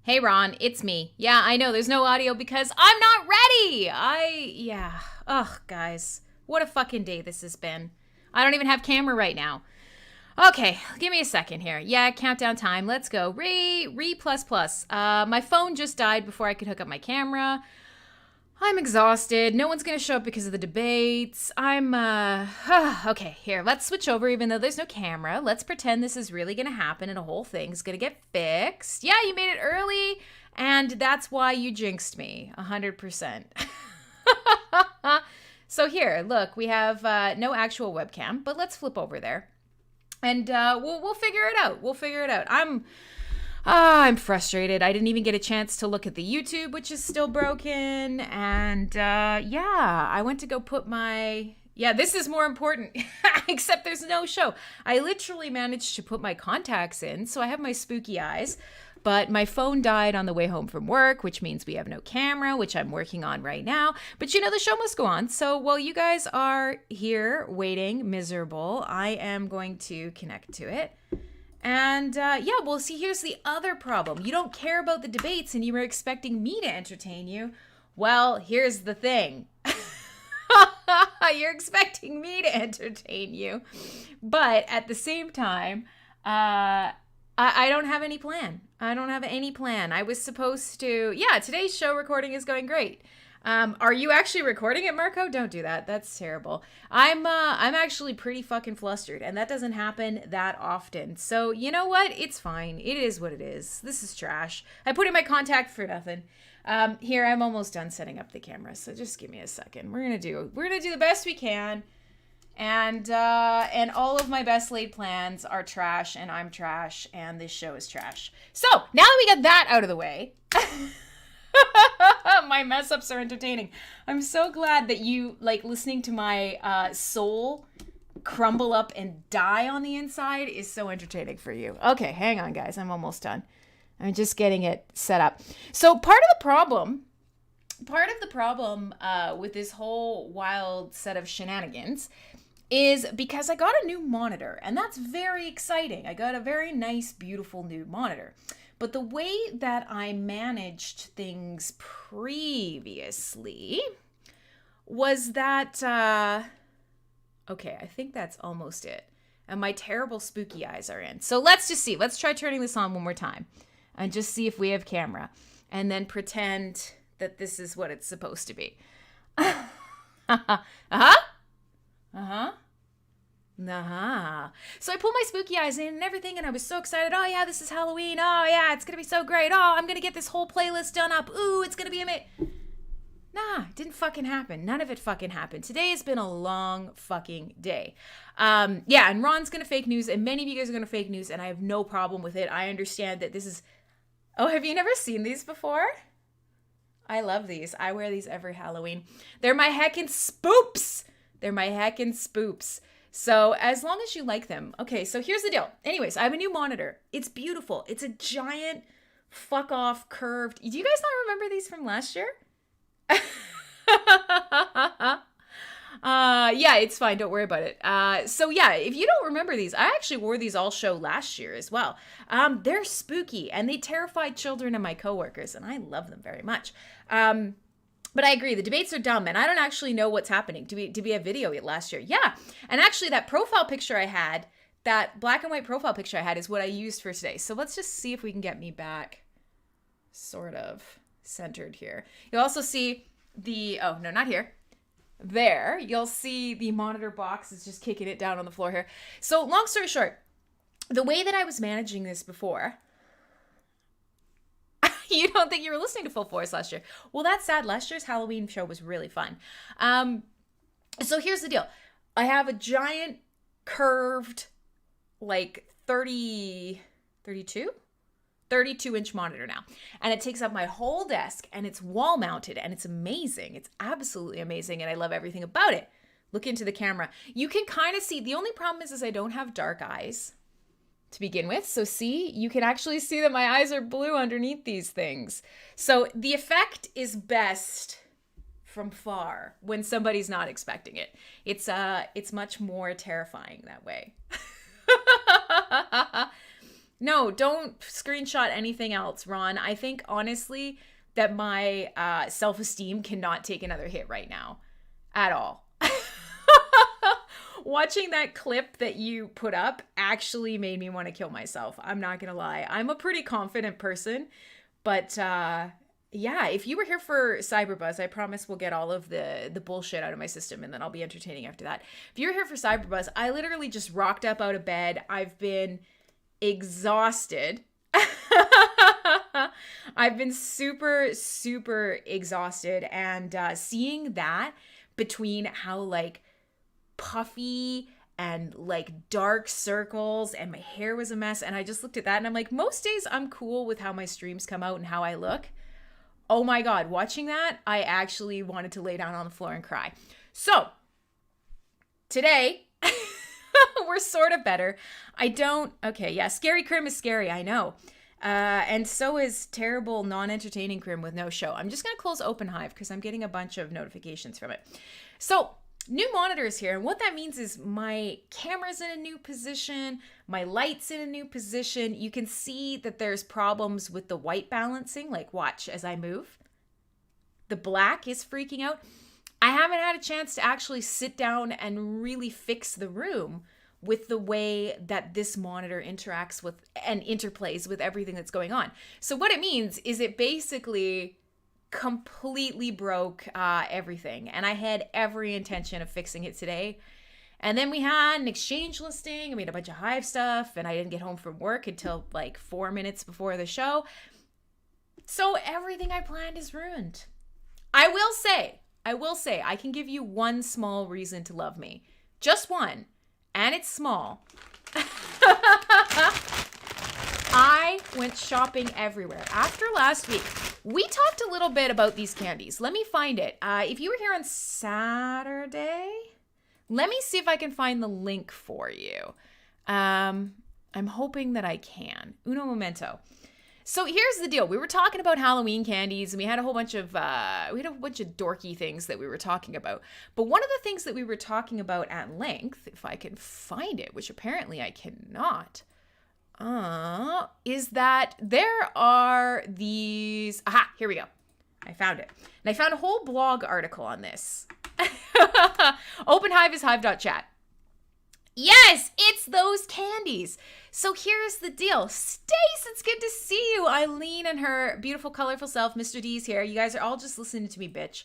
Hey Ron, it's me. Yeah, I know there's no audio because I'm not ready. Ugh, guys. What a fucking day this has been. I don't even have camera right now. Okay, give me a second here. Yeah, countdown time. Let's go. Plus plus. My phone just died before I could hook up my camera. I'm exhausted. No one's going to show up because of the debates. Okay, here, let's switch over even though there's no camera. Let's pretend this is really going to happen and a whole thing's going to get fixed. Yeah, you made it early, and that's why you jinxed me. 100%. So here, look, we have no actual webcam, but let's flip over there. And we'll figure it out. We'll figure it out. I'm frustrated. I didn't even get a chance to look at the YouTube, which is still broken. And I went to go put my... Yeah, this is more important, except there's no show. I literally managed to put my contacts in, so I have my spooky eyes. But my phone died on the way home from work, which means we have no camera, which I'm working on right now. But the show must go on. So while you guys are here waiting, miserable, I am going to connect to it. And see, here's the other problem. You don't care about the debates and you were expecting me to entertain you. Well, here's the thing. You're expecting me to entertain you. But at the same time, I don't have any plan. I was supposed to... Yeah, today's show recording is going great. Are you actually recording it, Marco? Don't do that. That's terrible. I'm actually pretty fucking flustered, and that doesn't happen that often. So you know what? It's fine. It is what it is. This is trash. I put in my contact for nothing. Here, I'm almost done setting up the camera, so just give me a second. We're gonna do the best we can, and all of my best laid plans are trash, and I'm trash, and this show is trash. So now that we got that out of the way. My mess ups are entertaining. I'm so glad that you like listening to my soul crumble up and die on the inside is so entertaining for you. Okay, hang on, guys. I'm almost done. I'm just getting it set up. So part of the problem with this whole wild set of shenanigans is because I got a new monitor, and that's very exciting. I got a very nice, beautiful new monitor. But the way that I managed things previously was that, okay, I think that's almost it. And my terrible spooky eyes are in. So let's just see. Let's try turning this on one more time and just see if we have camera. And then pretend that this is what it's supposed to be. Uh-huh. Uh-huh. So I pulled my spooky eyes in and everything, and I was so excited. Oh yeah, this is Halloween. Oh yeah, it's gonna be so great. Oh, I'm gonna get this whole playlist done up. Ooh, it's gonna be amazing. Nah, it didn't fucking happen. None of it fucking happened. Today has been a long fucking day. And Ron's gonna fake news, and many of you guys are gonna fake news, and I have no problem with it. I understand that this is... Oh, have you never seen these before? I love these. I wear these every Halloween. They're my heckin' spoops. So as long as you like them. Okay, so here's the deal. Anyways, I have a new monitor. It's beautiful. It's a giant fuck off curved. Do you guys not remember these from last year? Yeah, it's fine. Don't worry about it. So yeah, if you don't remember these, I actually wore these all show last year as well. They're spooky and they terrified children and my coworkers, and I love them very much. But I agree, the debates are dumb, and I don't actually know what's happening. Did we have video last year? Yeah. And actually, that profile picture I had, that black and white profile picture I had, is what I used for today. So let's just see if we can get me back sort of centered here. You'll also see the... Oh, no, not here. There. You'll see the monitor box is just kicking it down on the floor here. So long story short, the way that I was managing this before... You don't think you were listening to Full Force last year. Well, that's sad. Last year's Halloween show was really fun. So here's the deal. I have a giant curved, like 32 inch monitor now. And it takes up my whole desk, and it's wall mounted, and it's amazing. It's absolutely amazing. And I love everything about it. Look into the camera. You can kind of see, the only problem is I don't have dark eyes to begin with. So see, you can actually see that my eyes are blue underneath these things. So the effect is best from far when somebody's not expecting it. It's much more terrifying that way. No, don't screenshot anything else, Ron. I think honestly that my self-esteem cannot take another hit right now at all. Watching that clip that you put up actually made me want to kill myself. I'm not going to lie. I'm a pretty confident person, but yeah, if you were here for Cyberbuzz, I promise we'll get all of the bullshit out of my system and then I'll be entertaining after that. If you were here for Cyberbuzz, I literally just rocked up out of bed. I've been exhausted. I've been super, super exhausted, and seeing that between how like puffy and like dark circles and my hair was a mess, and I just looked at that and I'm like, most days I'm cool with how my streams come out and how I look. Oh my God, watching that, I actually wanted to lay down on the floor and cry. So today we're sort of better. Okay, yeah, Scary Crim is scary, I know. And so is terrible, non-entertaining Crim with no show. I'm just going to close OpenHive because I'm getting a bunch of notifications from it. So, new monitors here. And what that means is my camera's in a new position. My light's in a new position. You can see that there's problems with the white balancing. Like, watch as I move. The black is freaking out. I haven't had a chance to actually sit down and really fix the room with the way that this monitor interacts with and interplays with everything that's going on. So what it means is it basically completely broke everything. And I had every intention of fixing it today. And then we had an exchange listing. I made a bunch of Hive stuff, and I didn't get home from work until like 4 minutes before the show. So everything I planned is ruined. I will say, I can give you one small reason to love me. Just one. And it's small. I went shopping everywhere. After last week, we talked a little bit about these candies. Let me find it. If you were here on Saturday, let me see if I can find the link for you. I'm hoping that I can. Uno momento. So here's the deal. We were talking about Halloween candies, and we had a whole bunch of dorky things that we were talking about. But one of the things that we were talking about at length, if I can find it, which apparently I cannot, is that there are these. Aha, here we go. I found it. And I found a whole blog article on this. OpenHive is hive.chat. Yes, it's those candies. So here's the deal. Stace, it's good to see you. Eileen and her beautiful, colorful self. Mr. D's here. You guys are all just listening to me, bitch.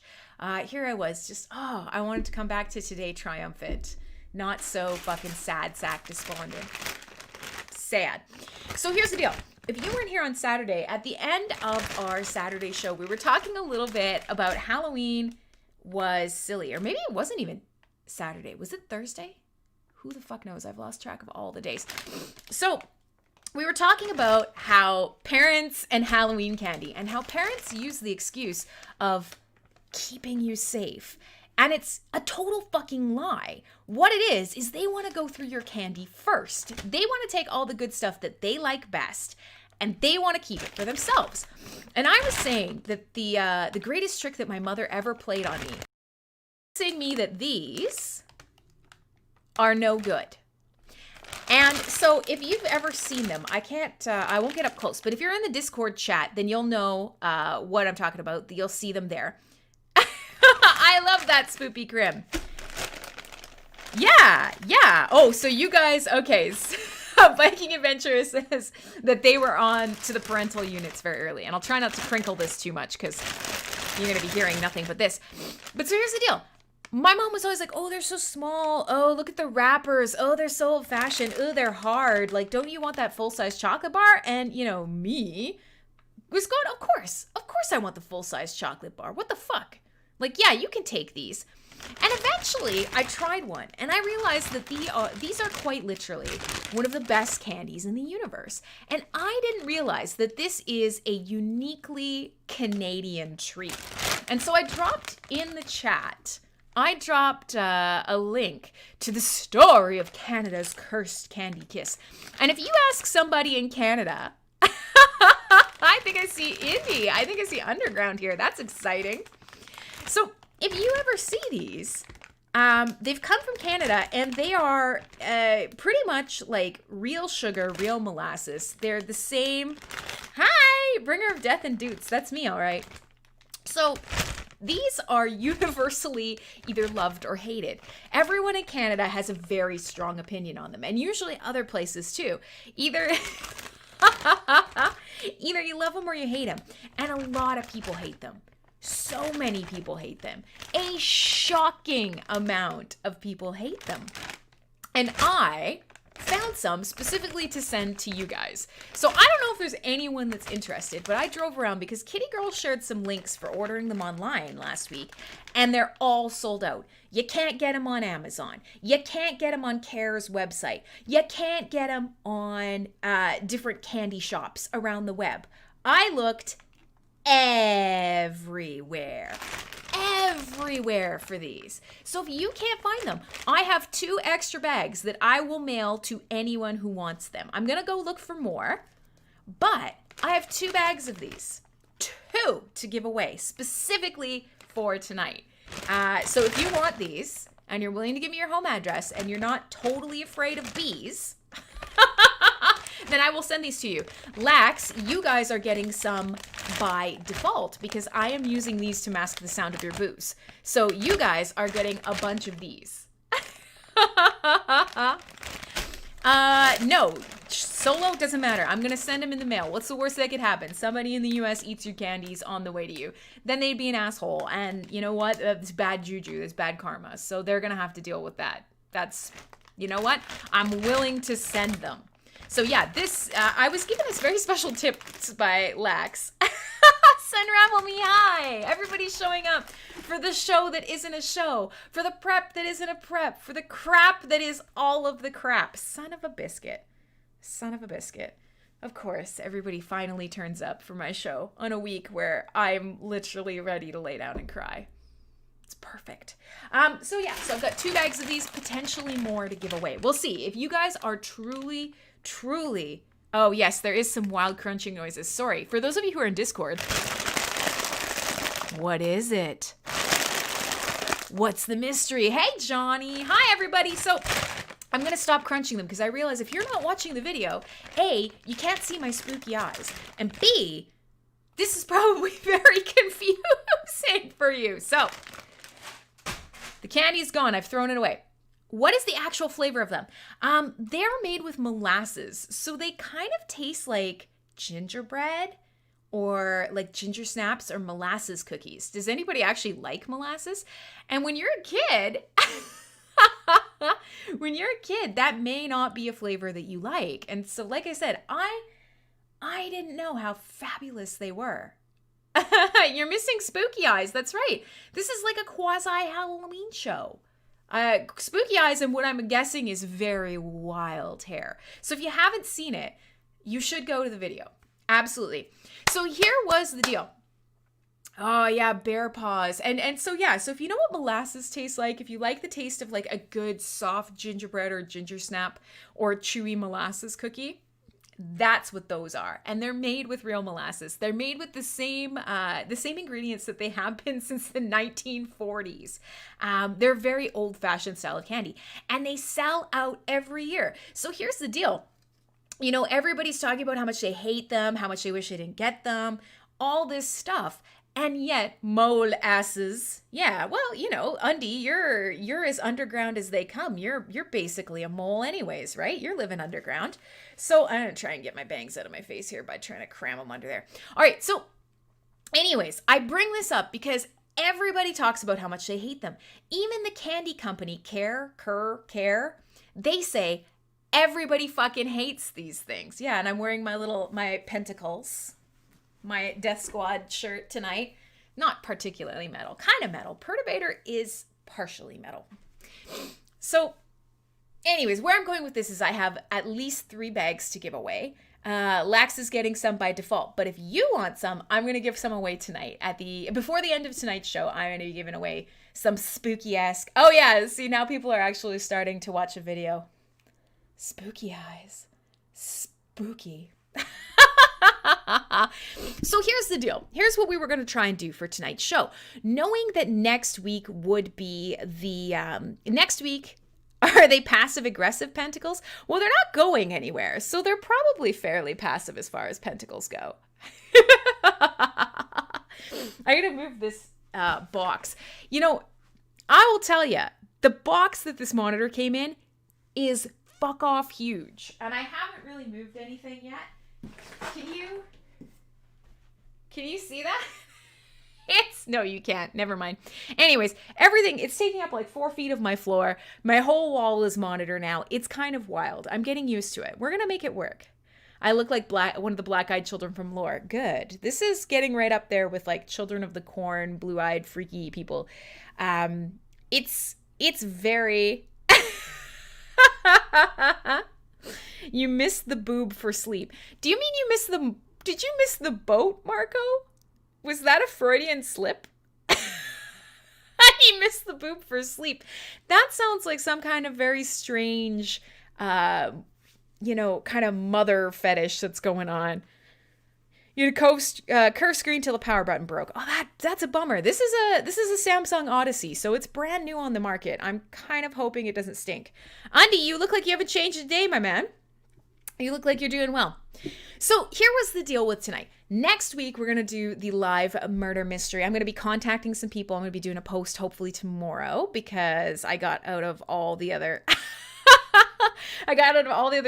Here I was, just, I wanted to come back to today triumphant. Not so fucking sad, sack, despondent. Sad. So here's the deal. If you weren't here on Saturday, at the end of our Saturday show, we were talking a little bit about Halloween was silly. Or maybe it wasn't even Saturday. Was it Thursday? Who the fuck knows? I've lost track of all the days. So we were talking about how parents and Halloween candy, and how parents use the excuse of keeping you safe. And it's a total fucking lie. What it is they want to go through your candy first. They want to take all the good stuff that they like best, and they want to keep it for themselves. And I was saying that the greatest trick that my mother ever played on me, saying me that these are no good. And so if you've ever seen them, I won't get up close, but if you're in the Discord chat, then you'll know what I'm talking about. You'll see them there. I love that, Spoopy Crim. Yeah. Oh, so you guys, okay. Viking Adventure says that they were on to the parental units very early. And I'll try not to crinkle this too much because you're going to be hearing nothing but this. But so here's the deal. My mom was always like, oh, they're so small. Oh, look at the wrappers. Oh, they're so old-fashioned. Oh, they're hard. Like, don't you want that full-size chocolate bar? And, me was going, of course I want the full-size chocolate bar. What the fuck? Like, yeah, you can take these. And eventually, I tried one, and I realized that these are quite literally one of the best candies in the universe. And I didn't realize that this is a uniquely Canadian treat. And so I dropped in the chat, a link to the story of Canada's cursed candy kiss. And if you ask somebody in Canada, I think I see indie. I think I see underground here. That's exciting. So if you ever see these, They've come from Canada, and they are pretty much like real sugar, real molasses. They're the same. Hi, bringer of death and doots. That's me, all right. So these are universally either loved or hated. Everyone in Canada has a very strong opinion on them, and usually other places too. Either you love them or you hate them, and a lot of people hate them. So many people hate them. A shocking amount of people hate them. And I found some specifically to send to you guys. So I don't know if there's anyone that's interested, but I drove around because Kitty Girl shared some links for ordering them online last week, and they're all sold out. You can't get them on Amazon. You can't get them on Care's website. You can't get them on different candy shops around the web. I looked everywhere for these. So if you can't find them, I have 2 extra bags that I will mail to anyone who wants them. I'm gonna go look for more, but I have 2 bags of these, 2 to give away specifically for tonight. So if you want these and you're willing to give me your home address and you're not totally afraid of bees, then I will send these to you. Lax, you guys are getting some by default because I am using these to mask the sound of your booze. So you guys are getting a bunch of these. No, solo doesn't matter. I'm going to send them in the mail. What's the worst that could happen? Somebody in the US eats your candies on the way to you. Then they'd be an asshole. And you know what? It's bad juju. It's bad karma. So they're going to have to deal with that. That's, you know what? I'm willing to send them. So yeah, this, I was given this very special tips by Lax. Sunravel me high. Everybody's showing up for the show that isn't a show, for the prep that isn't a prep, for the crap that is all of the crap. Son of a biscuit. Son of a biscuit. Of course, everybody finally turns up for my show on a week where I'm literally ready to lay down and cry. It's perfect. So I've got 2 bags of these, potentially more to give away. We'll see. If you guys are truly, oh yes, there is some wild crunching noises. Sorry. For those of you who are in Discord, what is it? What's the mystery? Hey, Johnny. Hi, everybody. So I'm going to stop crunching them because I realize if you're not watching the video, A, you can't see my spooky eyes, and B, this is probably very confusing for you. So the candy is gone. I've thrown it away. What is the actual flavor of them? They're made with molasses, so they kind of taste like gingerbread or like ginger snaps or molasses cookies. Does anybody actually like molasses? And when you're a kid, that may not be a flavor that you like. And so, like I said, I didn't know how fabulous they were. You're missing spooky eyes. That's right. This is like a quasi-Halloween show. Spooky eyes, and what I'm guessing is very wild hair. So if you haven't seen it, you should go to the video. Absolutely. So here was the deal. Oh yeah, bear paws. And so if you know what molasses tastes like, if you like the taste of like a good soft gingerbread or ginger snap or chewy molasses cookie, that's what those are. And they're made with real molasses. They're made with the same ingredients that they have been since the 1940s. They're very old-fashioned style of candy, and they sell out every year. So here's the deal. You know, everybody's talking about how much they hate them, how much they wish they didn't get them, all this stuff. And yet, mole asses. Yeah, well, you know, Undy, you're as underground as they come. You're basically a mole anyways, right? You're living underground. So I'm going to try and get my bangs out of my face here by trying to cram them under there. All right, so anyways, I bring this up because everybody talks about how much they hate them. Even the candy company, Care, they say everybody fucking hates these things. Yeah, and I'm wearing my pentacles. My Death Squad shirt tonight. Not particularly metal. Kind of metal. Perturbator is partially metal. So, anyways, where I'm going with this is I have at least 3 bags to give away. Lax is getting some by default. But if you want some, I'm going to give some away tonight. Before the end of tonight's show, I'm going to be giving away some spooky-esque... Oh yeah, see, now people are actually starting to watch a video. Spooky eyes. Spooky. So here's the deal. Here's what we were going to try and do for tonight's show. Knowing that next week would be next week, are they passive-aggressive pentacles? Well, they're not going anywhere, so they're probably fairly passive as far as pentacles go. I'm going to move this box. You know, I will tell you, the box that this monitor came in is fuck off huge. And I haven't really moved anything yet. Can you see that? No, you can't. Never mind. Anyways, everything, it's taking up like 4 feet of my floor. My whole wall is monitor now. It's kind of wild. I'm getting used to it. We're going to make it work. I look like one of the black-eyed children from Lore. Good. This is getting right up there with like Children of the Corn, blue-eyed, freaky people. It's very... You missed the boob for sleep. Do you mean did you miss the boat, Marco? Was that a Freudian slip? He missed the boob for sleep. That sounds like some kind of very strange, kind of mother fetish that's going on. You curse screen till the power button broke. Oh, that's a bummer. This is a Samsung Odyssey, so it's brand new on the market. I'm kind of hoping it doesn't stink. Andy, you look like you haven't changed a day, my man. You look like you're doing well. So here was the deal with tonight. Next week, we're going to do the live murder mystery. I'm going to be contacting some people. I'm going to be doing a post hopefully tomorrow because I got out of all the other...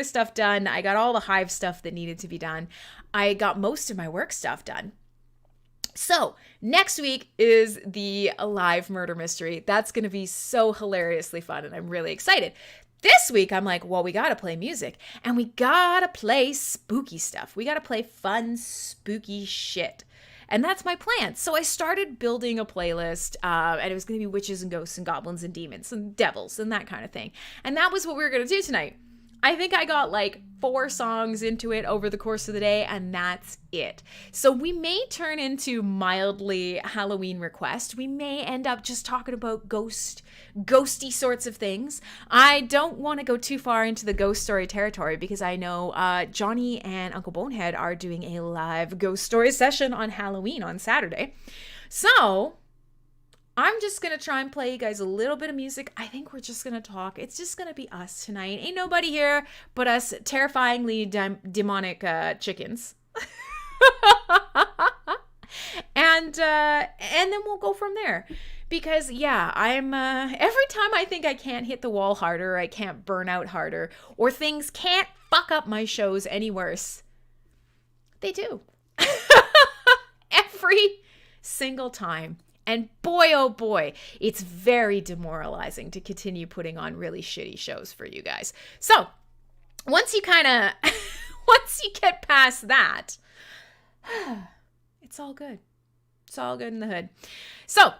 stuff done. I got all the Hive stuff that needed to be done. I got most of my work stuff done. So next week is the live murder mystery. That's going to be so hilariously fun, and I'm really excited. This week, I'm like, well, we got to play music, and we got to play spooky stuff. We got to play fun, spooky shit. And that's my plan. So I started building a playlist, and it was going to be witches and ghosts and goblins and demons and devils and that kind of thing. And that was what we were going to do tonight. I think I got like 4 songs into it over the course of the day, and that's it. So we may turn into mildly Halloween request. We may end up just talking about ghosty sorts of things. I don't want to go too far into the ghost story territory because I know Johnny and Uncle Bonehead are doing a live ghost story session on Halloween on Saturday. So I'm just going to try and play you guys a little bit of music. I think we're just going to talk. It's just going to be us tonight. Ain't nobody here but us terrifyingly demonic chickens. And then we'll go from there. Because, yeah, I'm every time I think I can't hit the wall harder, I can't burn out harder, or things can't fuck up my shows any worse, they do. Every single time. And boy, oh boy, it's very demoralizing to continue putting on really shitty shows for you guys. So once you get past that, it's all good. It's all good in the hood. So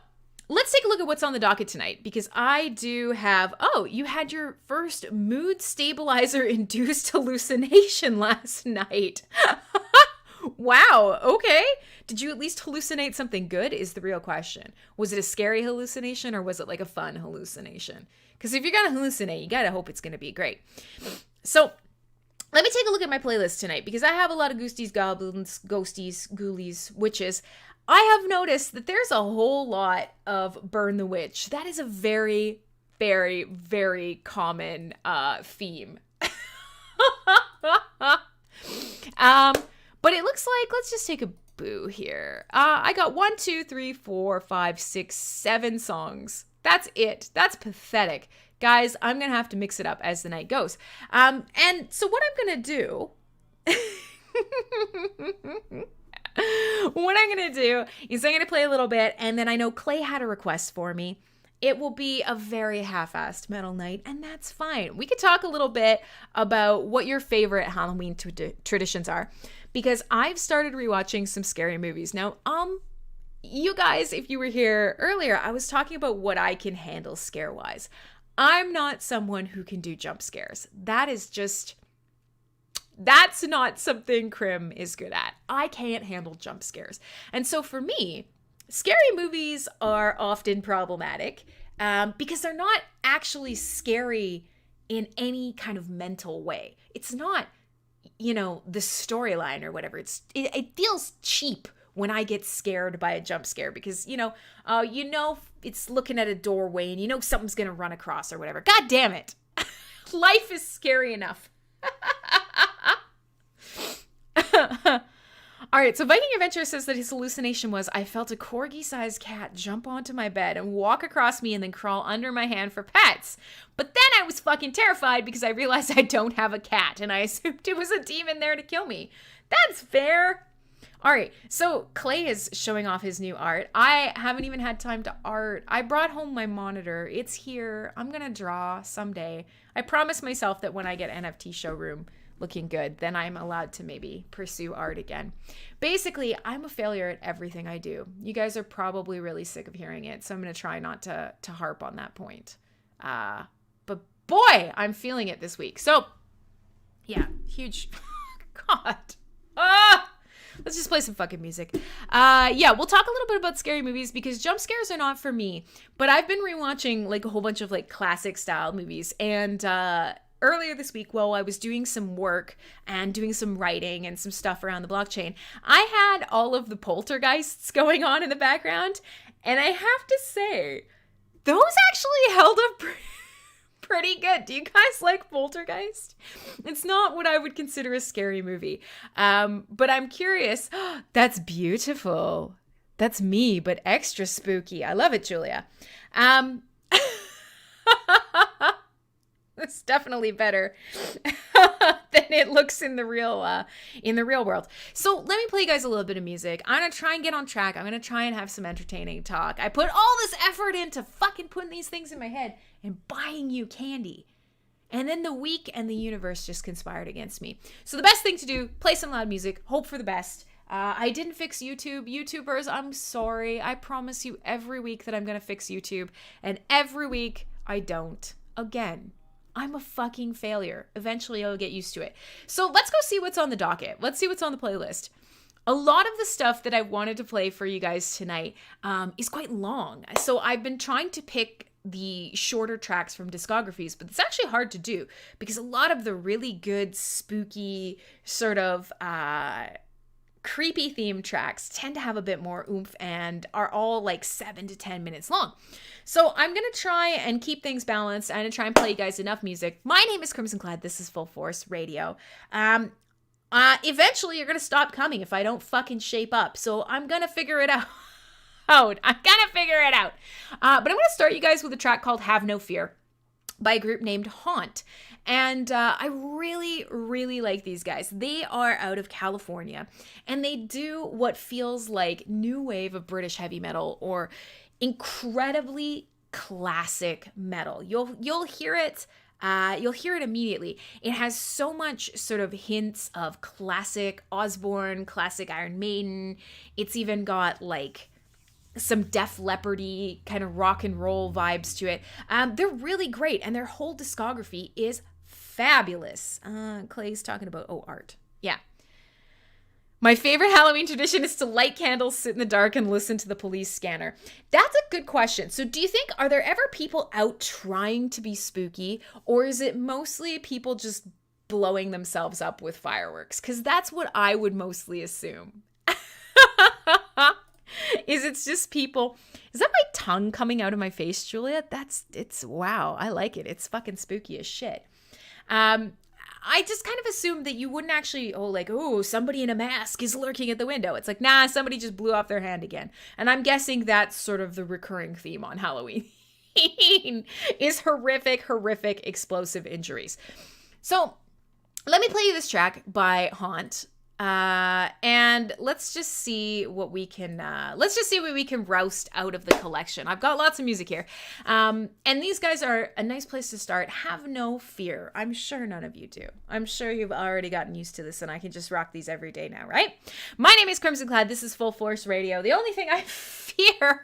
let's take a look at what's on the docket tonight, because I do have, you had your first mood stabilizer induced hallucination last night. Wow, okay. Did you at least hallucinate something good is the real question. Was it a scary hallucination or was it like a fun hallucination? Because if you're going to hallucinate, you got to hope it's going to be great. So let me take a look at my playlist tonight because I have a lot of ghosties, goblins, ghosties, ghoulies, witches. I have noticed that there's a whole lot of Burn the Witch. That is a very, very, very common theme. But it looks like, let's just take a boo here. I got 1, 2, 3, 4, 5, 6, 7 songs. That's it. That's pathetic. Guys, I'm going to have to mix it up as the night goes. And so what I'm going to do... what I'm going to do is I'm going to play a little bit, and then I know Clay had a request for me. It will be a very half-assed metal night, and that's fine. We could talk a little bit about what your favorite Halloween traditions are, because I've started rewatching some scary movies. Now, you guys, if you were here earlier, I was talking about what I can handle scare-wise. I'm not someone who can do jump scares. That's not something Crim is good at. I can't handle jump scares. And so for me, scary movies are often problematic because they're not actually scary in any kind of mental way. It's not, the storyline or whatever. It feels cheap when I get scared by a jump scare because, it's looking at a doorway and something's going to run across or whatever. God damn it. Life is scary enough. All right, so Viking Adventure says that his hallucination was, I felt a corgi-sized cat jump onto my bed and walk across me and then crawl under my hand for pets. But then I was fucking terrified because I realized I don't have a cat and I assumed it was a demon there to kill me. That's fair. All right, so Clay is showing off his new art. I haven't even had time to art. I brought home my monitor. It's here. I'm going to draw someday. I promised myself that when I get NFT showroom looking good, then I'm allowed to maybe pursue art again. Basically, I'm a failure at everything I do. You guys are probably really sick of hearing it, so I'm going to try not to harp on that point. But boy, I'm feeling it this week. So, yeah, huge. God. Let's just play some fucking music. Yeah, we'll talk a little bit about scary movies because jump scares are not for me. But I've been rewatching like a whole bunch of like classic style movies. And earlier this week, while I was doing some work and doing some writing and some stuff around the blockchain, I had all of the poltergeists going on in the background. And I have to say, those actually held up pretty good. Do you guys like Poltergeist? It's not what I would consider a scary movie. But I'm curious. That's beautiful. That's me, but extra spooky. I love it, Julia. It's definitely better than it looks in the real world. So let me play you guys a little bit of music. I'm going to try and get on track. I'm going to try and have some entertaining talk. I put all this effort into fucking putting these things in my head and buying you candy. And then the week and the universe just conspired against me. So the best thing to do, play some loud music, hope for the best. I didn't fix YouTube. YouTubers, I'm sorry. I promise you every week that I'm going to fix YouTube. And every week I don't. Again. I'm a fucking failure. Eventually I'll get used to it. So let's go see what's on the docket. Let's see what's on the playlist. A lot of the stuff that I wanted to play for you guys tonight is quite long. So I've been trying to pick the shorter tracks from discographies, but it's actually hard to do because a lot of the really good, spooky, sort of creepy theme tracks tend to have a bit more oomph and are all like 7 to 10 minutes long. So I'm going to try and keep things balanced. I'm going to try and play you guys enough music. My name is Crimsonclad. This is Full Force Radio. Eventually you're going to stop coming if I don't fucking shape up. So I'm going to figure it out. But I'm going to start you guys with a track called Have No Fear by a group named Haunt. And I really, really like these guys. They are out of California, and they do what feels like new wave of British heavy metal or incredibly classic metal. You'll hear it. You'll hear it immediately. It has so much sort of hints of classic Osbourne, classic Iron Maiden. It's even got like some Def Leppard-y kind of rock and roll vibes to it. They're really great, and their whole discography is fabulous. Clay's talking about art. Yeah. My favorite Halloween tradition is to light candles, sit in the dark, and listen to the police scanner. That's a good question. So do you think, are there ever people out trying to be spooky, or is it mostly people just blowing themselves up with fireworks? Because that's what I would mostly assume. It's just people. Is that my tongue coming out of my face, Julia? It's wow. I like it. It's fucking spooky as shit. I just kind of assumed that you wouldn't actually, somebody in a mask is lurking at the window. It's like, nah, somebody just blew off their hand again. And I'm guessing that's sort of the recurring theme on Halloween is horrific, explosive injuries. So let me play you this track by Haunt. And let's just see what we can roust out of the collection. I've got lots of music here. And these guys are a nice place to start. Have no fear. I'm sure none of you do. I'm sure you've already gotten used to this and I can just rock these every day now, right? My name is Crimsonclad. This is Full Force Radio. The only thing I fear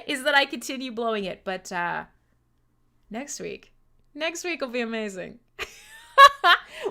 is that I continue blowing it, but, next week will be amazing.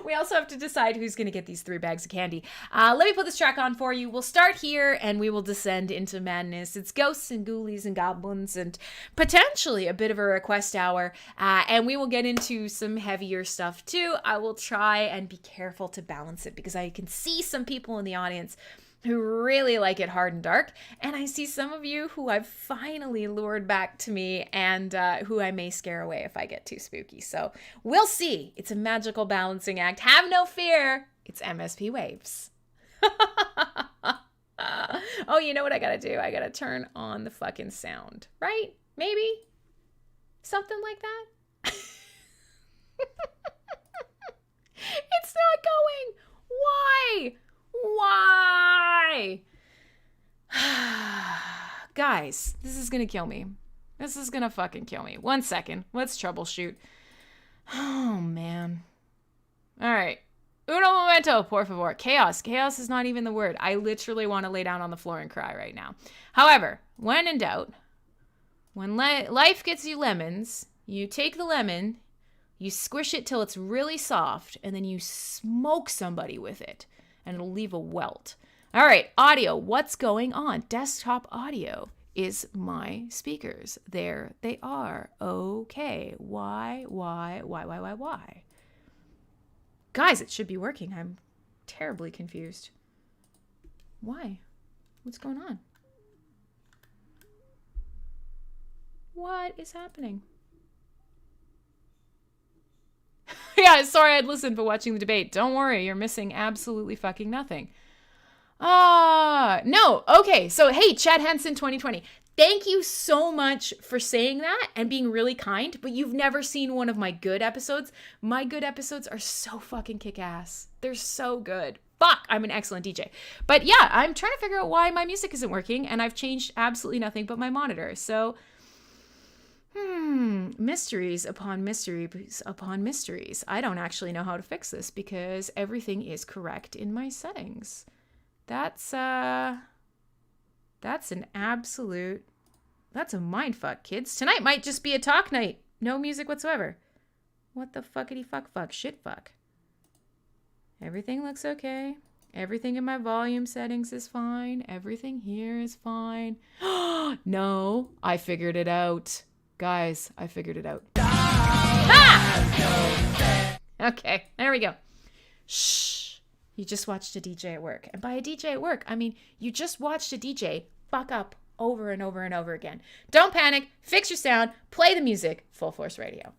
We also have to decide who's going to get these 3 bags of candy. Let me put this track on for you. We'll start here and we will descend into madness. It's ghosts and ghoulies and goblins and potentially a bit of a request hour. And we will get into some heavier stuff too. I will try and be careful to balance it because I can see some people in the audience who really like it hard and dark. And I see some of you who I've finally lured back to me and who I may scare away if I get too spooky. So we'll see. It's a magical balancing act. Have no fear. It's MSP Waves. Oh, you know what I gotta do? I gotta turn on the fucking sound, right? Maybe? Something like that? It's not going. Why? Why? Guys, this is gonna kill me. This is gonna fucking kill me. 1 second. Let's troubleshoot. Oh, man. All right. Uno momento, por favor. Chaos. Chaos is not even the word. I literally want to lay down on the floor and cry right now. However, when in doubt, when life gets you lemons, you take the lemon, you squish it till it's really soft, and then you smoke somebody with it. And it'll leave a welt. All right, audio, what's going on? Desktop audio is my speakers. There they are. Okay, why? Guys, it should be working. I'm terribly confused. Why? What's going on? What is happening? Yeah, sorry I'd listened for watching the debate. Don't worry, you're missing absolutely fucking nothing. No. Okay, so hey, Chad Henson 2020. Thank you so much for saying that and being really kind, but you've never seen one of my good episodes. My good episodes are so fucking kick-ass. They're so good. Fuck, I'm an excellent DJ. But yeah, I'm trying to figure out why my music isn't working, and I've changed absolutely nothing but my monitor. So, mysteries upon mysteries upon mysteries. I don't actually know how to fix this because everything is correct in my settings. That's an absolute, that's a mindfuck, kids. Tonight might just be a talk night. No music whatsoever. What the fuckity fuck shit fuck. Everything looks okay. Everything in my volume settings is fine. Everything here is fine. No, I figured it out. Guys, I figured it out. Ah! Okay, there we go. Shh. You just watched a DJ at work. And by a DJ at work, I mean you just watched a DJ fuck up over and over and over again. Don't panic. Fix your sound. Play the music. Full Force Radio.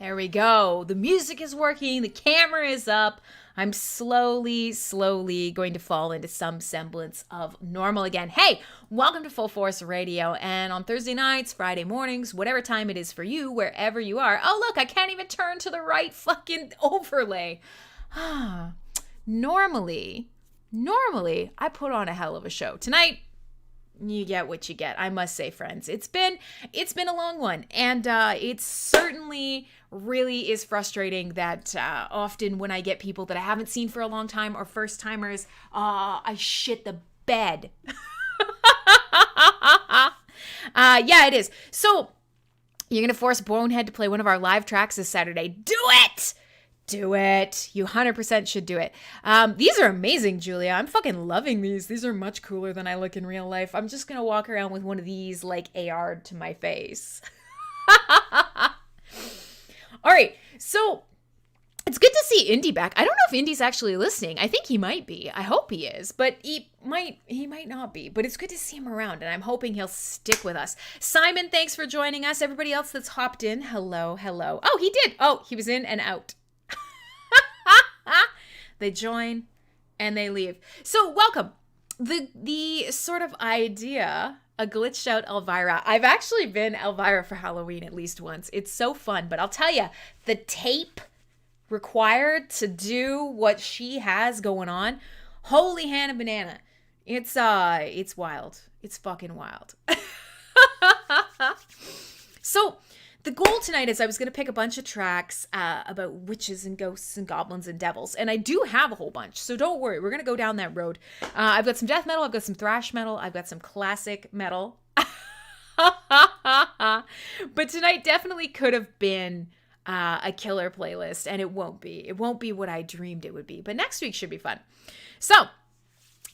There we go. The music is working. The camera is up. I'm slowly going to fall into some semblance of normal again. Hey, welcome to Full Force Radio. And on Thursday nights, Friday mornings, whatever time it is for you, wherever you are. Oh, look, I can't even turn to the right fucking overlay. Normally, I put on a hell of a show. Tonight, you get what you get. I must say, friends, it's been a long one, and it certainly really is frustrating that often when I get people that I haven't seen for a long time or first timers, I shit the bed. Yeah, it is. So you're gonna force Bonehead to play one of our live tracks this Saturday. Do it. Do it. You 100% should do it. These are amazing, Julia. I'm fucking loving these. These are much cooler than I look in real life. I'm just going to walk around with one of these like AR'd to my face. All right. So it's good to see Indy back. I don't know if Indy's actually listening. I think he might be. I hope he is, but he might not be. But it's good to see him around, and I'm hoping he'll stick with us. Simon, thanks for joining us. Everybody else that's hopped in, hello. Oh, he did. Oh, he was in and out. They join and they leave. So welcome. The sort of idea, a glitched out Elvira. I've actually been Elvira for Halloween at least once. It's so fun, but I'll tell you, the tape required to do what she has going on, holy Hannah banana. It's wild. It's fucking wild. So the goal tonight is I was going to pick a bunch of tracks about witches and ghosts and goblins and devils. And I do have a whole bunch, so don't worry. We're going to go down that road. I've got some death metal. I've got some thrash metal. I've got some classic metal. But tonight definitely could have been a killer playlist, and it won't be. It won't be what I dreamed it would be. But next week should be fun. So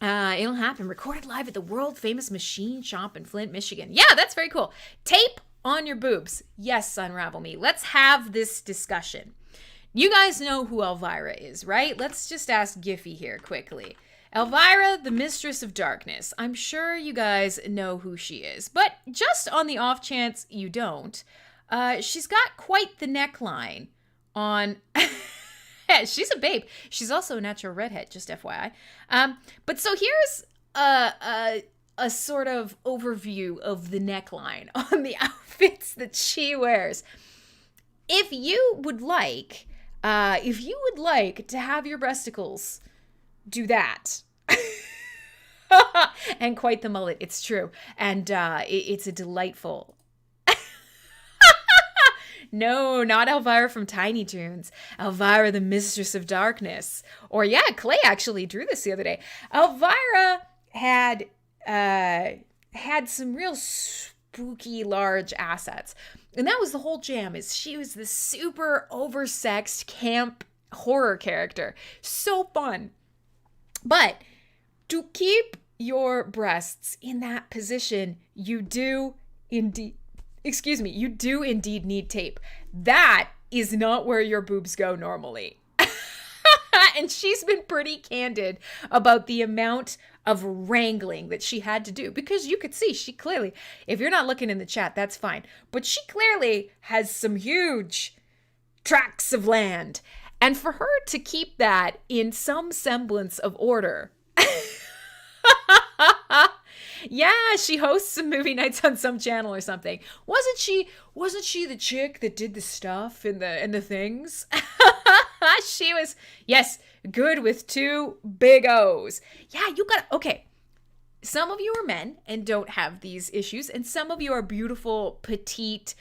it'll happen. Recorded live at the world-famous Machine Shop in Flint, Michigan. Yeah, that's very cool. Tape on your boobs. Yes, Unravel Me. Let's have this discussion. You guys know who Elvira is, right? Let's just ask Giffy here quickly. Elvira, the Mistress of Darkness. I'm sure you guys know who she is, but just on the off chance you don't, she's got quite the neckline on... She's a babe. She's also a natural redhead, just FYI. But so here's a sort of overview of the neckline on the outfits that she wears. If you would like to have your breasticles do that, and quite the mullet, it's true, and it's a delightful. No, not Elvira from Tiny Toons. Elvira, the Mistress of Darkness. Or yeah, Clay actually drew this the other day. Elvira had some real spooky large assets, and that was the whole jam. Is she was this super oversexed camp horror character, so fun. But to keep your breasts in that position, you do indeed need tape. That is not where your boobs go normally. And she's been pretty candid about the amount of wrangling that she had to do, because you could see she clearly, if you're not looking in the chat, that's fine, but she clearly has some huge tracts of land, and for her to keep that in some semblance of order. Yeah, she hosts some movie nights on some channel or something. Wasn't she the chick that did the stuff in the things? She was, yes, good with two big O's. Yeah, okay. Some of you are men and don't have these issues, and some of you are beautiful, petite,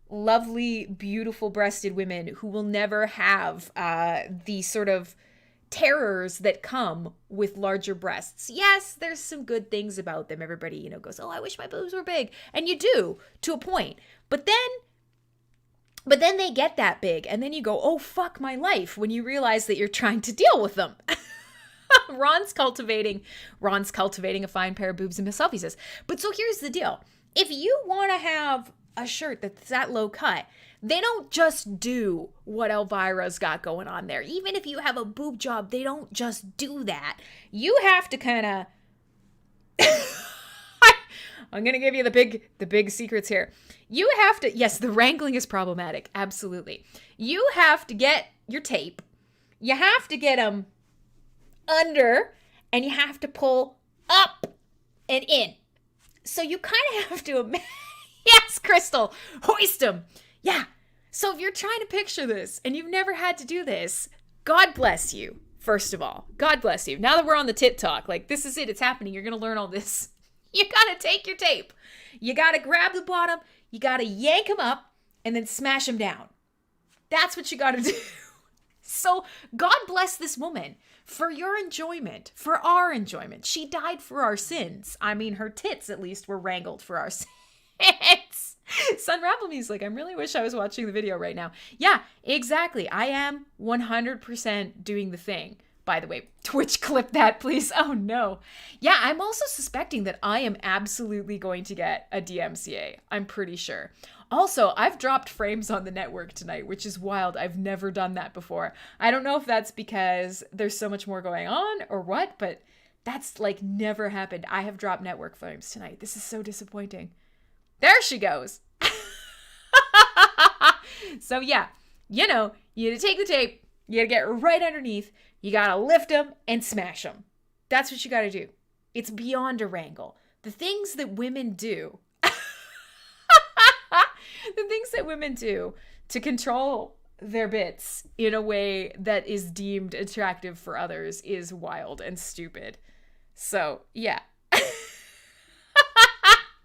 lovely, beautiful breasted women who will never have the sort of terrors that come with larger breasts. Yes, there's some good things about them. Everybody, goes, oh, I wish my boobs were big. And you do, to a point. But then they get that big, and then you go, oh, fuck my life, when you realize that you're trying to deal with them. Ron's cultivating a fine pair of boobs, and Miss Selfie says, but so here's the deal. If you want to have a shirt that's that low cut, they don't just do what Elvira's got going on there. Even if you have a boob job, they don't just do that. You have to kind of... I'm going to give you the big secrets here. You have to, yes, the wrangling is problematic. Absolutely. You have to get your tape. You have to get them under, and you have to pull up and in. So you kind of have to, yes, Crystal, hoist them. Yeah. So if you're trying to picture this and you've never had to do this, God bless you. First of all, God bless you. Now that we're on the tit talk, like this is it. It's happening. You're going to learn all this. You got to take your tape. You got to grab the bottom. You got to yank them up and then smash them down. That's what you got to do. So God bless this woman for your enjoyment, for our enjoyment. She died for our sins. I mean, her tits at least were wrangled for our sins. Sunravel Me's like, I really wish I was watching the video right now. Yeah, exactly. I am 100% doing the thing. By the way, Twitch clip that, please. Oh no. Yeah, I'm also suspecting that I am absolutely going to get a DMCA. I'm pretty sure. Also, I've dropped frames on the network tonight, which is wild. I've never done that before. I don't know if that's because there's so much more going on or what, but that's like never happened. I have dropped network frames tonight. This is so disappointing. There she goes. So yeah, you know, you gotta take the tape, you gotta get right underneath, you gotta lift them and smash them. That's what you gotta do. It's beyond a wrangle. The things that women do, the things that women do to control their bits in a way that is deemed attractive for others is wild and stupid. So yeah.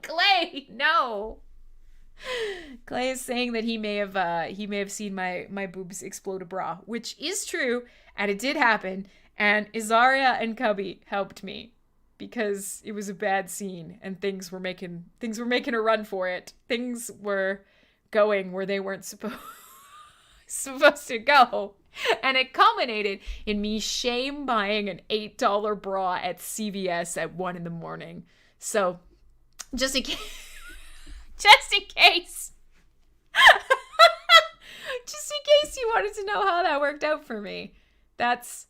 Clay, no. Clay is saying that he may have seen my boobs explode a bra, which is true, and it did happen. And Izaria and Cubby helped me because it was a bad scene, and things were making a run for it. Things were going where they weren't supposed to go, and it culminated in me shame buying an $8 bra at CVS at 1 a.m. So, just in case. Just in case you wanted to know how that worked out for me. That's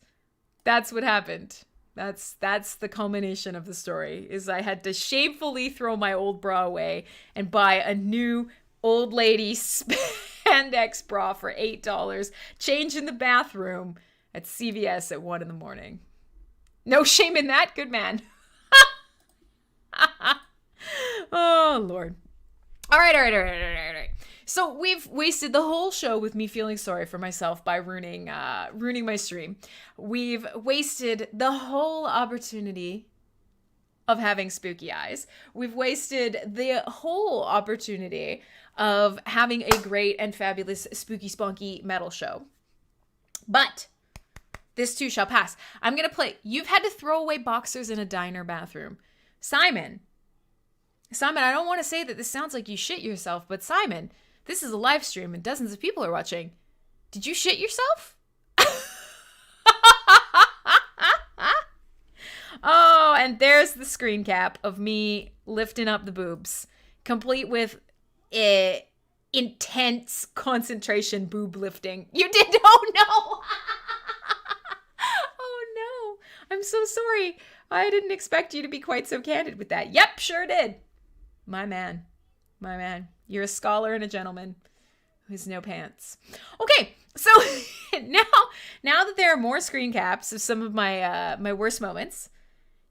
what happened. That's the culmination of the story, is I had to shamefully throw my old bra away and buy a new old lady spandex bra for $8, change in the bathroom at CVS at 1 a.m. No shame in that, good man. Oh, Lord. All right. So we've wasted the whole show with me feeling sorry for myself by ruining my stream. We've wasted the whole opportunity of having spooky eyes. We've wasted the whole opportunity of having a great and fabulous spooky spunky metal show. But this too shall pass. I'm going to play. You've had to throw away boxers in a diner bathroom. Simon, I don't want to say that this sounds like you shit yourself, but Simon, this is a live stream and dozens of people are watching. Did you shit yourself? Oh, and there's the screen cap of me lifting up the boobs, complete with intense concentration boob lifting. You did? Oh, no. Oh, no. I'm so sorry. I didn't expect you to be quite so candid with that. Yep, sure did. My man. You're a scholar and a gentleman who has no pants. Okay, so now that there are more screen caps of some of my my worst moments,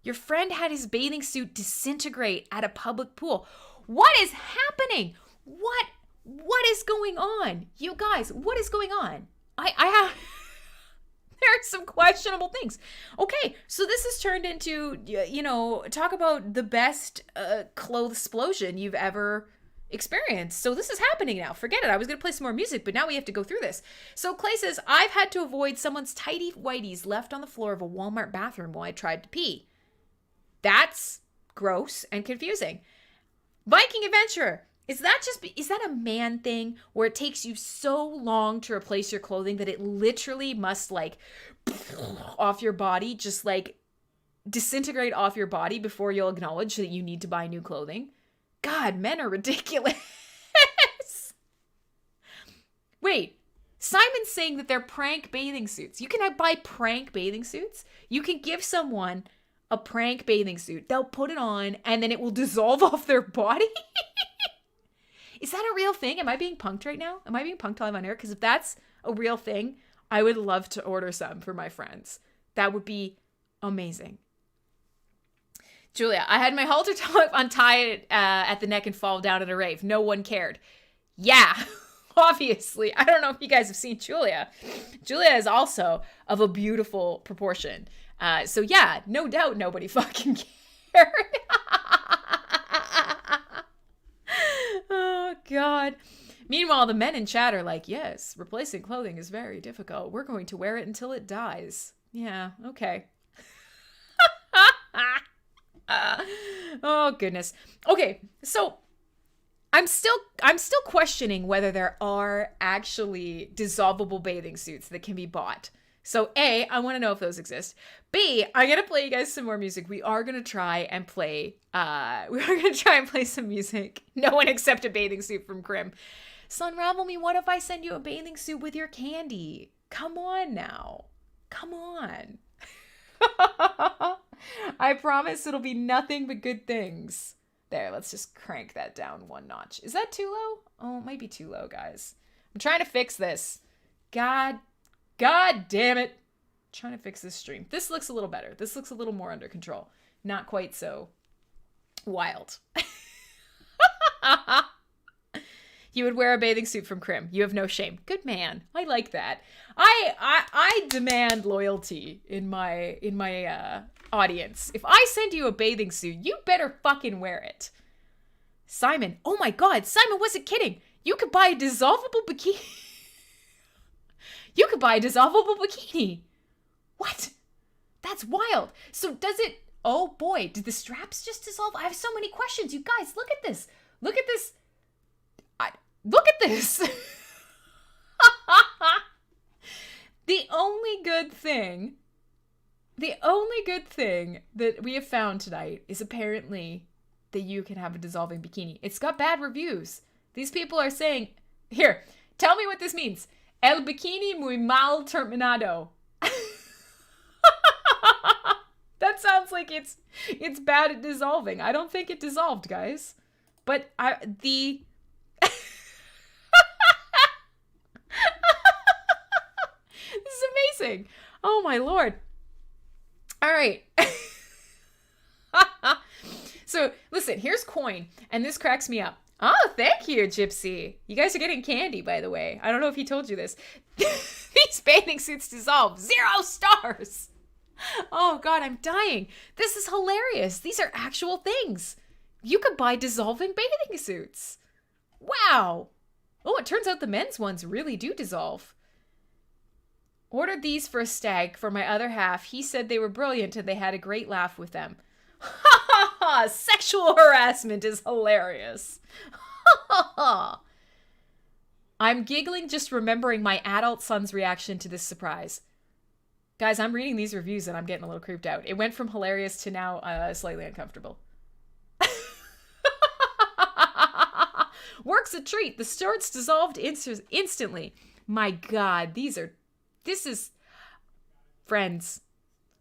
your friend had his bathing suit disintegrate at a public pool. What is happening? What is going on? You guys, what is going on? I have... There are some questionable things. Okay, so this has turned into, talk about the best clothes explosion you've ever experienced. So this is happening now. Forget it. I was going to play some more music, but now we have to go through this. So Clay says, I've had to avoid someone's tidy whities left on the floor of a Walmart bathroom while I tried to pee. That's gross and confusing. Viking Adventurer. Is that a man thing where it takes you so long to replace your clothing that it literally must like off your body, just like disintegrate off your body before you'll acknowledge that you need to buy new clothing? God, men are ridiculous. Wait, Simon's saying that they're prank bathing suits. You can buy prank bathing suits. You can give someone a prank bathing suit. They'll put it on and then it will dissolve off their body. Is that a real thing? Am I being punked right now? Am I being punked live on air? Because if that's a real thing, I would love to order some for my friends. That would be amazing. Julia, I had my halter top untied at the neck and fall down at a rave. No one cared. Yeah, obviously. I don't know if you guys have seen Julia. Julia is also of a beautiful proportion. So yeah, no doubt nobody fucking cared. Oh, God. Meanwhile, the men in chat are like, yes, replacing clothing is very difficult. We're going to wear it until it dies. Yeah, okay. Oh, goodness. Okay, so I'm still questioning whether there are actually dissolvable bathing suits that can be bought. So A, I want to know if those exist. B, I'm going to play you guys some more music. We are going to try and play some music. No one except a bathing suit from Crim. So unravel me, what if I send you a bathing suit with your candy? Come on now. Come on. I promise it'll be nothing but good things. There, let's just crank that down one notch. Is that too low? Oh, it might be too low, guys. I'm trying to fix this. God damn it. I'm trying to fix this stream. This looks a little better. This looks a little more under control. Not quite so wild. You would wear a bathing suit from Crim. You have no shame. Good man. I like that. I demand loyalty in my audience. If I send you a bathing suit, you better fucking wear it. Simon. Oh my God. Simon wasn't kidding. You could buy a dissolvable bikini. You could buy a dissolvable bikini. What? That's wild. So does it... Oh boy, did the straps just dissolve? I have so many questions. You guys, look at this. Look at this. Look at this. The only good thing that we have found tonight is apparently that you can have a dissolving bikini. It's got bad reviews. These people are saying, here, tell me what this means. El bikini muy mal terminado. That sounds like it's bad at dissolving. I don't think it dissolved, guys. But this is amazing. Oh my Lord. All right. So listen, here's coin, and this cracks me up. Oh, thank you, Gypsy. You guys are getting candy, by the way. I don't know if he told you this. These bathing suits dissolve. 0 stars. Oh God, I'm dying. This is hilarious. These are actual things. You could buy dissolving bathing suits. Wow. Oh, it turns out the men's ones really do dissolve. Ordered these for a stag for my other half. He said they were brilliant and they had a great laugh with them. Ha ha ha! Sexual harassment is hilarious. Ha ha ha! I'm giggling just remembering my adult son's reaction to this surprise. Guys, I'm reading these reviews and I'm getting a little creeped out. It went from hilarious to now slightly uncomfortable. Works a treat. The shorts dissolved instantly. My God, this is... Friends,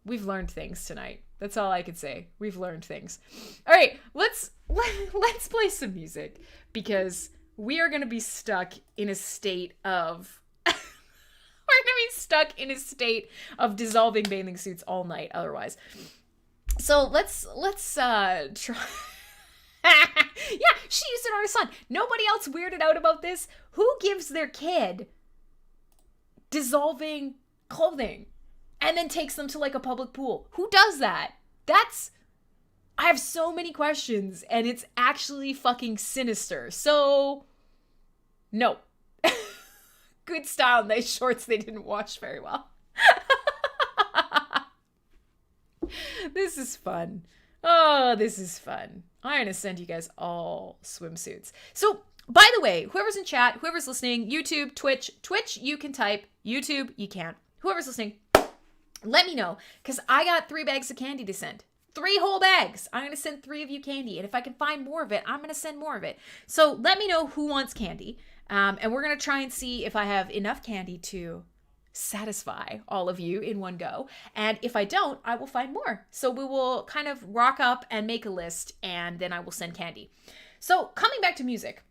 we've learned things tonight. That's all I could say. We've learned things. All right, let's play some music because we are going to be stuck in a state of... We're going to be stuck in a state of dissolving bathing suits all night otherwise. So let's try... Yeah, she used it on her son. Nobody else weirded out about this. Who gives their kid dissolving clothing and then takes them to like a public pool? Who does that? I have so many questions and it's actually fucking sinister. So, no. Good style, nice shorts they didn't wash very well. This is fun. Oh, this is fun. I'm going to send you guys all swimsuits. So, by the way, whoever's in chat, whoever's listening, YouTube, Twitch, you can type, YouTube, you can't. Whoever's listening, let me know, because I got 3 bags of candy to send. 3 whole bags. I'm going to send 3 of you candy, and if I can find more of it, I'm going to send more of it. So, let me know who wants candy, and we're going to try and see if I have enough candy to satisfy all of you in one go. And if I don't, I will find more. So we will kind of rock up and make a list, and then I will send candy. So coming back to music,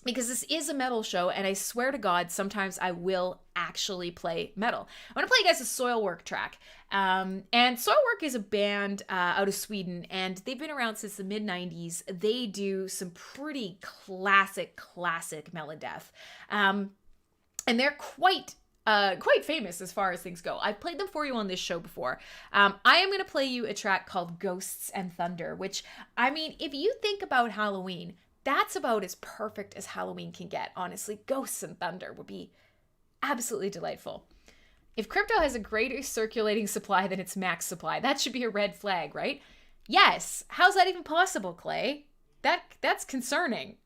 because this is a metal show, and I swear to God, sometimes I will actually play metal. I want to play you guys a Soilwork track. And Soilwork is a band out of Sweden, and they've been around since the mid-90s. They do some pretty classic melodeath. And they're quite famous as far as things go. I've played them for you on this show before. I am going to play you a track called Ghosts and Thunder, which, I mean, if you think about Halloween, that's about as perfect as Halloween can get, honestly. Ghosts and Thunder would be absolutely delightful. If crypto has a greater circulating supply than its max supply, that should be a red flag, right? Yes. How's that even possible, Clay? That's concerning.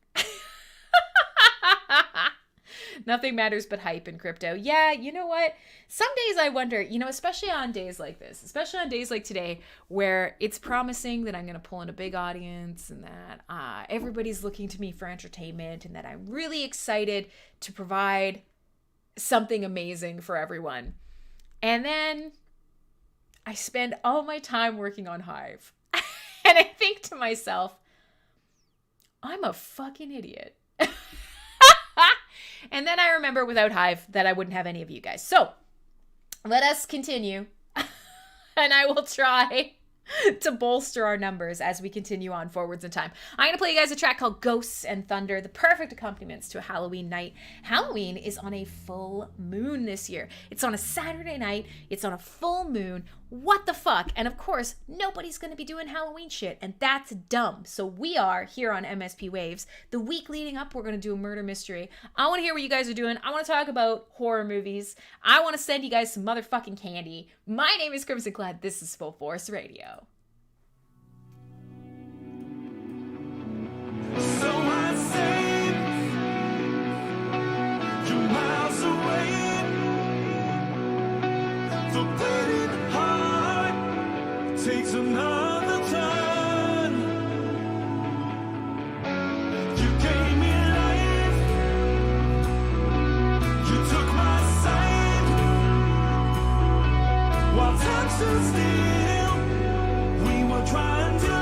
Nothing matters but hype in crypto. Yeah, you know what? Some days I wonder, especially on days like this, especially on days like today, where it's promising that I'm going to pull in a big audience and that everybody's looking to me for entertainment and that I'm really excited to provide something amazing for everyone. And then I spend all my time working on Hive. And I think to myself, I'm a fucking idiot. And then I remember without Hive that I wouldn't have any of you guys. So let us continue. And I will try to bolster our numbers as we continue on forwards in time. I'm going to play you guys a track called Ghosts and Thunder, the perfect accompaniments to a Halloween night. Halloween is on a full moon this year. It's on a Saturday night. It's on a full moon. What the fuck? And of course, nobody's going to be doing Halloween shit, and that's dumb. So we are here on MSP Waves. The week leading up, we're going to do a murder mystery. I want to hear what you guys are doing. I want to talk about horror movies. I want to send you guys some motherfucking candy. My name is Crimsonclad. This is Full Force Radio. So I say, you're miles away. The beating heart takes another turn. You gave me life. You took my sight. While time stood still, we were trying to learn.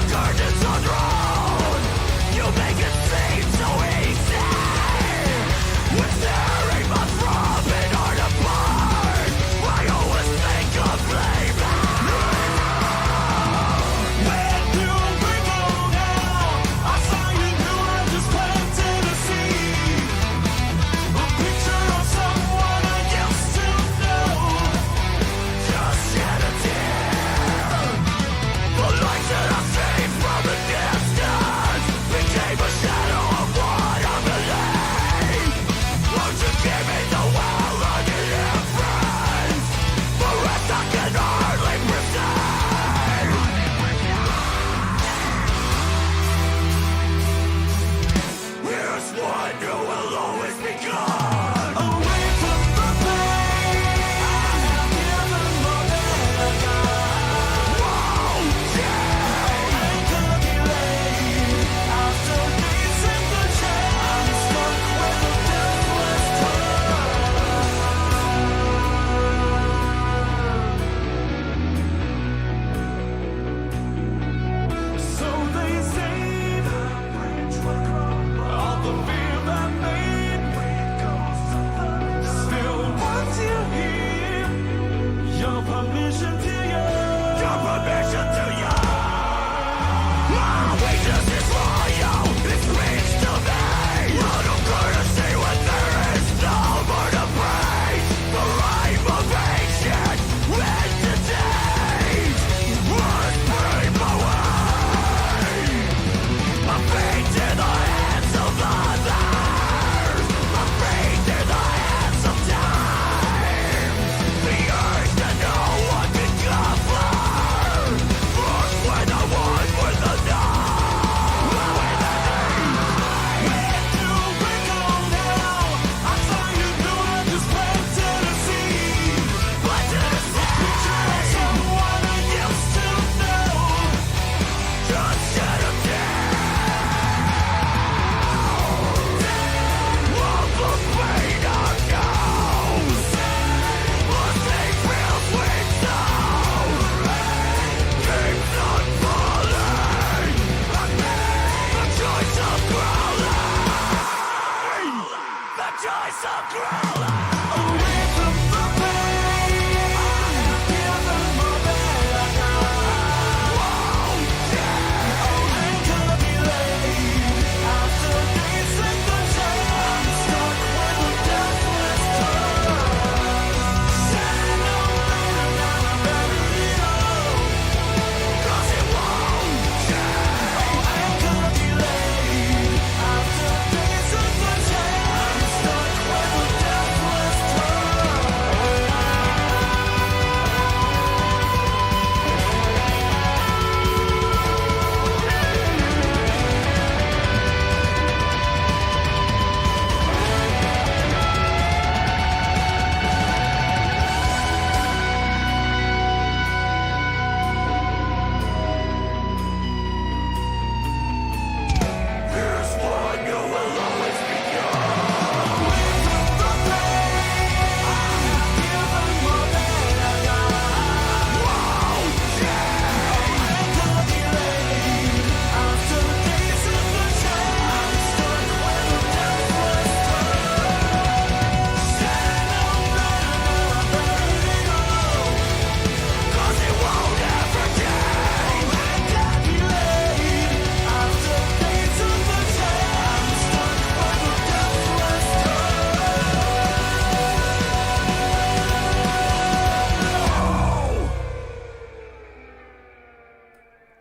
Curtains undrawn.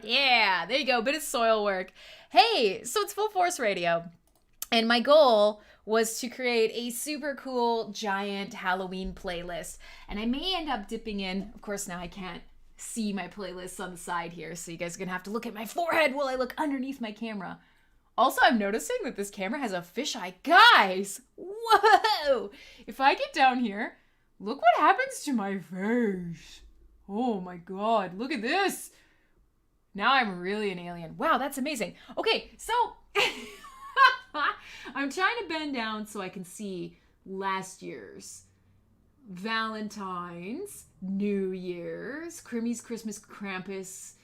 Yeah, there you go. Bit of soil work. Hey, so it's Full Force Radio. And my goal was to create a super cool giant Halloween playlist. And I may end up dipping in. Of course, now I can't see my playlists on the side here, so you guys are going to have to look at my forehead while I look underneath my camera. Also, I'm noticing that this camera has a fisheye. Guys, whoa! If I get down here, look what happens to my face. Oh my god, look at this. Now I'm really an alien. Wow, that's amazing. Okay, so I'm trying to bend down so I can see last year's Valentine's, New Year's, Crimmy's Christmas, Krampus,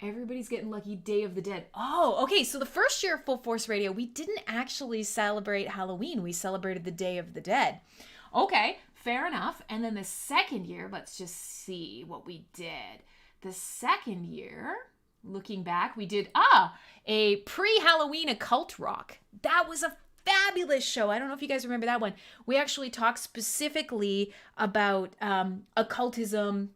Everybody's Getting Lucky, Day of the Dead. Oh, okay, so the first year of Full Force Radio, we didn't actually celebrate Halloween. We celebrated the Day of the Dead. Okay, fair enough. And then the second year, let's just see what we did. The second year, looking back, we did a pre-Halloween occult rock. That was a fabulous show. I don't know if you guys remember that one. We actually talked specifically about occultism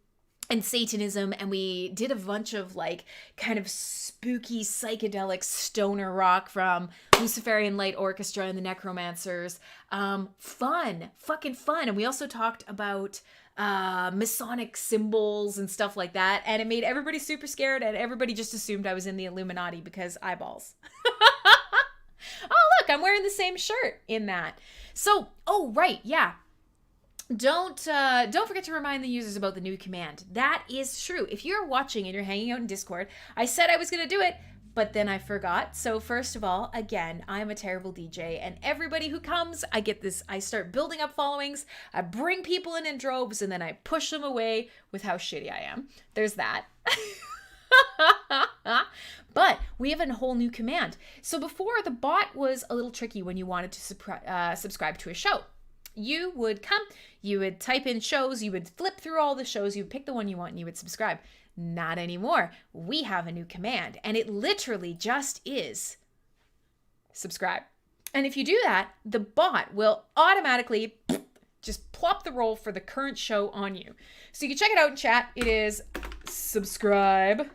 and Satanism, and we did a bunch of like kind of spooky psychedelic stoner rock from Luciferian Light Orchestra and the Necromancers. Fun, fucking fun. And we also talked about Masonic symbols and stuff like that, and it made everybody super scared, and everybody just assumed I was in the Illuminati because eyeballs. Oh, look, I'm wearing the same shirt in that. So, oh, right, yeah. Don't forget to remind the users about the new command. That is true. If you're watching and you're hanging out in Discord, I said I was going to do it, but then I forgot. So first of all, again, I'm a terrible DJ, and everybody who comes, I start building up followings, I bring people in droves, and then I push them away with how shitty I am. There's that. But we have a whole new command. So before, the bot was a little tricky when you wanted to subscribe to a show. You would come, you would type in shows, you would flip through all the shows, you would pick the one you want, and you would subscribe. Not anymore. We have a new command, and it literally just is subscribe. And if you do that, the bot will automatically just plop the roll for the current show on you. So you can check it out in chat. It is subscribe,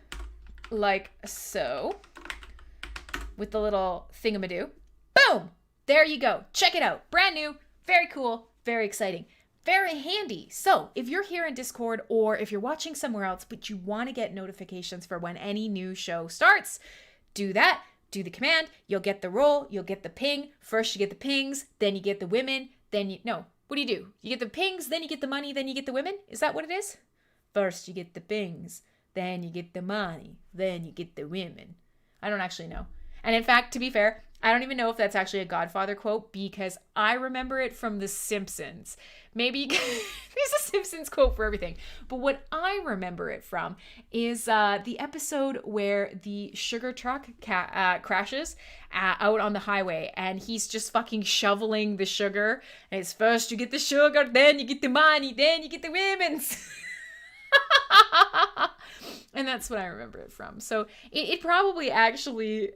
like so, with the little thingamadoo. Boom! There you go. Check it out. Brand new, very cool, very exciting, very handy. So if you're here in Discord, or if you're watching somewhere else, but you want to get notifications for when any new show starts, do that. Do the command. You'll get the roll. You'll get the ping. First you get the pings, then you get the women, what do? You get the pings, then you get the money, then you get the women? Is that what it is? First you get the pings, then you get the money, then you get the women. I don't actually know. And in fact, to be fair, I don't even know if that's actually a Godfather quote because I remember it from The Simpsons. Maybe there's a Simpsons quote for everything. But what I remember it from is the episode where the sugar truck crashes out on the highway and he's just fucking shoveling the sugar. And it's first you get the sugar, then you get the money, then you get the women's. And that's what I remember it from. So it probably actually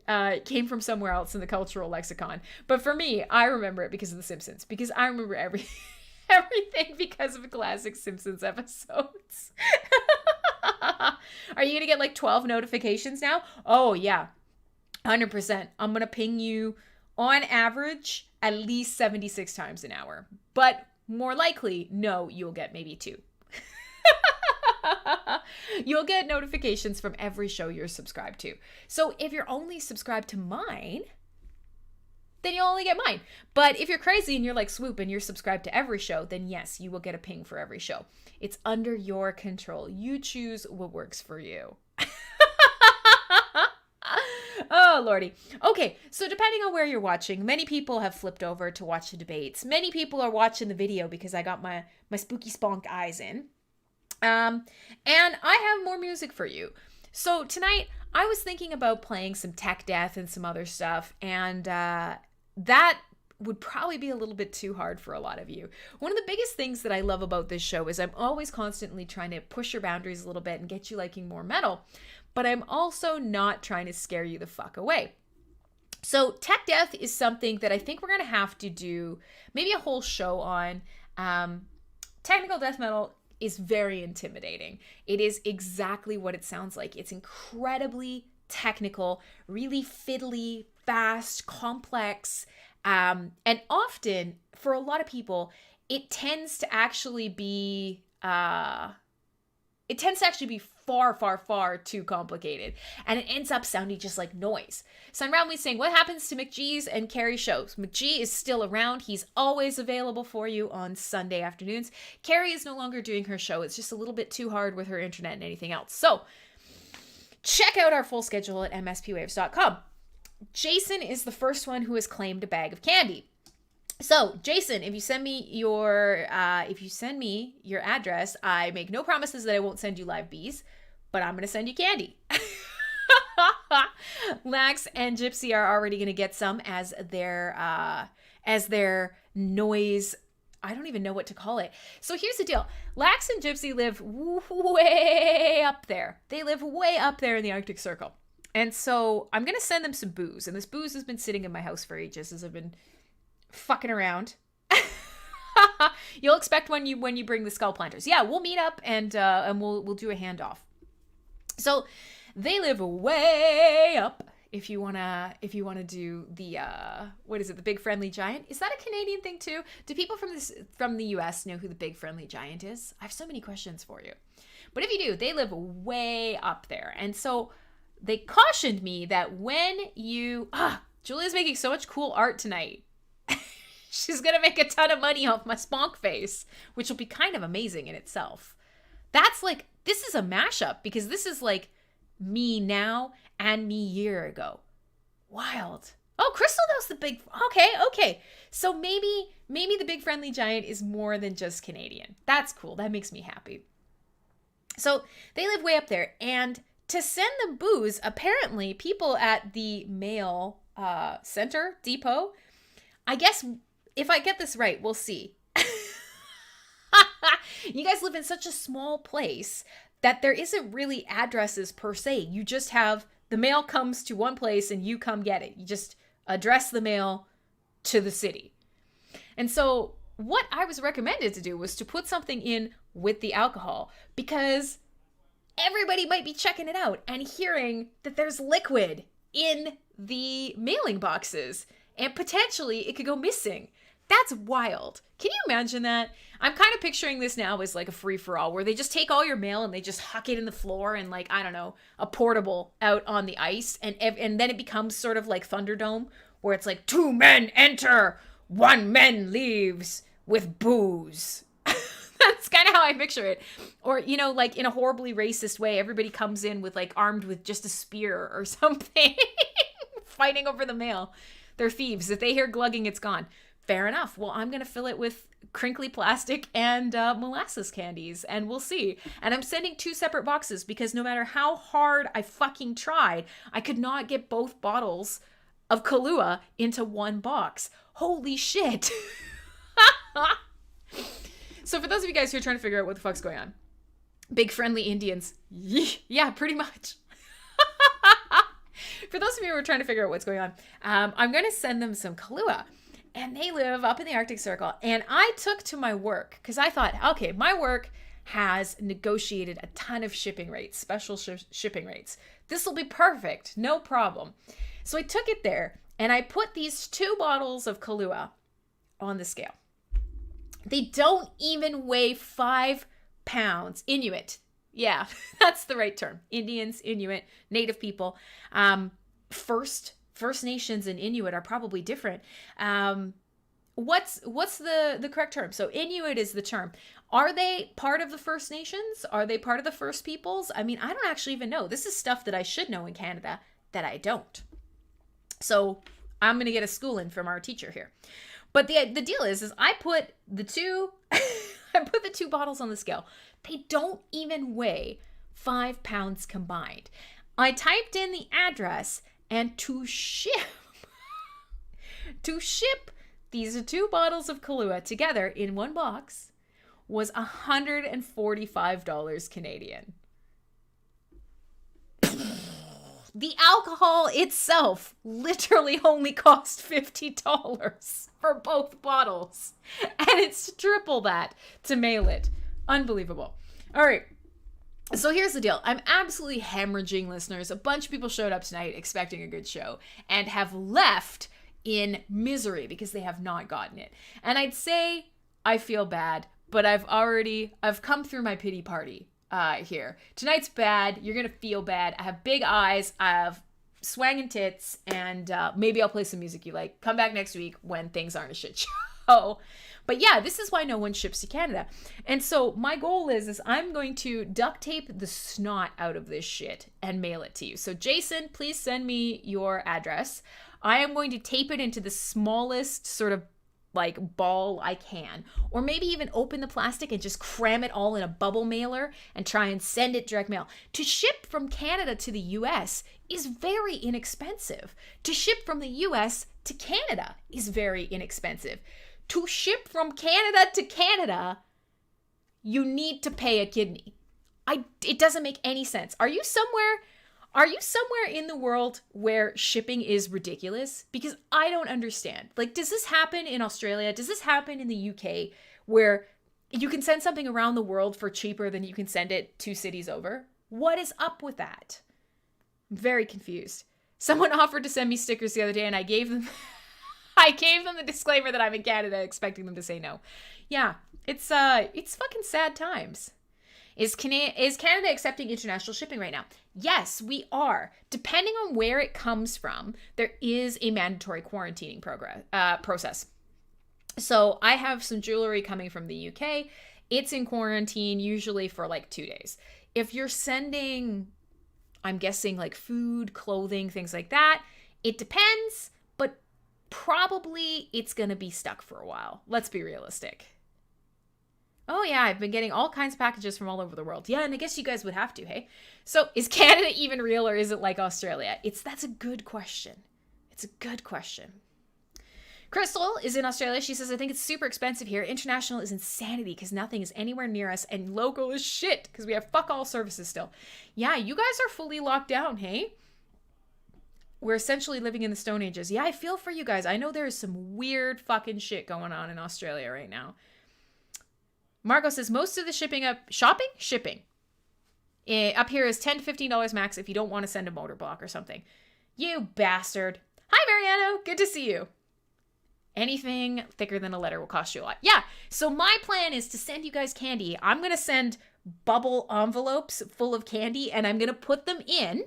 came from somewhere else in the cultural lexicon. But for me, I remember it because of The Simpsons. Because I remember everything because of classic Simpsons episodes. Are you going to get like 12 notifications now? Oh, yeah. 100%. I'm going to ping you on average at least 76 times an hour. But more likely, no, you'll get maybe 2. You'll get notifications from every show you're subscribed to. So if you're only subscribed to mine, then you'll only get mine. But if you're crazy and you're like Swoop and you're subscribed to every show, then yes, you will get a ping for every show. It's under your control. You choose what works for you. Oh, Lordy. Okay, so depending on where you're watching, many people have flipped over to watch the debates. Many people are watching the video because I got my spooky spunk eyes in. And I have more music for you. So tonight, I was thinking about playing some tech death and some other stuff, and that would probably be a little bit too hard for a lot of you. One of the biggest things that I love about this show is I'm always constantly trying to push your boundaries a little bit and get you liking more metal, but I'm also not trying to scare you the fuck away. So tech death is something that I think we're going to have to do maybe a whole show on. Technical death metal is very intimidating. It is exactly what it sounds like. It's incredibly technical, really fiddly, fast, complex, and often for a lot of people, it tends to actually be far, far, far too complicated. And it ends up sounding just like noise. So I'm randomly saying, what happens to McGee's and Carrie's shows? McGee is still around. He's always available for you on Sunday afternoons. Carrie is no longer doing her show. It's just a little bit too hard with her internet and anything else. So check out our full schedule at mspwaves.com. Jason is the first one who has claimed a bag of candy. So, Jason, if you send me your address, I make no promises that I won't send you live bees, but I'm going to send you candy. Lax and Gypsy are already going to get some as their noise. I don't even know what to call it. So here's the deal. Lax and Gypsy live way up there. They live way up there in the Arctic Circle. And so I'm going to send them some booze. And this booze has been sitting in my house for ages as I've been fucking around. You'll expect when you bring the skull planters. Yeah, we'll meet up and we'll do a handoff. So they live way up. If you wanna do the what is it? The Big Friendly Giant? Is that a Canadian thing too? Do people from the US know who the Big Friendly Giant is? I have so many questions for you. But if you do, they live way up there, and so they cautioned me that when you Julia's making so much cool art tonight. She's going to make a ton of money off my Sponk face, which will be kind of amazing in itself. That's like, this is a mashup because this is like me now and me year ago. Wild. Oh, Crystal knows the big, okay. So maybe the Big Friendly Giant is more than just Canadian. That's cool. That makes me happy. So they live way up there. And to send them booze, apparently people at the mail center depot, I guess if I get this right, we'll see. You guys live in such a small place that there isn't really addresses per se. You just have the mail comes to one place and you come get it. You just address the mail to the city. And so what I was recommended to do was to put something in with the alcohol because everybody might be checking it out and hearing that there's liquid in the mailing boxes. And potentially it could go missing. That's wild. Can you imagine that? I'm kind of picturing this now as like a free-for-all where they just take all your mail and they just huck it in the floor and like, I don't know, a portable out on the ice. And then it becomes sort of like Thunderdome where it's like 2 men enter, 1 man leaves with booze. That's kind of how I picture it. Or, you know, like in a horribly racist way, everybody comes in with like armed with just a spear or something. fighting over the mail. They're thieves. If they hear glugging, it's gone. Fair enough. Well, I'm going to fill it with crinkly plastic and molasses candies, and we'll see. And I'm sending 2 separate boxes because no matter how hard I fucking tried, I could not get both bottles of Kahlua into one box. Holy shit. So for those of you guys who are trying to figure out what the fuck's going on, big friendly Indians. Yeah, pretty much. For those of you who are trying to figure out what's going on, I'm going to send them some Kahlua. And they live up in the Arctic Circle. And I took to my work because I thought, okay, my work has negotiated a ton of shipping rates, special shipping rates. This will be perfect. No problem. So I took it there and I put these 2 bottles of Kahlua on the scale. They don't even weigh 5 pounds. Inuit. Yeah, that's the right term. Indians, Inuit, Native people. First Nations and Inuit are probably different. What's the correct term? So Inuit is the term. Are they part of the First Nations? Are they part of the First Peoples? I mean, I don't actually even know. This is stuff that I should know in Canada that I don't. So I'm going to get a schooling from our teacher here. But the deal is I put the 2 bottles on the scale. They don't even weigh 5 pounds combined. I typed in the address, and to ship these 2 bottles of Kahlua together in one box was $145 Canadian. The alcohol itself literally only cost $50 for both bottles. And it's triple that to mail it. Unbelievable. All right. So here's the deal. I'm absolutely hemorrhaging, listeners. A bunch of people showed up tonight expecting a good show and have left in misery because they have not gotten it. And I'd say I feel bad, but I've come through my pity party here. Tonight's bad. You're going to feel bad. I have big eyes. I have swanging tits, and maybe I'll play some music you like. Come back next week when things aren't a shit show. But yeah, this is why no one ships to Canada. And so my goal is I'm going to duct tape the snot out of this shit and mail it to you. So Jason, please send me your address. I am going to tape it into the smallest sort of like ball I can, or maybe even open the plastic and just cram it all in a bubble mailer and try and send it direct mail. To ship from Canada to the US is very inexpensive. To ship from the US to Canada is very inexpensive. To ship from Canada to Canada, you need to pay a kidney. It doesn't make any sense. Are you somewhere in the world where shipping is ridiculous? Because I don't understand. Like, does this happen in Australia? Does this happen in the UK where you can send something around the world for cheaper than you can send it 2 cities over? What is up with that? I'm very confused. Someone offered to send me stickers the other day and I gave them the disclaimer that I'm in Canada, expecting them to say no. Yeah, it's fucking sad times. Is Canada accepting international shipping right now? Yes, we are. Depending on where it comes from, there is a mandatory quarantining process. So I have some jewelry coming from the UK. It's in quarantine usually for like 2 days. If you're sending, I'm guessing like food, clothing, things like that, it depends, but probably it's going to be stuck for a while. Let's be realistic. Oh yeah, I've been getting all kinds of packages from all over the world. Yeah, and I guess you guys would have to, hey? So is Canada even real, or is it like Australia? That's a good question. It's a good question. Crystal is in Australia. She says, I think it's super expensive here. International is insanity because nothing is anywhere near us, and local is shit because we have fuck all services still. Yeah, you guys are fully locked down, hey? We're essentially living in the Stone Ages. Yeah, I feel for you guys. I know there is some weird fucking shit going on in Australia right now. Margot says most of the shipping up here is $10 to $15 max if you don't want to send a motor block or something. You bastard. Hi, Mariano. Good to see you. Anything thicker than a letter will cost you a lot. Yeah. So my plan is to send you guys candy. I'm going to send bubble envelopes full of candy and I'm going to put them in.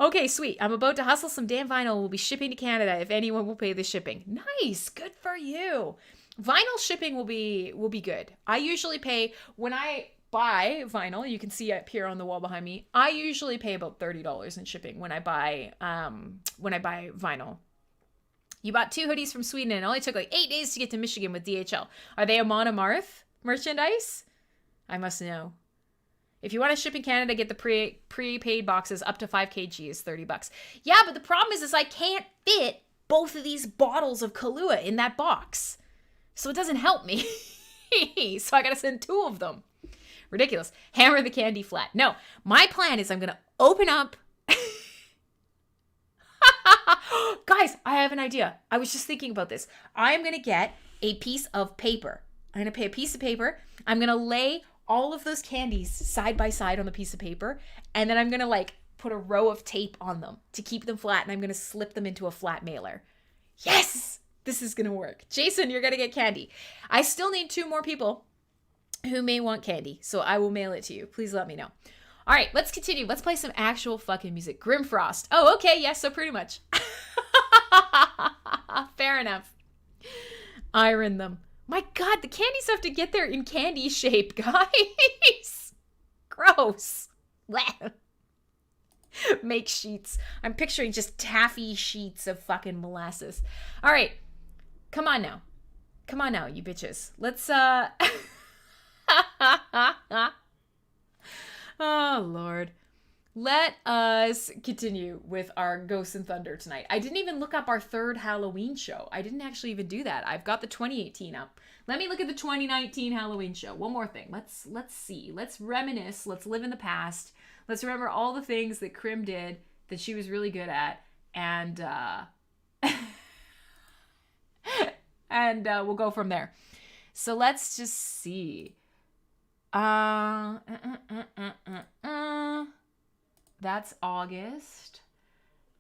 Okay, sweet. I'm about to hustle some damn vinyl. We'll be shipping to Canada if anyone will pay the shipping. Nice. Good for you. Vinyl shipping will be good. I usually pay when I buy vinyl, you can see it here on the wall behind me. I usually pay about $30 in shipping when I buy vinyl. You bought 2 hoodies from Sweden and it only took like 8 days to get to Michigan with DHL. Are they Amon Amarth merchandise? I must know. If you want to ship in Canada, get the prepaid boxes up to 5 kgs, $30. Yeah, but the problem is I can't fit both of these bottles of Kahlua in that box. So it doesn't help me. So I got to send 2 of them. Ridiculous. Hammer the candy flat. No, my plan is I'm going to open up. Guys, I have an idea. I was just thinking about this. I'm going to get a piece of paper. I'm going to pay a piece of paper. I'm going to lay all of those candies side by side on the piece of paper. And then I'm going to like put a row of tape on them to keep them flat. And I'm going to slip them into a flat mailer. Yes, this is going to work. Jason, you're going to get candy. I still need 2 more people who may want candy. So I will mail it to you. Please let me know. All right, let's continue. Let's play some actual fucking music. Grimfrost. Oh, okay. Yes, so pretty much. Fair enough. Iron them. My God, the candies have to get there in candy shape, guys. Gross. Make sheets. I'm picturing just taffy sheets of fucking molasses. All right. Come on now. Come on now, you bitches. Let's, Oh, Lord. Let us continue with our Ghosts and Thunder tonight. I didn't even look up our 3rd Halloween show. I didn't actually even do that. I've got the 2018 up. Let me look at the 2019 Halloween show. One more thing. Let's see. Let's reminisce. Let's live in the past. Let's remember all the things that Crim did that she was really good at. And, we'll go from there. So let's just see. That's August.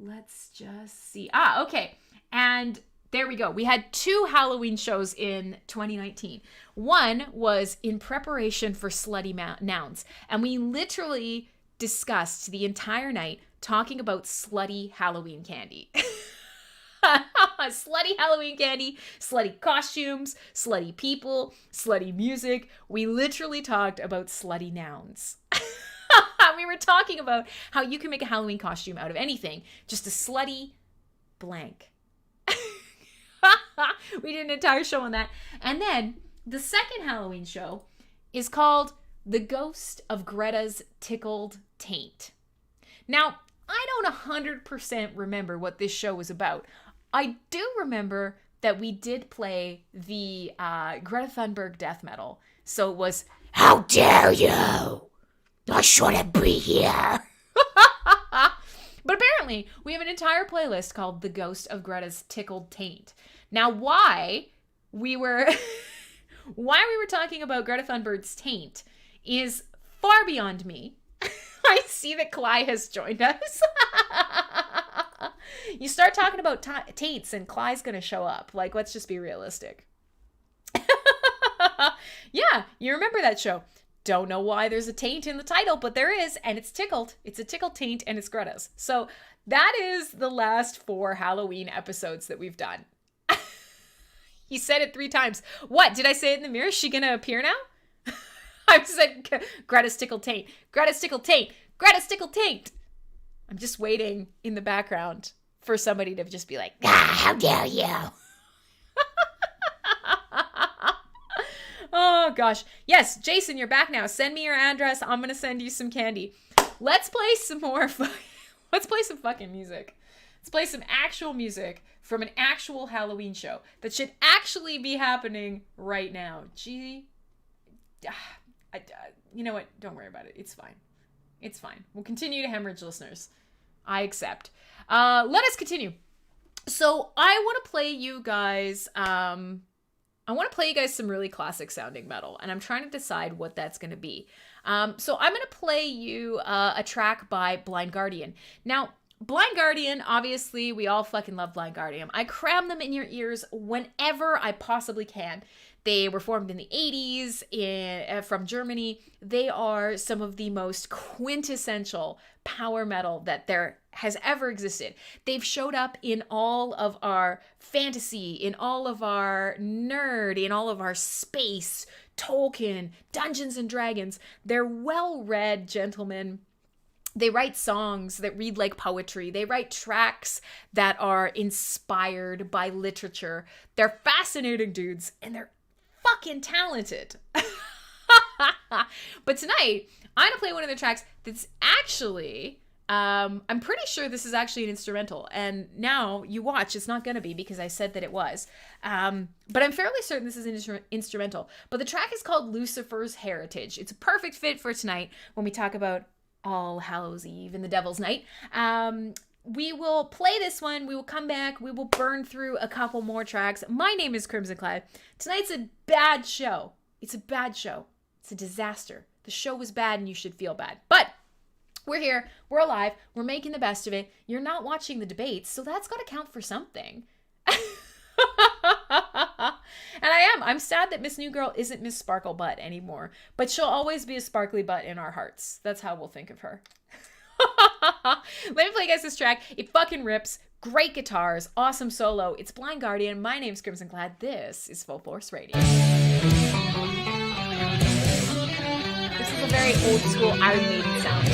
Let's just see. Okay. And there we go. We had 2 Halloween shows in 2019. One was in preparation for Slutty Nouns. And we literally discussed the entire night talking about slutty Halloween candy. Slutty Halloween candy, slutty costumes, slutty people, slutty music. We literally talked about slutty nouns. We were talking about how you can make a Halloween costume out of anything. Just a slutty blank. We did an entire show on that. And then the second Halloween show is called The Ghost of Greta's Tickled Taint. Now, I don't 100% remember what this show was about. I do remember that we did play the Greta Thunberg death metal. So it was, "How dare you! I shouldn't be here." But apparently, we have an entire playlist called The Ghost of Greta's Tickled Taint. Now, why we were talking about Greta Thunberg's taint is far beyond me. I see that Cly has joined us. You start talking about taints and Cly's going to show up. Like, let's just be realistic. Yeah, you remember that show. Don't know why there's a taint in the title, but there is, and it's tickled. It's a tickled taint, and it's Greta's. So that is the last 4 Halloween episodes that we've done. You said it 3 times. What? Did I say it in the mirror? Is she going to appear now? I said Greta's tickled taint. Greta's tickled taint. Greta's tickled taint. I'm just waiting in the background for somebody to just be like, how dare you? Oh, gosh. Yes, Jason, you're back now. Send me your address. I'm going to send you some candy. Let's play some more. Let's play some fucking music. Let's play some actual music from an actual Halloween show that should actually be happening right now. You know what? Don't worry about it. It's fine. It's fine. We'll continue to hemorrhage listeners. I accept. Let us continue. So I want to play you guys... some really classic sounding metal, and I'm trying to decide what that's going to be. So I'm going to play you a track by Blind Guardian. Now, Blind Guardian, obviously, we all fucking love Blind Guardian. I cram them in your ears whenever I possibly can. They were formed in the 80s from Germany. They are some of the most quintessential power metal that there has ever existed. They've showed up in all of our fantasy, in all of our nerd, in all of our space, Tolkien, Dungeons and Dragons. They're well-read gentlemen. They write songs that read like poetry. They write tracks that are inspired by literature. They're fascinating dudes, and they're fucking talented. But tonight, I'm gonna play one of their tracks that's actually, I'm pretty sure this is actually an instrumental. And now you watch, it's not gonna be because I said that it was. But I'm fairly certain this is an instrumental. But the track is called Lucifer's Heritage. It's a perfect fit for tonight when we talk about All Hallows Eve and the Devil's Night. We will play this one. We will come back. We will burn through a couple more tracks. My name is Crimsonclad. Tonight's a bad show. It's a bad show. It's a disaster. The show was bad and you should feel bad. But we're here. We're alive. We're making the best of it. You're not watching the debates, so that's got to count for something. And I'm sad that Miss New Girl isn't Miss Sparkle Butt anymore. But she'll always be a sparkly butt in our hearts. That's how we'll think of her. Let me play you guys this track. It fucking rips. Great guitars. Awesome solo. It's Blind Guardian. My name's Crimsonclad. This is Full Force Radio. This is a very old school Iron Maiden sound.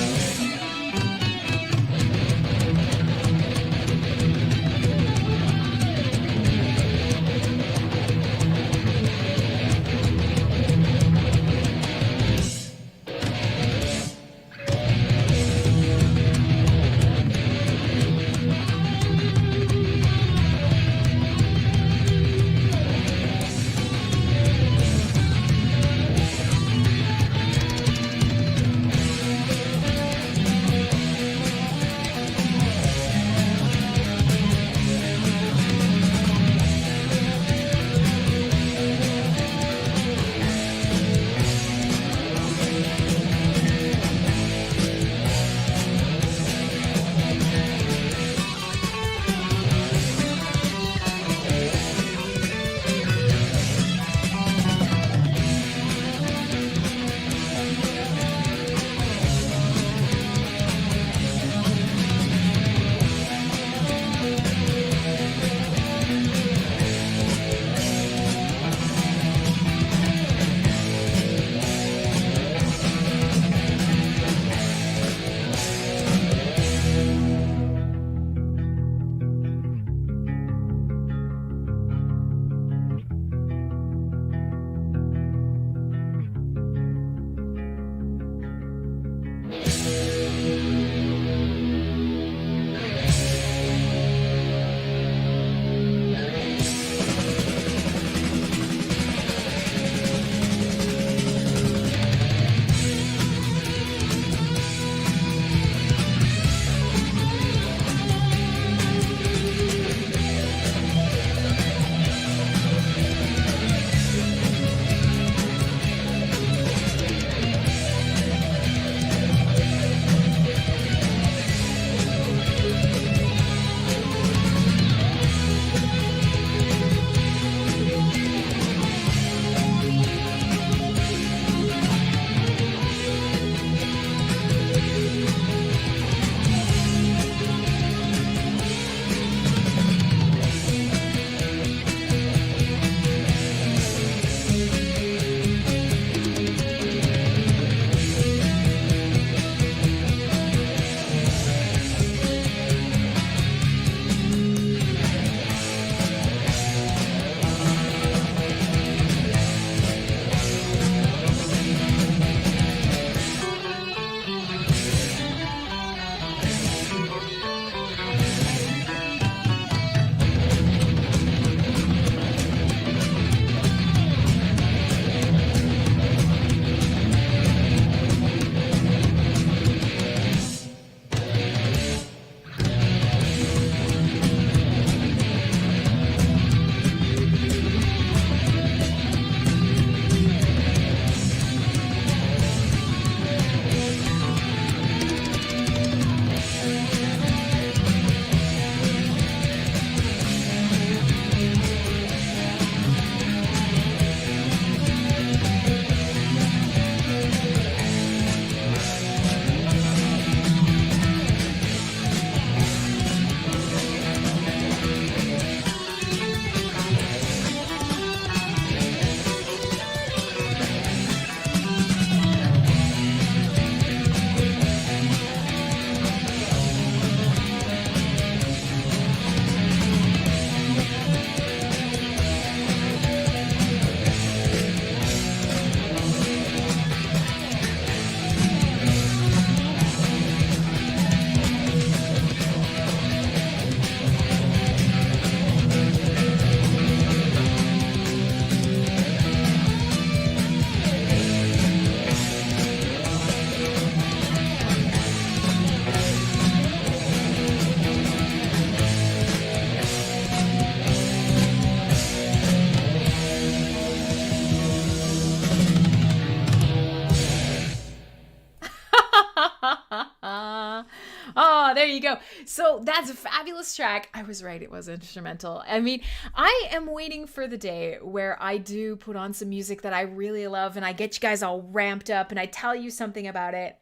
you go. So that's a fabulous track. I was right. It was instrumental. I mean, I am waiting for the day where I do put on some music that I really love and I get you guys all ramped up and I tell you something about it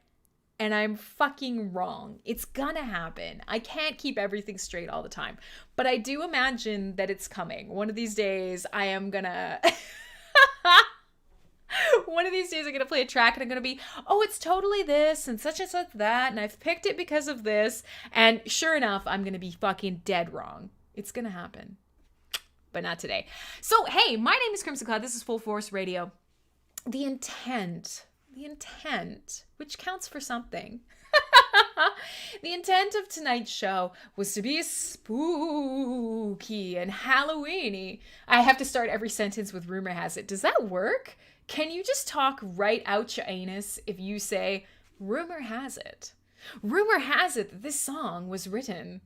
and I'm fucking wrong. It's gonna happen. I can't keep everything straight all the time, but I do imagine that it's coming. One of these days I am gonna... One of these days I'm going to play a track and I'm going to be, oh, it's totally this and such that. And I've picked it because of this. And sure enough, I'm going to be fucking dead wrong. It's going to happen. But not today. So, hey, my name is Crimsonclad. This is Full Force Radio. The intent, which counts for something. The intent of tonight's show was to be spooky and Halloweeny. I have to start every sentence with rumor has it. Does that work? Can you just talk right out your anus if you say, rumor has it? Rumor has it that this song was written,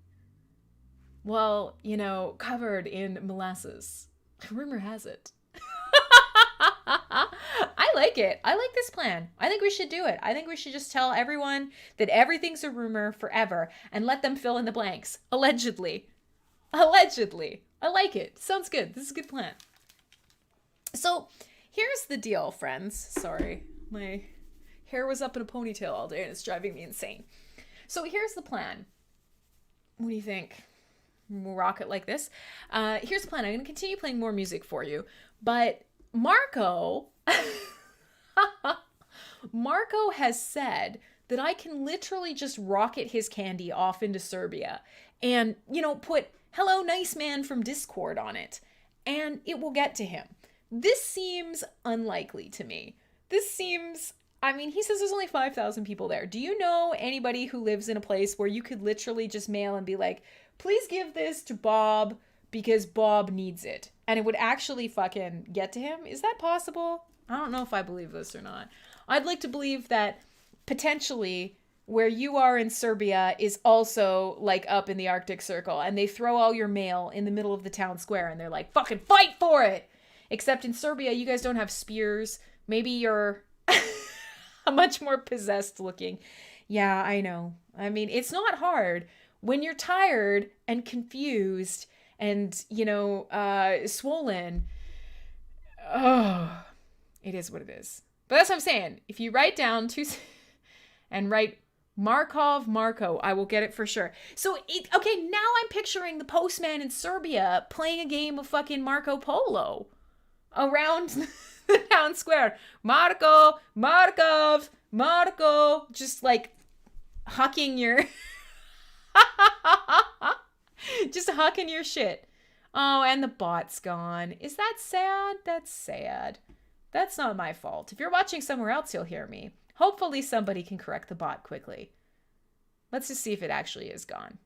well, you know, covered in molasses. Rumor has it. I like it. I like this plan. I think we should do it. I think we should just tell everyone that everything's a rumor forever and let them fill in the blanks. Allegedly. Allegedly. I like it. Sounds good. This is a good plan. So, here's the deal, friends. Sorry, my hair was up in a ponytail all day and it's driving me insane. So here's the plan. What do you think? We'll rock it like this. Here's the plan. I'm going to continue playing more music for you, but Marco, Marco has said that I can literally just rocket his candy off into Serbia and, you know, put "Hello, nice man from Discord" on it, and it will get to him. This seems unlikely to me. This seems, I mean, he says there's only 5,000 people there. Do you know anybody who lives in a place where you could literally just mail and be like, please give this to Bob because Bob needs it, and it would actually fucking get to him? Is that possible? I don't know if I believe this or not. I'd like to believe that potentially where you are in Serbia is also like up in the Arctic Circle and they throw all your mail in the middle of the town square and they're like, fucking fight for it. Except in Serbia, you guys don't have spears. Maybe you're a much more possessed looking. Yeah, I know. I mean, it's not hard when you're tired and confused and, you know, swollen. Oh, it is what it is. But that's what I'm saying. If you write down and write Marco, I will get it for sure. So, okay, now I'm picturing the postman in Serbia playing a game of fucking Marco Polo around the town square. Marco, Markov, Marco, just like hucking your, just hucking your shit. Oh, and the bot's gone. Is that sad? That's sad. That's not my fault. If you're watching somewhere else, you'll hear me. Hopefully somebody can correct the bot quickly. Let's just see if it actually is gone.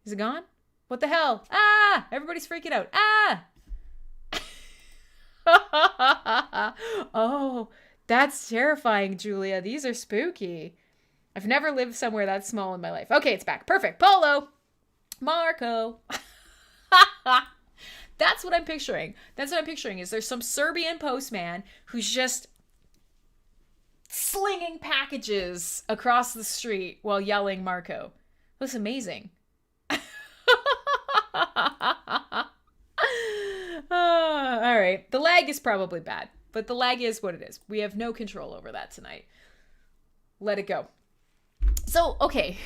Is it gone? What the hell? Ah! Everybody's freaking out. Ah! Oh, that's terrifying, Julia. These are spooky. I've never lived somewhere that small in my life. Okay, it's back. Perfect. Polo. Marco. That's what I'm picturing. That's what I'm picturing is there's some Serbian postman who's just slinging packages across the street while yelling Marco. That's amazing. All right. The lag is probably bad, but the lag is what it is. We have no control over that tonight. Let it go. So, okay.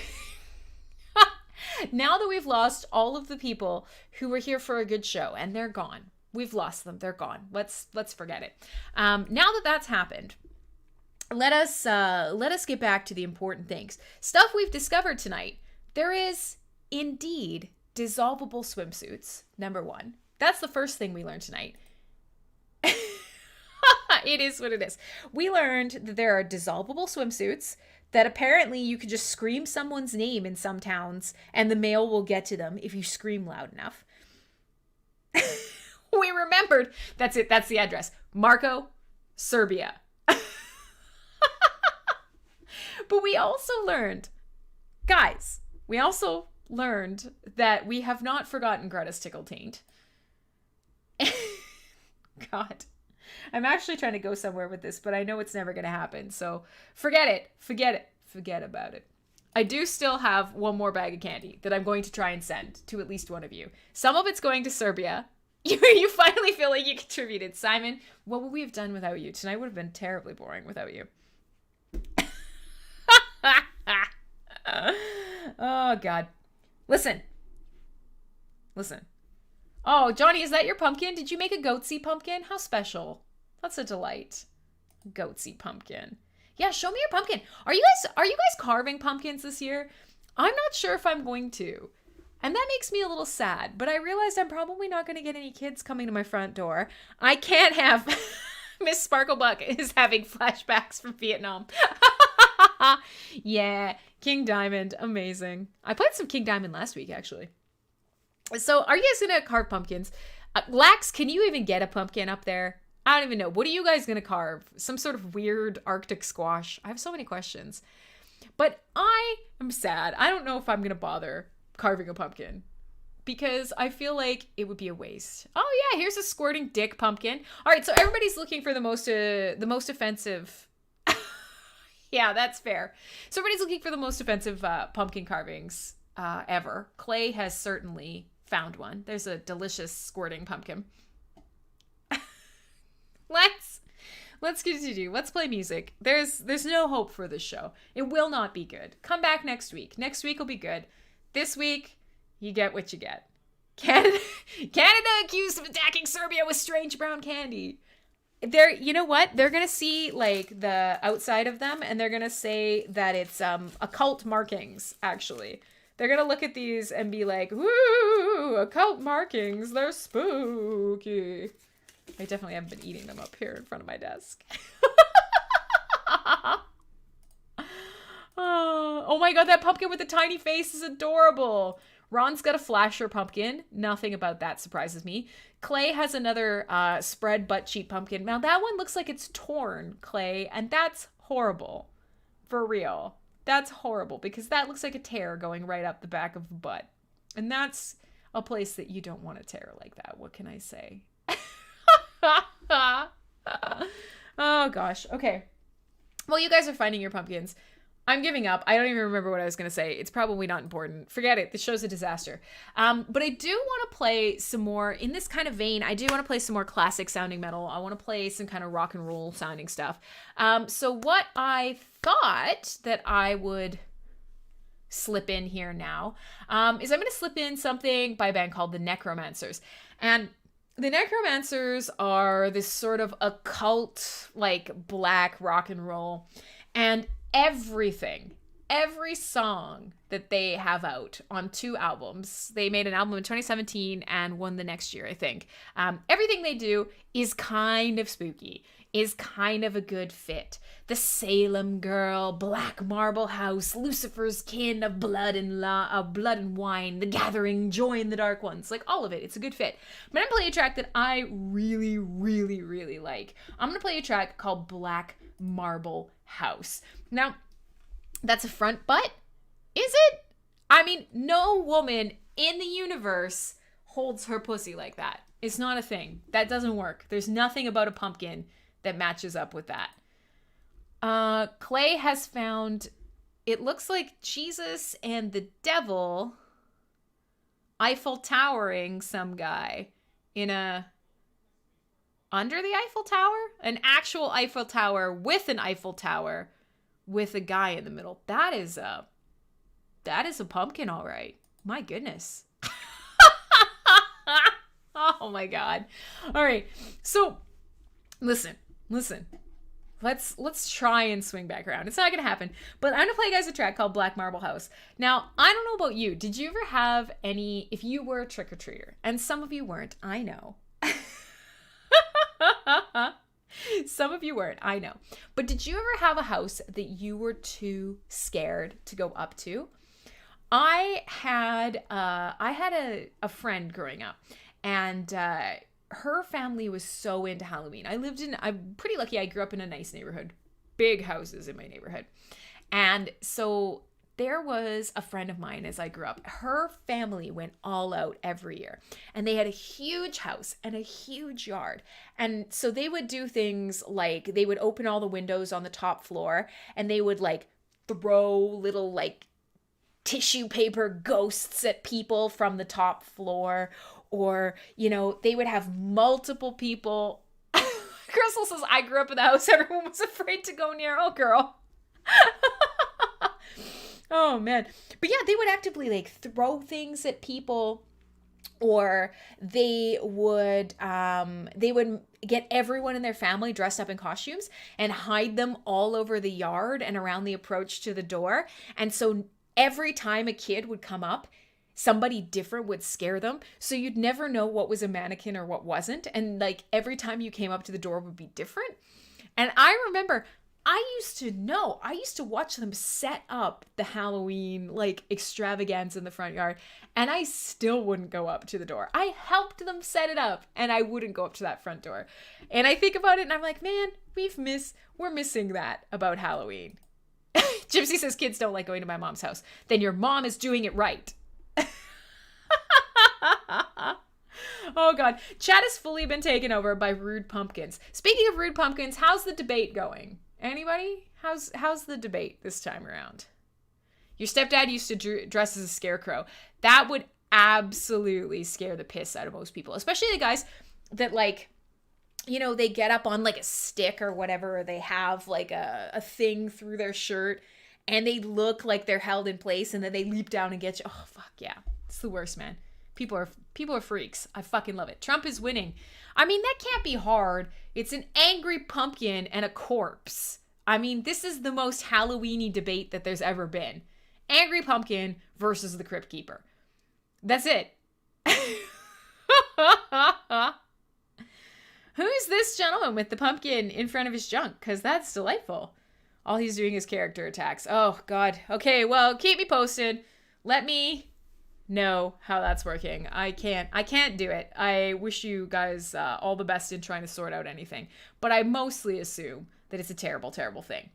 Now that we've lost all of the people who were here for a good show and they're gone, we've lost them. They're gone. Let's forget it. Now that that's happened, let us get back to the important things. Stuff we've discovered tonight. There is indeed dissolvable swimsuits. Number one. That's the first thing we learned tonight. It is what it is. We learned that there are dissolvable swimsuits that apparently you could just scream someone's name in some towns and the mail will get to them if you scream loud enough. We remembered. That's it. That's the address. Marco, Serbia. But we also learned, guys, that we have not forgotten Greta's tickle taint. God. I'm actually trying to go somewhere with this, but I know it's never going to happen. So forget it. Forget about it. I do still have one more bag of candy that I'm going to try and send to at least one of you. Some of it's going to Serbia. You finally feel like you contributed. Simon, what would we have done without you? Tonight would have been terribly boring without you. Oh, God. Listen. Oh, Johnny, is that your pumpkin? Did you make a goatsy pumpkin? How special. That's a delight. Goatsy pumpkin. Yeah, show me your pumpkin. Are you guys carving pumpkins this year? I'm not sure if I'm going to. And that makes me a little sad, but I realized I'm probably not going to get any kids coming to my front door. I can't have Miss Sparklebuck is having flashbacks from Vietnam. Yeah, King Diamond, amazing. I played some King Diamond last week, actually. So are you guys going to carve pumpkins? Lax, can you even get a pumpkin up there? I don't even know. What are you guys going to carve? Some sort of weird Arctic squash? I have so many questions. But I am sad. I don't know if I'm going to bother carving a pumpkin because I feel like it would be a waste. Oh yeah, here's a squirting dick pumpkin. All right, so everybody's looking for the most offensive. Yeah, that's fair. So everybody's looking for the most offensive pumpkin carvings ever. Clay has certainly found one. There's a delicious squirting pumpkin. Let's continue. Let's play music. There's no hope for this show. It will not be good. Come back next week. Next week will be good. This week, you get what you get. Canada accused of attacking Serbia with strange brown candy. You know what? They're gonna see like the outside of them, and they're gonna say that it's occult markings. Actually, they're gonna look at these and be like, "Woo, occult markings! They're spooky." I definitely haven't been eating them up here in front of my desk. Oh my god, that pumpkin with the tiny face is adorable. Ron's got a flasher pumpkin. Nothing about that surprises me. Clay has another spread butt cheek pumpkin. Now that one looks like it's torn, Clay, and that's horrible. For real. That's horrible because that looks like a tear going right up the back of the butt. And that's a place that you don't want to tear like that. What can I say? Oh gosh. Okay. Well, you guys are finding your pumpkins. I'm giving up. I don't even remember what I was going to say. It's probably not important. Forget it. The show's a disaster. But I do want to play some more in this kind of vein. I do want to play some more classic sounding metal. I want to play some kind of rock and roll sounding stuff. So what I thought that I would slip in here now is I'm going to slip in something by a band called the Necromancers. And the Necromancers are this sort of occult, like black rock and roll. And every song that they have out on 2 albums, they made an album in 2017 and one the next year, I think. Everything they do is kind of spooky, is kind of a good fit. The Salem Girl, Black Marble House, Lucifer's Kin, of blood and wine, The Gathering, Join the Dark Ones, like all of it. It's a good fit. But I'm gonna play a track that I really, really, really like. I'm gonna play a track called Black Marble House. Now, that's a front butt, is it? I mean, no woman in the universe holds her pussy like that. It's not a thing. That doesn't work. There's nothing about a pumpkin that matches up with that. Clay has found, it looks like Jesus and the devil Eiffel Towering some guy under the Eiffel Tower? An actual Eiffel Tower with an Eiffel Tower with a guy in the middle. That is a pumpkin, all right. My goodness. Oh my god. All right. So listen. Let's try and swing back around. It's not gonna happen. But I'm gonna play you guys a track called Black Marble House. Now, I don't know about you. Did you ever have any, if you were a trick-or-treater, and some of you weren't, I know. Some of you weren't, I know. But did you ever have a house that you were too scared to go up to? I had a friend growing up, and her family was so into Halloween. I'm pretty lucky I grew up in a nice neighborhood, big houses in my neighborhood. And so there was a friend of mine as I grew up. Her family went all out every year, and they had a huge house and a huge yard. And so they would do things like they would open all the windows on the top floor, and they would like throw little like tissue paper ghosts at people from the top floor, or, you know, they would have multiple people. Crystal says, I grew up in the house everyone was afraid to go near. Oh, girl. Oh, man. But yeah, they would actively like throw things at people, or they would get everyone in their family dressed up in costumes and hide them all over the yard and around the approach to the door. And so every time a kid would come up, somebody different would scare them. So you'd never know what was a mannequin or what wasn't. And like every time you came up to the door would be different. And I remember I used to watch them set up the Halloween like extravaganza in the front yard, and I still wouldn't go up to the door. I helped them set it up and I wouldn't go up to that front door. And I think about it and I'm like, man, we're missing that about Halloween. Gypsy says kids don't like going to my mom's house. Then your mom is doing it right. Oh God. Chat has fully been taken over by rude pumpkins. Speaking of rude pumpkins, how's the debate going? Anybody? How's the debate this time around? Your stepdad used to dress as a scarecrow. That would absolutely scare the piss out of most people, especially the guys that like, you know, they get up on like a stick or whatever, or they have like a thing through their shirt and they look like they're held in place and then they leap down and get you. Oh, fuck yeah. It's the worst, man. People are freaks. I fucking love it. Trump is winning. I mean, that can't be hard. It's an angry pumpkin and a corpse. I mean, this is the most Halloween-y debate that there's ever been. Angry pumpkin versus the Crypt Keeper. That's it. Who's this gentleman with the pumpkin in front of his junk? Because that's delightful. All he's doing is character attacks. Oh, God. Okay, well, keep me posted. Let me know how that's working. I can't do it. I wish you guys all the best in trying to sort out anything. But I mostly assume that it's a terrible, terrible thing.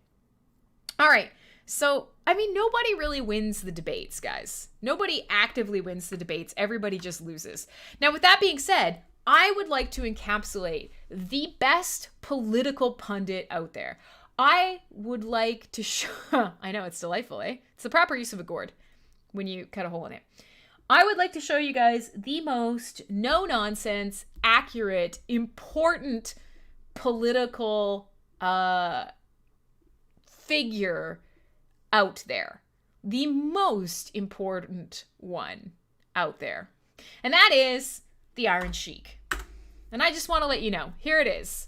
All right. So, I mean, nobody really wins the debates, guys. Nobody actively wins the debates. Everybody just loses. Now, with that being said, I would like to encapsulate the best political pundit out there. I would like to show... I know, it's delightful, eh? It's the proper use of a gourd when you cut a hole in it. I would like to show you guys the most no-nonsense, accurate, important political figure out there. The most important one out there. And that is the Iron Sheik. And I just want to let you know, here it is.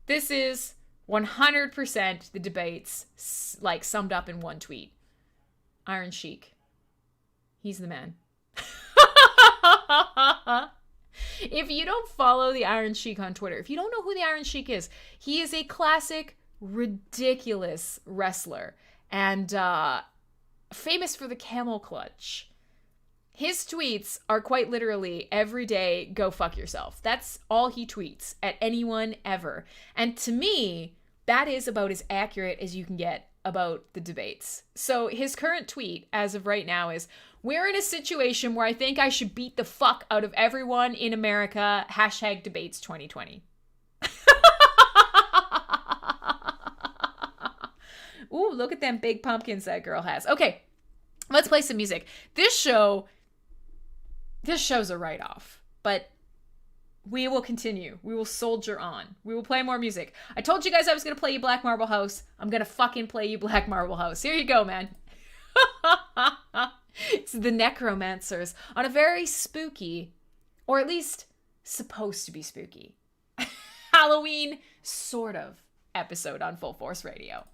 This is 100% the debates, like, summed up in one tweet. Iron Sheik. He's the man. If you don't follow the Iron Sheik on Twitter, if you don't know who the Iron Sheik is, he is a classic, ridiculous wrestler and famous for the camel clutch. His tweets are quite literally every day, go fuck yourself. That's all he tweets at anyone ever. And to me, that is about as accurate as you can get about the debates. So his current tweet as of right now is, we're in a situation where I think I should beat the fuck out of everyone in America. # debates 2020. Ooh, look at them big pumpkins that girl has. Okay, let's play some music. This show's a write-off, but we will continue. We will soldier on. We will play more music. I told you guys I was going to play you Black Marble House. I'm going to fucking play you Black Marble House. Here you go, man. It's the Necromancers on a very spooky, or at least supposed to be spooky, Halloween sort of episode on Full Force Radio.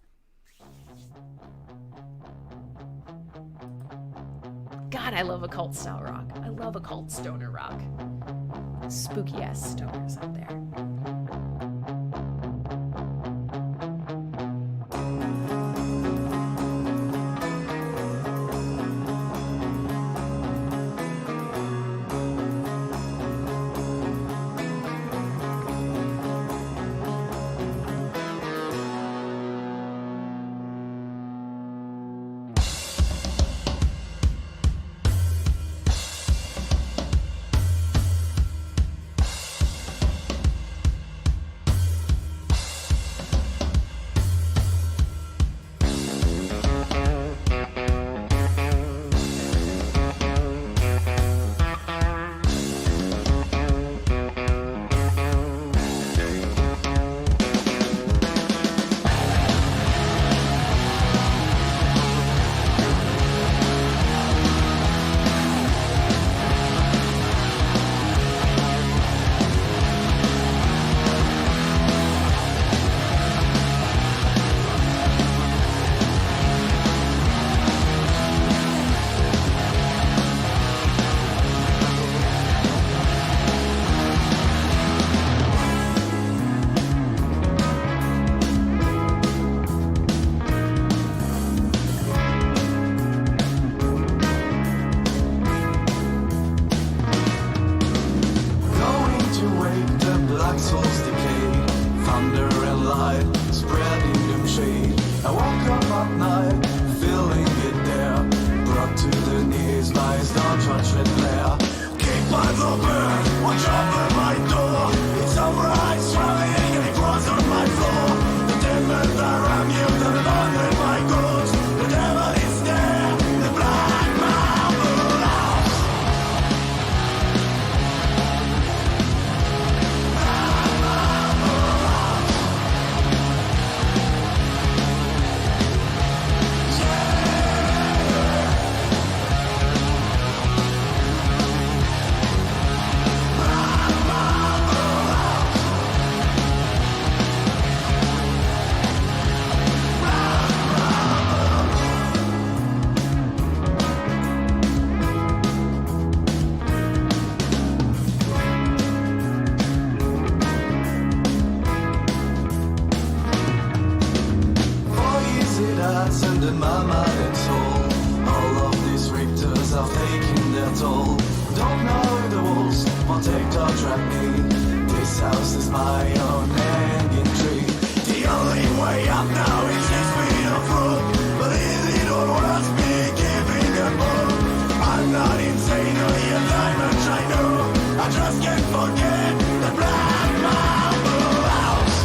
God, I love occult style rock. I love occult stoner rock. Spooky ass stoners out there. souls decay. Thunder and light spreading them shade. I woke up at night, feeling it there. Brought to the knees by his downtrudge red glare. Kicked by the bird, watch over my door. It's alright, swelling and it grows on my floor. The demons are mute and abandoned my goods. The devil is there, the black marble house. And in my mind and soul, all of these victors are taking their toll. Don't know if the wolves will take or trap me. This house is my own hanging tree. The only way up now is 6 feet of rope. But is it all worth me giving a move? I'm not insane or a diamond, I know. I just can't forget the black marble house.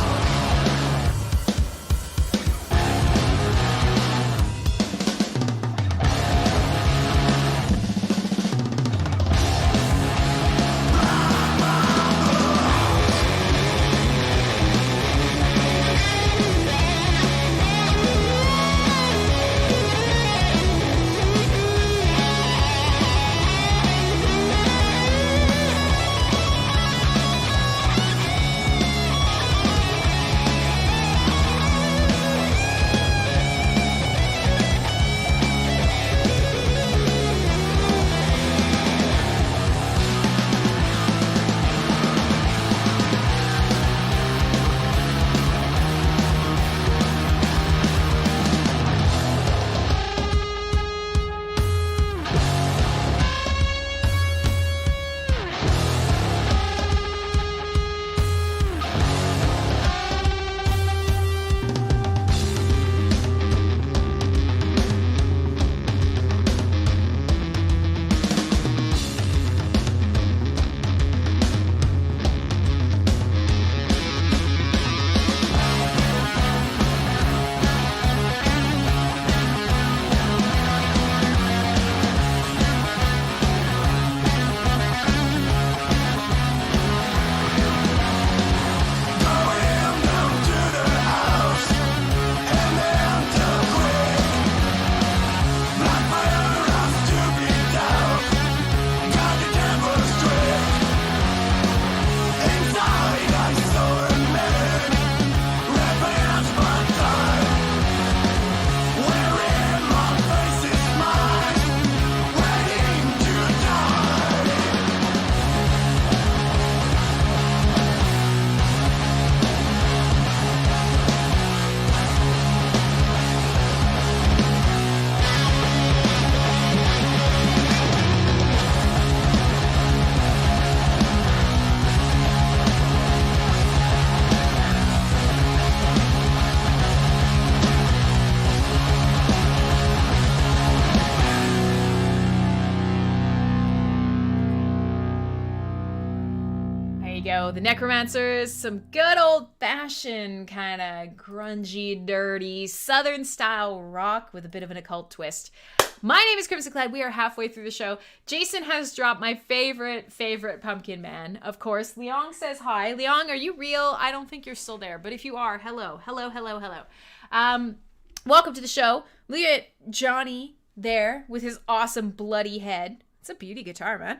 Go. The Necromancers, some good old-fashioned kind of grungy, dirty, southern-style rock with a bit of an occult twist. My name is Crimsonclad. We are halfway through the show. Jason has dropped my favorite Pumpkin Man. Of course, Leong says hi. Leong, are you real? I don't think you're still there, but if you are, hello. Welcome to the show. Look at Johnny there with his awesome bloody head. It's a beauty guitar, man.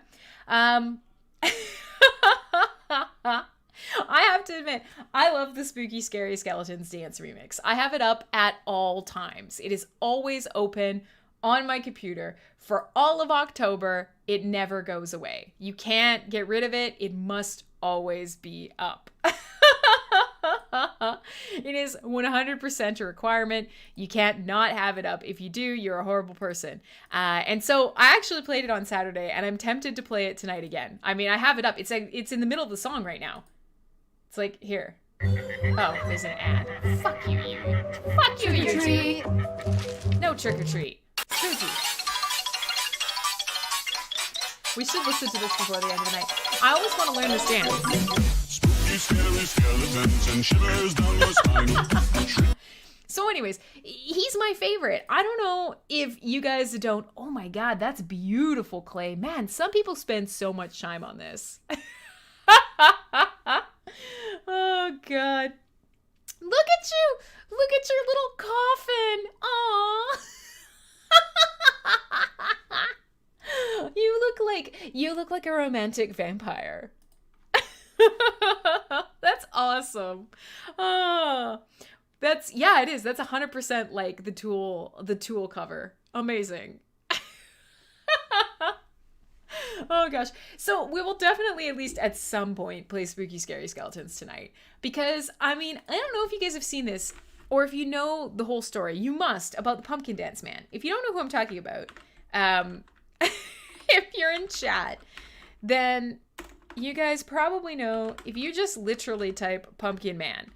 I have to admit, I love the Spooky Scary Skeletons dance remix. I have it up at all times. It is always open on my computer for all of October. It never goes away. You can't get rid of it. It must always be up. It is 100% a requirement. You can't not have it up. If you do, you're a horrible person. And so I actually played it on Saturday, and I'm tempted to play it tonight again. I mean, I have it up. It's in the middle of the song right now. It's like, here. Oh, there's an ad. Fuck you, Fuck you, YouTube. No trick or treat. Spooky. We should listen to this before the end of the night. I always want to learn this dance. Spooky, scary skeletons and shivers down your spine. So anyways, he's my favorite. I don't know if you guys don't. Oh my God, that's beautiful, Clay. Man, some people spend so much time on this. Oh God. Look at you. Look at your little coffin. Aww. You look like a romantic vampire. That's awesome. Oh, it is. That's 100% like the Tool cover. Amazing. Oh gosh. So we will definitely at least at some point play Spooky Scary Skeletons tonight, because I mean, I don't know if you guys have seen this or if you know the whole story. You must, about the Pumpkin Dance Man. If you don't know who I'm talking about, if you're in chat, then you guys probably know, if you just literally type Pumpkin Man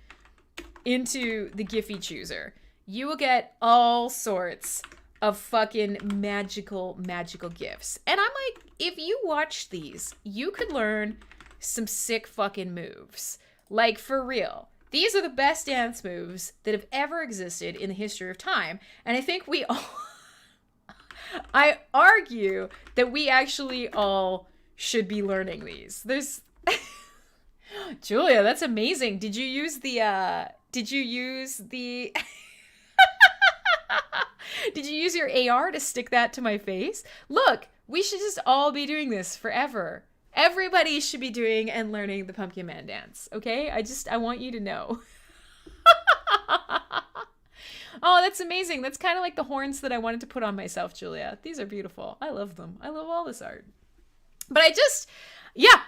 into the Giphy chooser, you will get all sorts of fucking magical gifts. And I'm like, if you watch these, you could learn some sick fucking moves. Like, for real. These are the best dance moves that have ever existed in the history of time. And I think we all... I argue that we actually all should be learning these. There's... Julia, that's amazing. Did you use the... Did you use your AR to stick that to my face? Look, we should just all be doing this forever. Everybody should be doing and learning the Pumpkin Man dance, okay? I want you to know. Oh, that's amazing. That's kind of like the horns that I wanted to put on myself, Julia. These are beautiful. I love them. I love all this art. But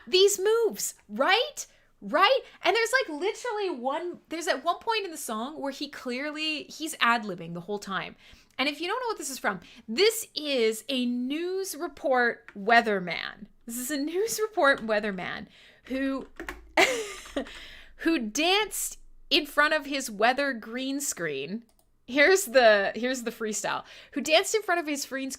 these moves, right? Right? And there's like literally there's at one point in the song where he's ad-libbing the whole time. And if you don't know what this is from, this is a news report weatherman. This is a news report weatherman who danced in front of his weather green screen. Here's the freestyle. Who danced in front of his green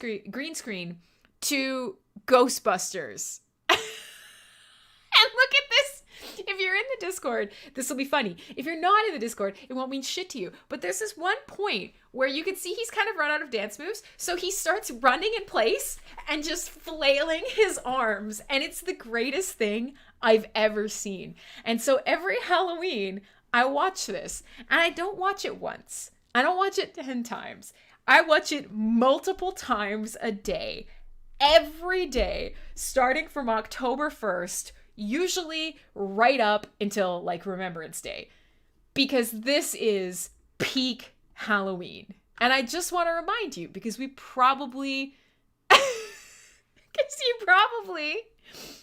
screen to Ghostbusters. And look at this. If you're in the Discord, this will be funny. If you're not in the Discord, it won't mean shit to you. But there's this one point where you can see he's kind of run out of dance moves. So he starts running in place and just flailing his arms. And it's the greatest thing I've ever seen. And so every Halloween, I watch this. And I don't watch it once. I don't watch it 10 times. I watch it multiple times a day. Every day, starting from October 1st, usually right up until like Remembrance Day, because this is peak Halloween. And I just want to remind you, because you probably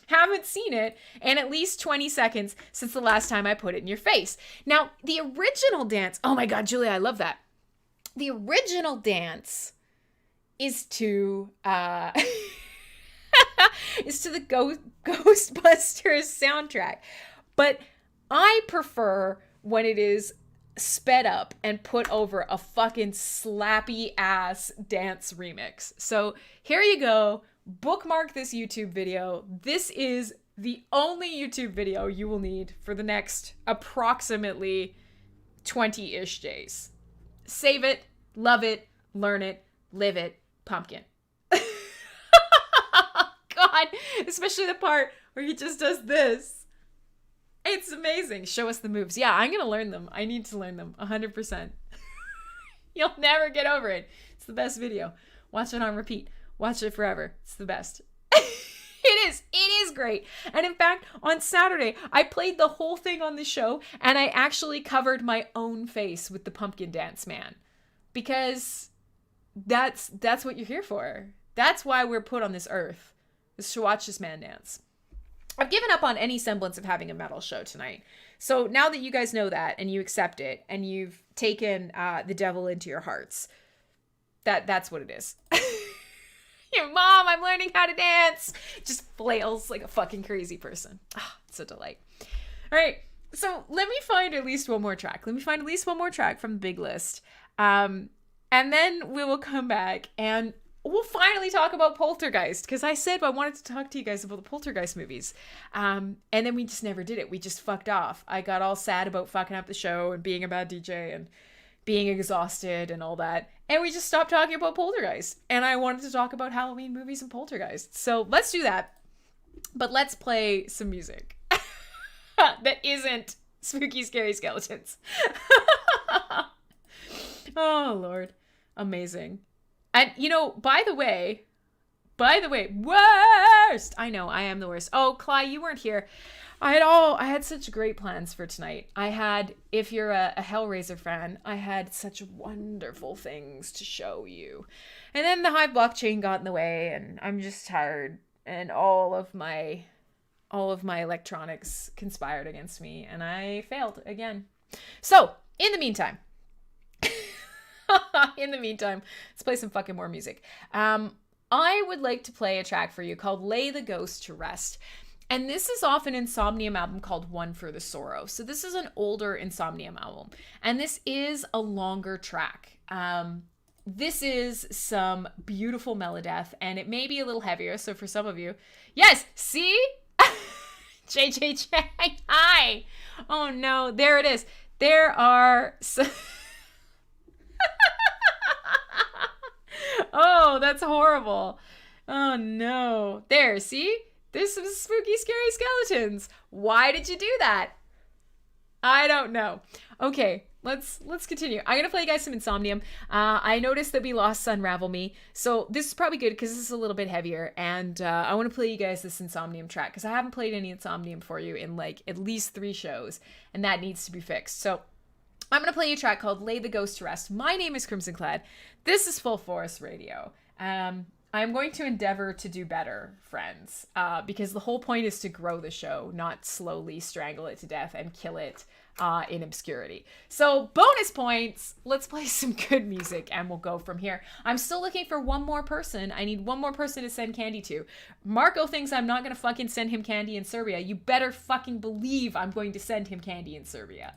haven't seen it in at least 20 seconds since the last time I put it in your face. Now, the original dance, oh my God, Julia, I love that. The original dance is to the Ghostbusters soundtrack. But I prefer when it is sped up and put over a fucking slappy ass dance remix. So here you go. Bookmark this YouTube video. This is the only YouTube video you will need for the next approximately 20-ish days. Save it, love it, learn it, live it, pumpkin. God, especially the part where he just does this. It's amazing. Show us the moves. Yeah, I'm going to learn them. I need to learn them 100%. You'll never get over it. It's the best video. Watch it on repeat. Watch it forever. It's the best. It is great. And in fact, on Saturday, I played the whole thing on the show, and I actually covered my own face with the Pumpkin Dance Man, because that's what you're here for. That's why we're put on this earth, is to watch this man dance. I've given up on any semblance of having a metal show tonight. So now that you guys know that and you accept it and you've taken the devil into your hearts, that's what it is. Your mom, I'm learning how to dance. Just flails like a fucking crazy person. Ah, it's a delight. All right. So let me find at least one more track. Let me find at least one more track from the big list. And then we will come back and we'll finally talk about Poltergeist, because I said I wanted to talk to you guys about the Poltergeist movies. And then we just never did it. We just fucked off. I got all sad about fucking up the show and being a bad DJ and being exhausted and all that. And we just stopped talking about Poltergeist. And I wanted to talk about Halloween movies and Poltergeist. So let's do that. But let's play some music that isn't spooky, scary skeletons. Oh, Lord. Amazing. And, you know, by the way, worst. I know, I am the worst. Oh, Cly, you weren't here. I had such great plans for tonight. I had, if you're a Hellraiser fan, I had such wonderful things to show you. And then the Hive blockchain got in the way, and I'm just tired. And all of my electronics conspired against me, and I failed again. So, in the meantime, let's play some fucking more music. I would like to play a track for you called Lay the Ghost to Rest. And this is off an Insomnium album called One for the Sorrow. So this is an older Insomnium album. And this is a longer track. This is some beautiful melodeath, and it may be a little heavier. So for some of you, yes, see? JJ, hi. Oh no, there it is. There are oh, that's horrible. Oh no. There, see? There's some spooky, scary skeletons. Why did you do that? I don't know. Okay, let's continue. I'm gonna play you guys some Insomnium. I noticed that we lost Unravel Me, so this is probably good because this is a little bit heavier, and I want to play you guys this Insomnium track because I haven't played any Insomnium for you in like at least 3 shows, and that needs to be fixed. So I'm gonna play you a track called Lay the Ghost to Rest. My name is Crimsonclad. This is Full Forest Radio. I'm going to endeavor to do better, friends, because the whole point is to grow the show, not slowly strangle it to death and kill it in obscurity. So bonus points, let's play some good music and we'll go from here. I'm still looking for one more person. I need one more person to send candy to. Marco thinks I'm not going to fucking send him candy in Serbia. You better fucking believe I'm going to send him candy in Serbia.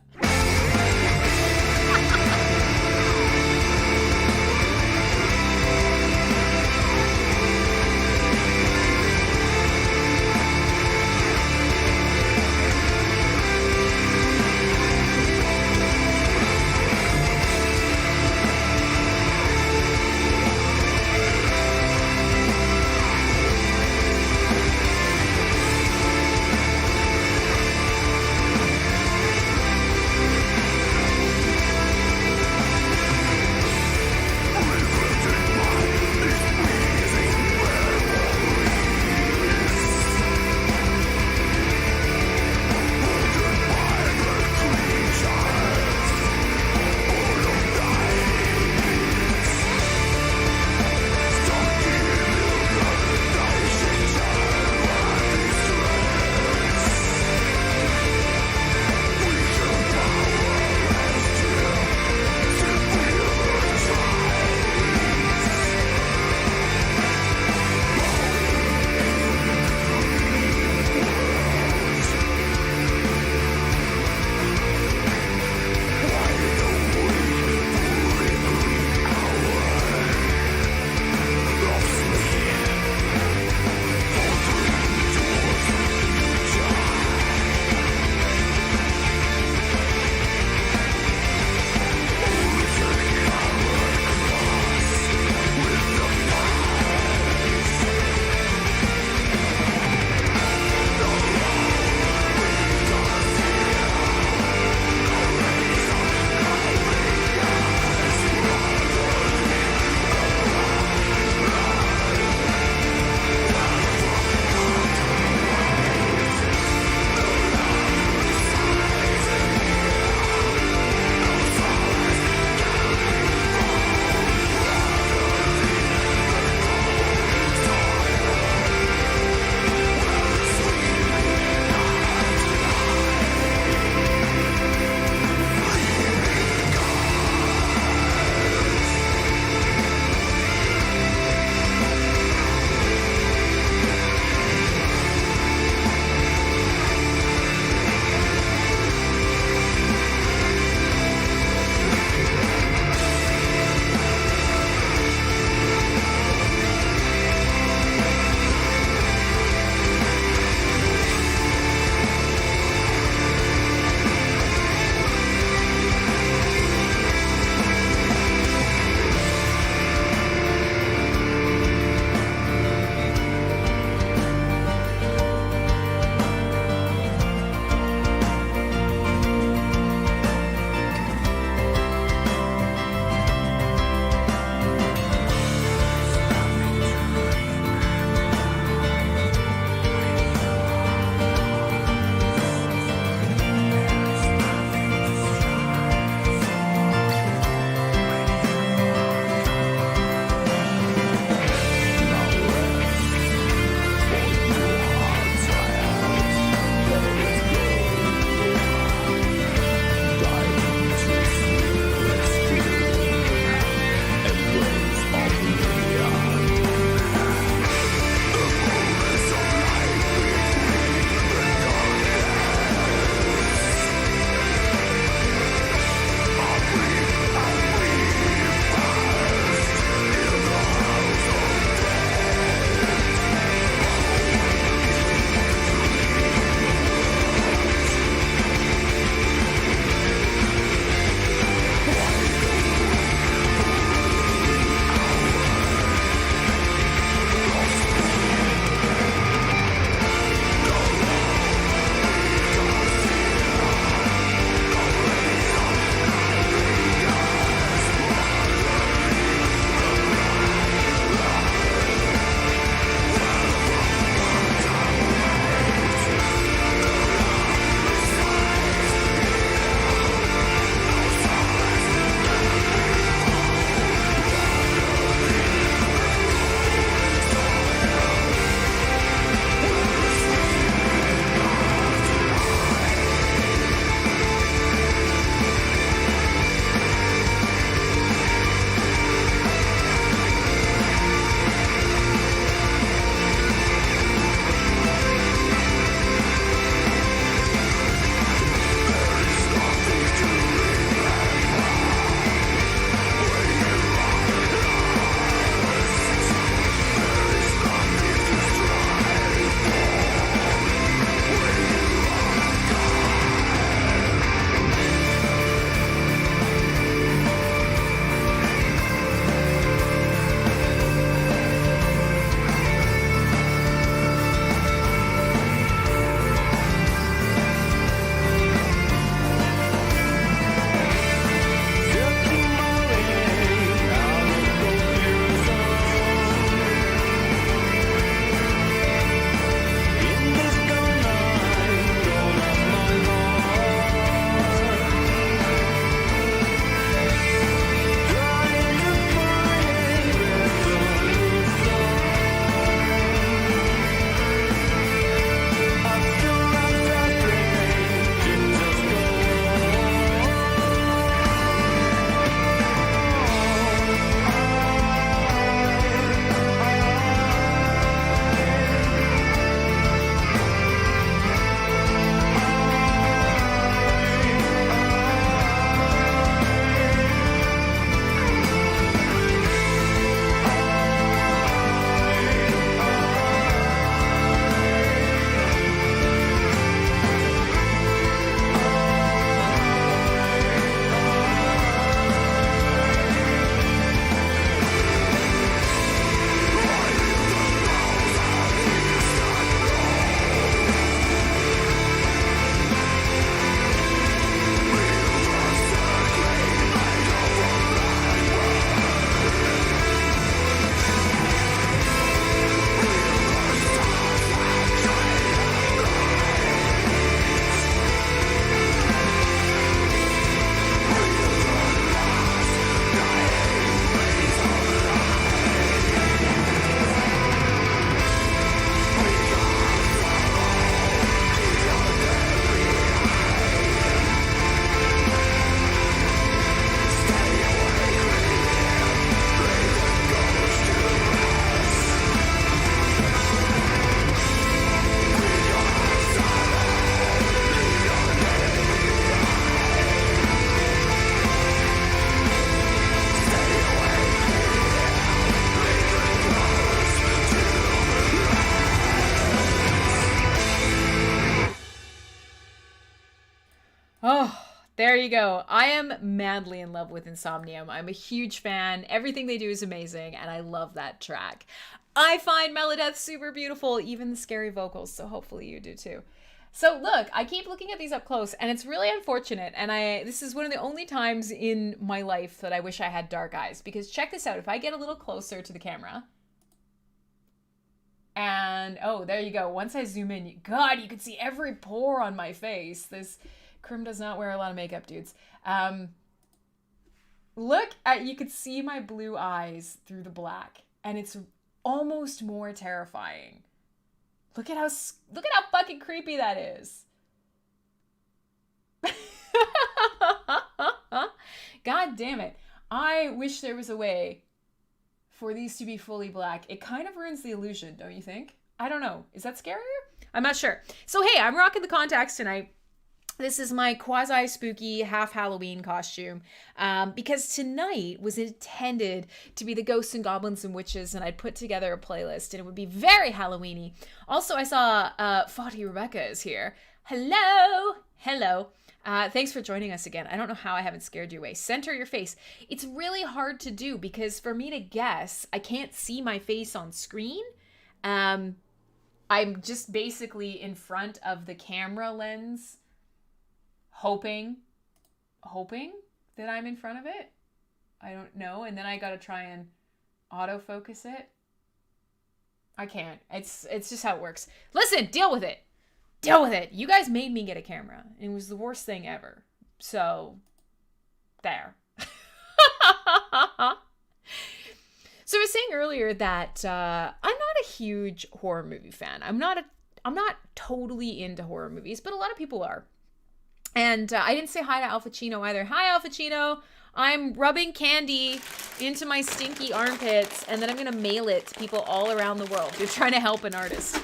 Oh, there you go. I am madly in love with Insomnium. I'm a huge fan. Everything they do is amazing, and I love that track. I find Melodeath super beautiful, even the scary vocals, so hopefully you do too. So look, I keep looking at these up close, and it's really unfortunate, and this is one of the only times in my life that I wish I had dark eyes, because check this out. If I get a little closer to the camera, and oh, there you go. Once I zoom in, God, you can see every pore on my face. This Crim does not wear a lot of makeup, dudes. Look at, you could see my blue eyes through the black, and it's almost more terrifying. Look at how fucking creepy that is. God damn it. I wish there was a way for these to be fully black. It kind of ruins the illusion, don't you think? I don't know. Is that scarier? I'm not sure. So hey, I'm rocking the contacts tonight. This is my quasi-spooky half Halloween costume because tonight was intended to be the Ghosts and Goblins and Witches, and I'd put together a playlist and it would be very Halloween-y. Also, I saw Fati Rebecca is here. Hello. Hello. Thanks for joining us again. I don't know how I haven't scared you away. Center your face. It's really hard to do because for me to guess, I can't see my face on screen. I'm just basically in front of the camera lens, hoping that I'm in front of it. I don't know. And then I got to try and autofocus it. I can't. It's just how it works. Listen, deal with it. Deal with it. You guys made me get a camera. It was the worst thing ever. So, there. So I was saying earlier that I'm not a huge horror movie fan. I'm not totally into horror movies, but a lot of people are. And I didn't say hi to Al Pacino either. Hi, Al Pacino. I'm rubbing candy into my stinky armpits, and then I'm going to mail it to people all around the world. They're trying to help an artist.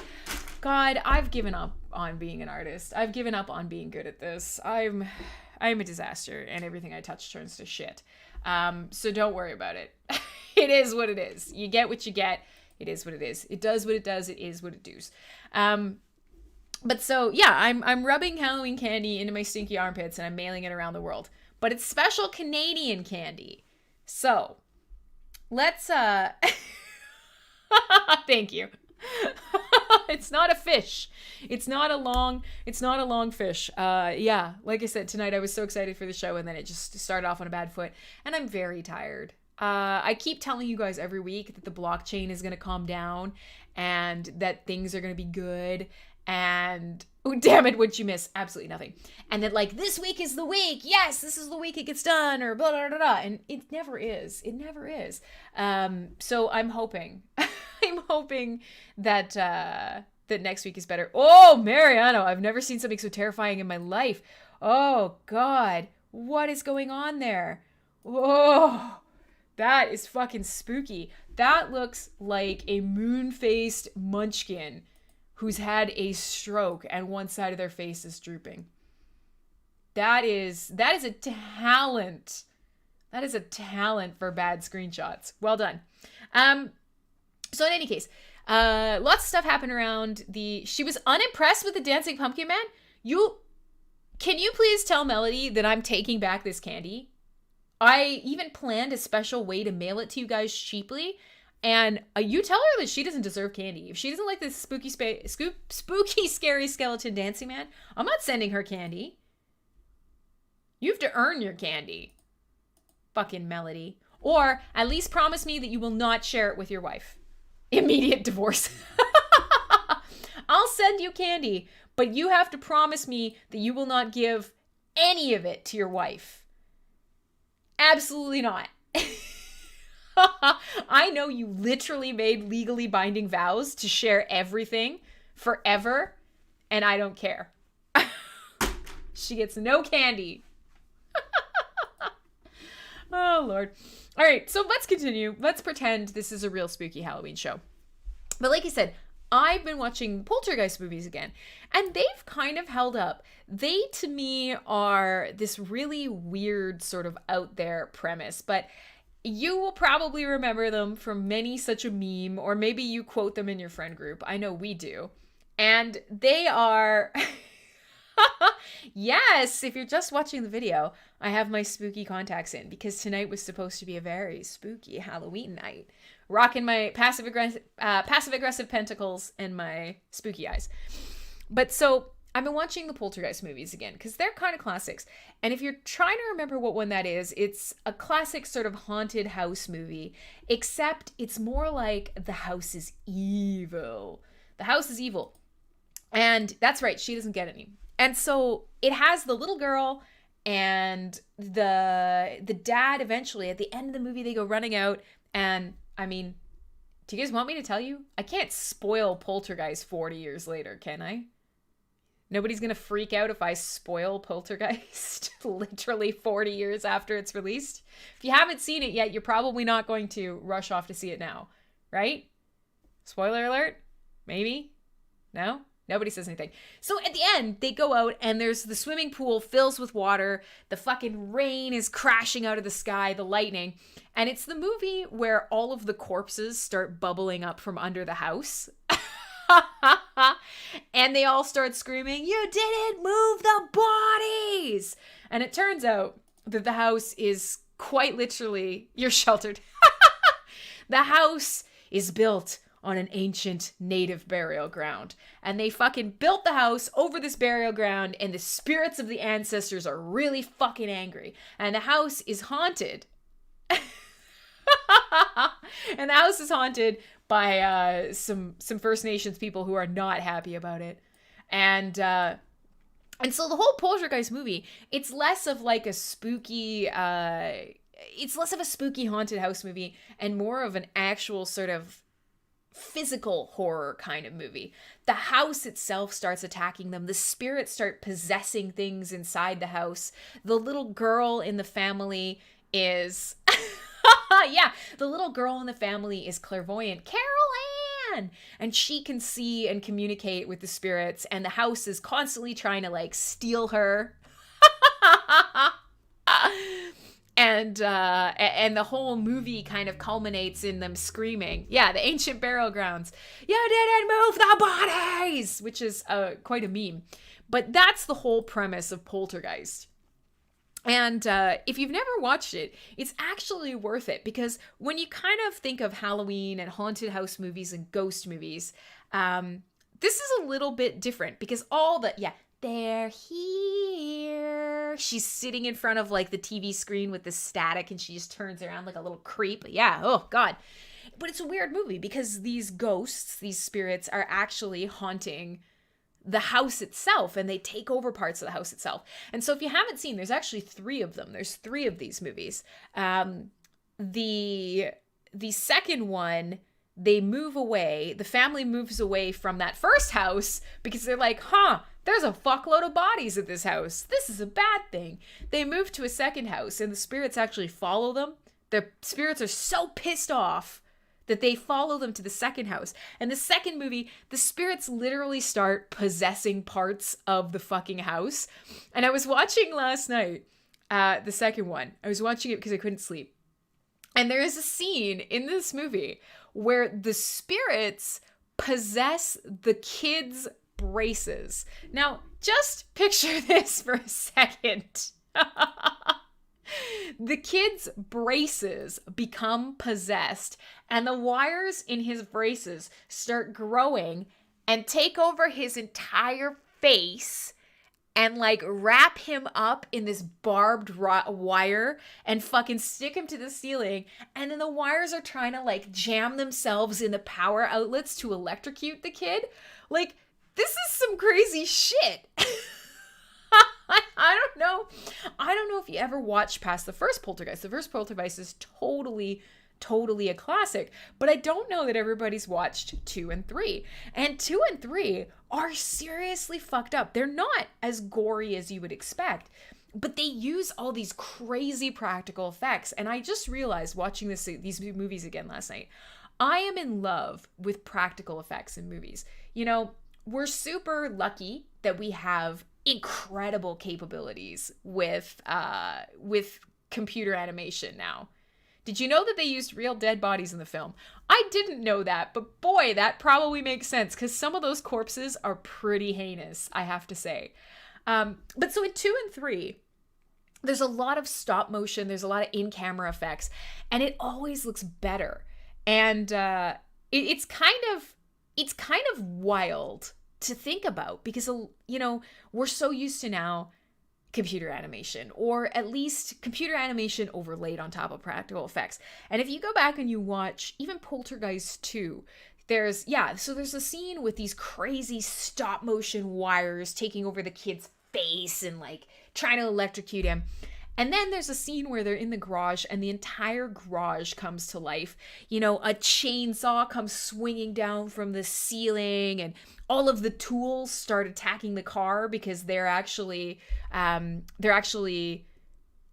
God, I've given up on being an artist. I've given up on being good at this. I'm a disaster, and everything I touch turns to shit. So don't worry about it. It is what it is. You get what you get. It is what it is. It does what it does. It is what it does. But so, yeah, I'm rubbing Halloween candy into my stinky armpits and I'm mailing it around the world. But it's special Canadian candy. So, let's, thank you. It's not a fish. It's not a long fish. Yeah, like I said, tonight I was so excited for the show and then it just started off on a bad foot. And I'm very tired. I keep telling you guys every week that the blockchain is going to calm down and that things are going to be good. And, oh, damn it, what'd you miss? Absolutely nothing. And then, like, this week is the week. Yes, this is the week it gets done, or blah, blah, blah, blah. And it never is. It never is. So I'm hoping. I'm hoping that that next week is better. Oh, Mariano, I've never seen something so terrifying in my life. Oh, God. What is going on there? Oh, that is fucking spooky. That looks like a moon-faced munchkin who's had a stroke and one side of their face is drooping. That is a talent. That is a talent for bad screenshots. Well done. So in any case, lots of stuff happened around she was unimpressed with the Dancing Pumpkin Man. Can you please tell Melody that I'm taking back this candy? I even planned a special way to mail it to you guys cheaply. And you tell her that she doesn't deserve candy. If she doesn't like this spooky, scary skeleton dancing man, I'm not sending her candy. You have to earn your candy. Fucking Melody. Or at least promise me that you will not share it with your wife. Immediate divorce. I'll send you candy, but you have to promise me that you will not give any of it to your wife. Absolutely not. I know you literally made legally binding vows to share everything forever, and I don't care. She gets no candy. Oh, Lord. All right, so let's continue. Let's pretend this is a real spooky Halloween show. But like I said, I've been watching Poltergeist movies again, and they've kind of held up. They, to me, are this really weird sort of out there premise, but you will probably remember them from many such a meme, or maybe you quote them in your friend group. I know we do. And they are... Yes, if you're just watching the video, I have my spooky contacts in because tonight was supposed to be a very spooky Halloween night. Rocking my passive aggressive pentacles and my spooky eyes. But so I've been watching the Poltergeist movies again because they're kind of classics. And if you're trying to remember what one that is, it's a classic sort of haunted house movie, except it's more like the house is evil. The house is evil. And that's right, she doesn't get any. And so it has the little girl and the dad eventually. At the end of the movie, they go running out. And I mean, do you guys want me to tell you? I can't spoil Poltergeist 40 years later, can I? Nobody's going to freak out if I spoil Poltergeist literally 40 years after it's released. If you haven't seen it yet, you're probably not going to rush off to see it now, right? Spoiler alert? Maybe? No? Nobody says anything. So at the end, they go out and there's the swimming pool fills with water. The fucking rain is crashing out of the sky, the lightning. And it's the movie where all of the corpses start bubbling up from under the house. And they all start screaming, "You didn't move the bodies!" And it turns out that the house is quite literally, you're sheltered. The house is built on an ancient native burial ground. And they fucking built the house over this burial ground, and the spirits of the ancestors are really fucking angry. And the house is haunted. And the house is haunted by some First Nations people who are not happy about it. And so the whole Poltergeist movie, it's less of like a spooky it's less of a spooky haunted house movie and more of an actual sort of physical horror kind of movie. The house itself starts attacking them. The spirits start possessing things inside the house. The little girl in the family is yeah, the little girl in the family is clairvoyant. Carol Ann! And she can see and communicate with the spirits, and the house is constantly trying to like steal her. And the whole movie kind of culminates in them screaming, yeah, the ancient burial grounds, "You didn't move the bodies!" Which is quite a meme. But that's the whole premise of Poltergeist. And if you've never watched it, it's actually worth it, because when you kind of think of Halloween and haunted house movies and ghost movies, this is a little bit different because they're here. She's sitting in front of like the TV screen with the static and she just turns around like a little creep. Yeah, oh God. But it's a weird movie because these ghosts, these spirits are actually haunting the house itself, and they take over parts of the house itself. And so if you haven't seen, there's actually 3 of them. There's 3 of these movies. The second one, they move away. The family moves away from that first house because they're like, there's a fuckload of bodies at this house. This is a bad thing. They move to a second house and the spirits actually follow them. The spirits are so pissed off that they follow them to the second house. And the second movie, the spirits literally start possessing parts of the fucking house. And I was watching last night, the second one. I was watching it because I couldn't sleep. And there is a scene in this movie where the spirits possess the kids' braces. Now, just picture this for a second. The kid's braces become possessed, and the wires in his braces start growing and take over his entire face and like wrap him up in this barbed wire and fucking stick him to the ceiling. And then the wires are trying to like jam themselves in the power outlets to electrocute the kid. Like, this is some crazy shit. I don't know if you ever watched past the first Poltergeist. The first Poltergeist is totally a classic, but I don't know that everybody's watched 2 and 3. And 2 and 3 are seriously fucked up. They're not as gory as you would expect, but they use all these crazy practical effects. And I just realized watching these movies again last night, I am in love with practical effects in movies. You know, we're super lucky that we have incredible capabilities with computer animation now. Did you know that they used real dead bodies in the film? I didn't know that, but boy, that probably makes sense because some of those corpses are pretty heinous, I have to say. But so in 2 and 3, there's a lot of stop motion, there's a lot of in-camera effects, and it always looks better. And it's kind of wild to think about because, you know, we're so used to now computer animation, or at least computer animation overlaid on top of practical effects. And if you go back and you watch even Poltergeist 2, there's a scene with these crazy stop motion wires taking over the kid's face and like trying to electrocute him. And then there's a scene where they're in the garage and the entire garage comes to life. You know, a chainsaw comes swinging down from the ceiling and all of the tools start attacking the car because they're actually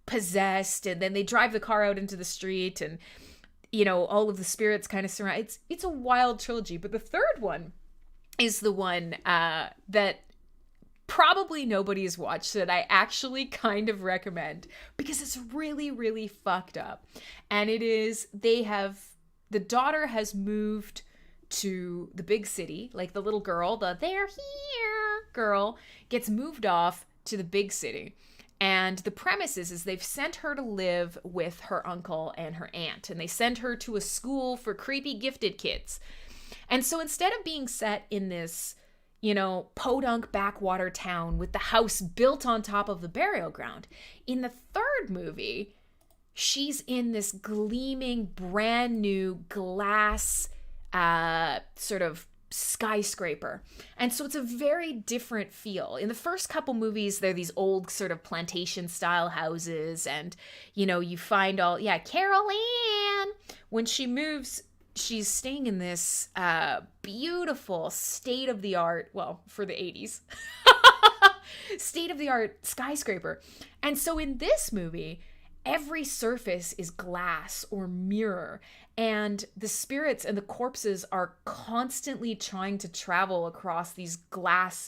possessed. And then they drive the car out into the street and, you know, all of the spirits kind of surround. It's a wild trilogy. But the third one is the one that probably nobody's watched that I actually kind of recommend because it's really, really fucked up. And it is, the daughter has moved to the big city, like the little girl, the "they're here" girl gets moved off to the big city. And the premise is they've sent her to live with her uncle and her aunt, and they send her to a school for creepy gifted kids. And so instead of being set in this, you know, podunk backwater town with the house built on top of the burial ground, in the third movie, she's in this gleaming, brand new glass sort of skyscraper. And so it's a very different feel. In the first couple movies, they're these old sort of plantation style houses. And, you know, you find Carol Ann, when she moves, she's staying in this beautiful state-of-the-art, well, for the 80s, state-of-the-art skyscraper. And so in this movie, every surface is glass or mirror, and the spirits and the corpses are constantly trying to travel across these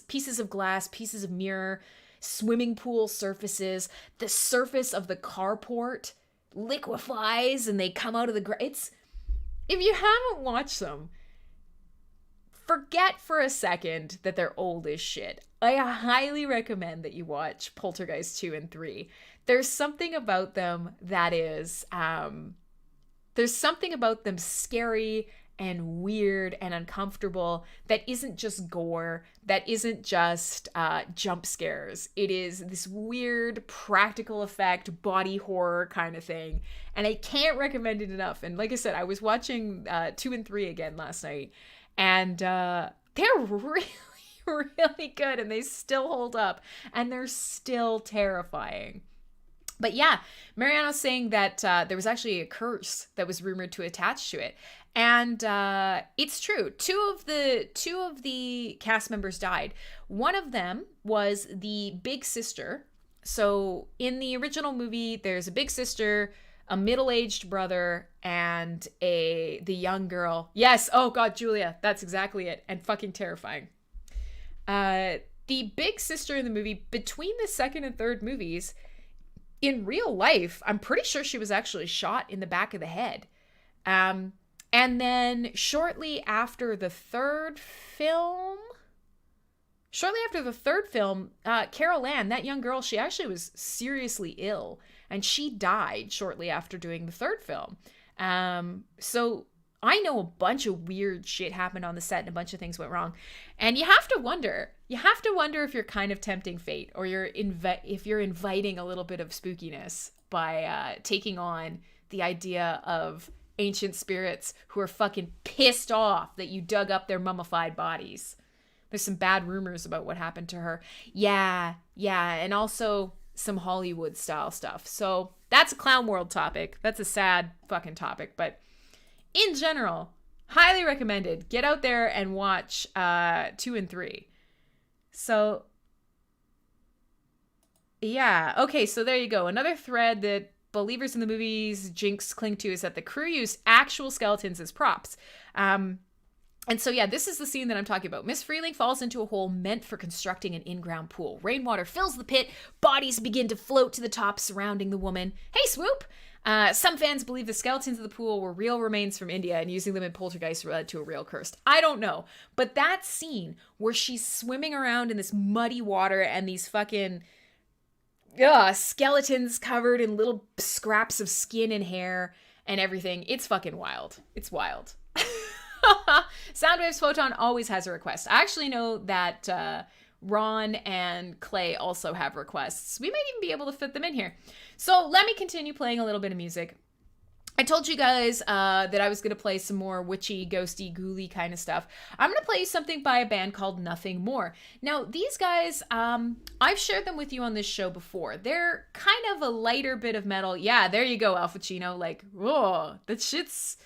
pieces of mirror, swimming pool surfaces. The surface of the carport liquefies and they come out of the ground. If you haven't watched them, forget for a second that they're old as shit. I highly recommend that you watch Poltergeist 2 and 3. There's something about them that is, there's something about them scary and weird and uncomfortable that isn't just gore, that isn't just jump scares. It is this weird practical effect, body horror kind of thing. And I can't recommend it enough. And like I said, I was watching 2 and 3 again last night, and they're really, really good, and they still hold up, and they're still terrifying. But yeah, Mariano's saying that there was actually a curse that was rumored to attach to it. And it's true. Two of the cast members died. One of them was the big sister. So in the original movie, there's a big sister, a middle-aged brother, and the young girl. Yes, oh god, Julia, that's exactly it. And fucking terrifying. The big sister in the movie, between the second and third movies, in real life, I'm pretty sure she was actually shot in the back of the head. And then shortly after the third film, Carol Ann, that young girl, she actually was seriously ill, and she died shortly after doing the third film. So I know a bunch of weird shit happened on the set and a bunch of things went wrong. And you have to wonder if you're kind of tempting fate, or if you're inviting a little bit of spookiness by taking on the idea of ancient spirits who are fucking pissed off that you dug up their mummified bodies. There's some bad rumors about what happened to her. Yeah, and also some Hollywood style stuff. So that's a clown world topic. That's a sad fucking topic, but in general, highly recommended. Get out there and watch 2 and 3. So, yeah. Okay, so there you go. Another thread that believers in the movies jinx cling to is that the crew used actual skeletons as props. And so, yeah, this is the scene that I'm talking about. Miss Freeling falls into a hole meant for constructing an in-ground pool. Rainwater fills the pit. Bodies begin to float to the top, surrounding the woman. Hey, Swoop! Some fans believe the skeletons of the pool were real remains from India and using them in Poltergeist led to a real curse. I don't know. But that scene where she's swimming around in this muddy water and these fucking skeletons covered in little scraps of skin and hair and everything, it's fucking wild. It's wild. Soundwaves Photon always has a request. I actually know that Ron and Clay also have requests. We might even be able to fit them in here. So let me continue playing a little bit of music. I told you guys that I was going to play some more witchy, ghosty, ghouly kind of stuff. I'm going to play you something by a band called Nothing More. Now, these guys, I've shared them with you on this show before. They're kind of a lighter bit of metal. Yeah, there you go, Alpha Chino. Like, whoa, that shit's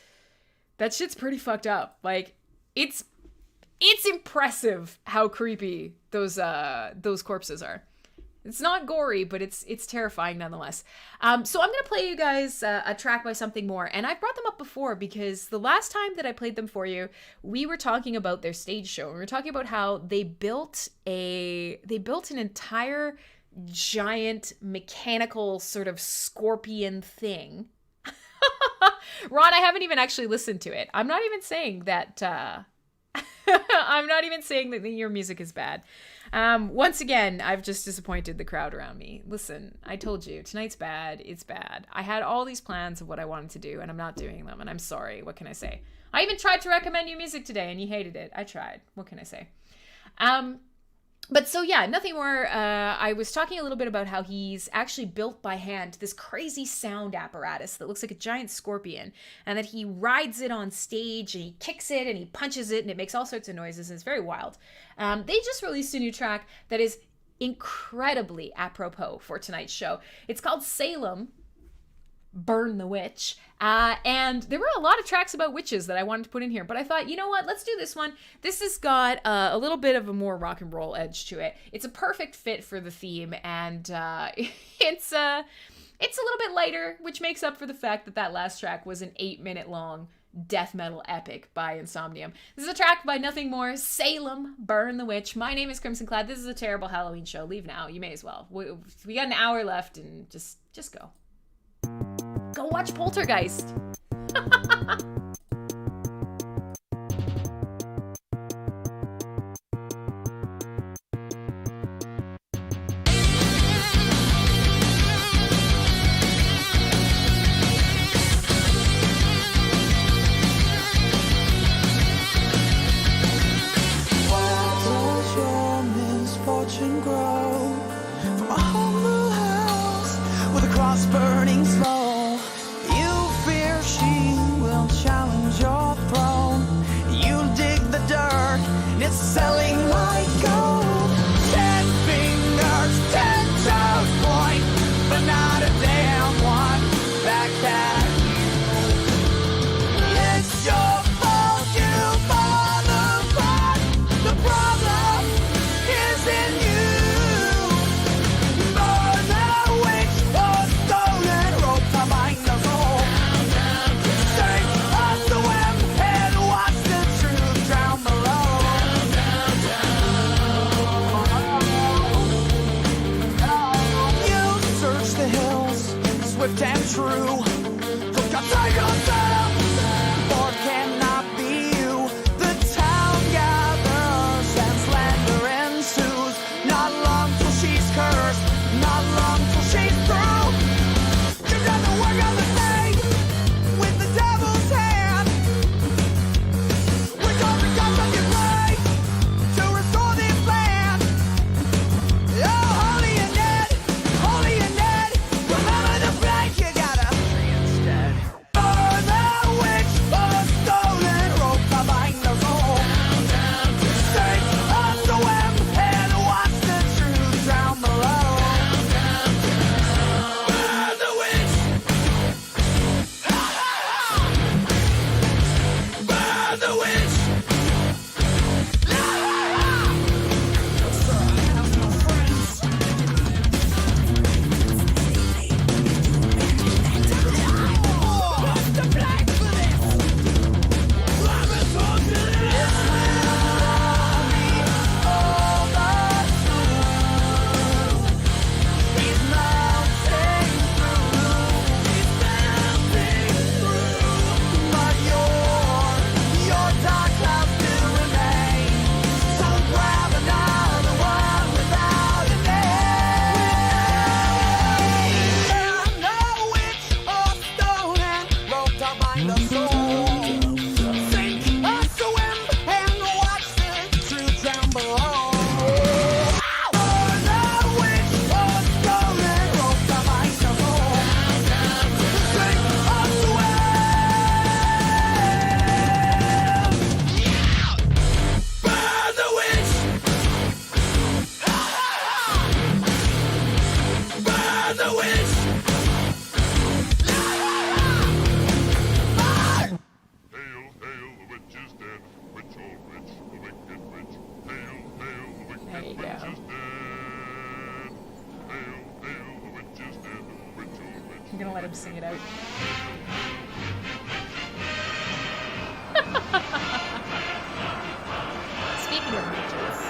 pretty fucked up. Like, it's impressive how creepy those corpses are. It's not gory, but it's terrifying nonetheless. So I'm gonna play you guys a track by Something More, and I've brought them up before because the last time that I played them for you, we were talking about their stage show. We were talking about how they built an entire giant mechanical sort of scorpion thing. Ron, I haven't even actually listened to it. I'm not even saying that. I'm not even saying that your music is bad. Once again, I've just disappointed the crowd around me. Listen, I told you, tonight's bad. It's bad. I had all these plans of what I wanted to do, and I'm not doing them, and I'm sorry. What can I say? I even tried to recommend you music today, and you hated it. I tried. What can I say? But so yeah, Nothing More. I was talking a little bit about how he's actually built by hand this crazy sound apparatus that looks like a giant scorpion, and that he rides it on stage and he kicks it and he punches it and it makes all sorts of noises and it's very wild. They just released a new track that is incredibly apropos for tonight's show. It's called Salem, Burn the Witch. And there were a lot of tracks about witches that I wanted to put in here, but I thought, you know what, let's do this one. This has got a little bit of a more rock and roll edge to it. It's a perfect fit for the theme, and it's a little bit lighter, which makes up for the fact that that last track was an 8-minute long death metal epic by Insomnium. This is a track by Nothing More, Salem, Burn the Witch. My name is Crimsonclad. This is a terrible Halloween show. Leave now. You may as well. We got an hour left, and just go. Go watch Poltergeist. Burning slow, you fear she will challenge your throne. You dig the dirt, it's selling like gold. 10 fingers, 10 toes point, but not a damn one back at you. It's your fault you fall apart. The problem is in you. Swift and true, look outside yourself, for it cannot be you. The town gathers and slander ensues. Not long till she's cursed, not long till she's through. You've done the work of the thing with the devil's hand. With all the gods of your play to restore the plan. Oh, holy and dead, holy and dead. Remember the you gotta instead. Burn the witch, burn the gonna let him sing it out. Speaking of midgets.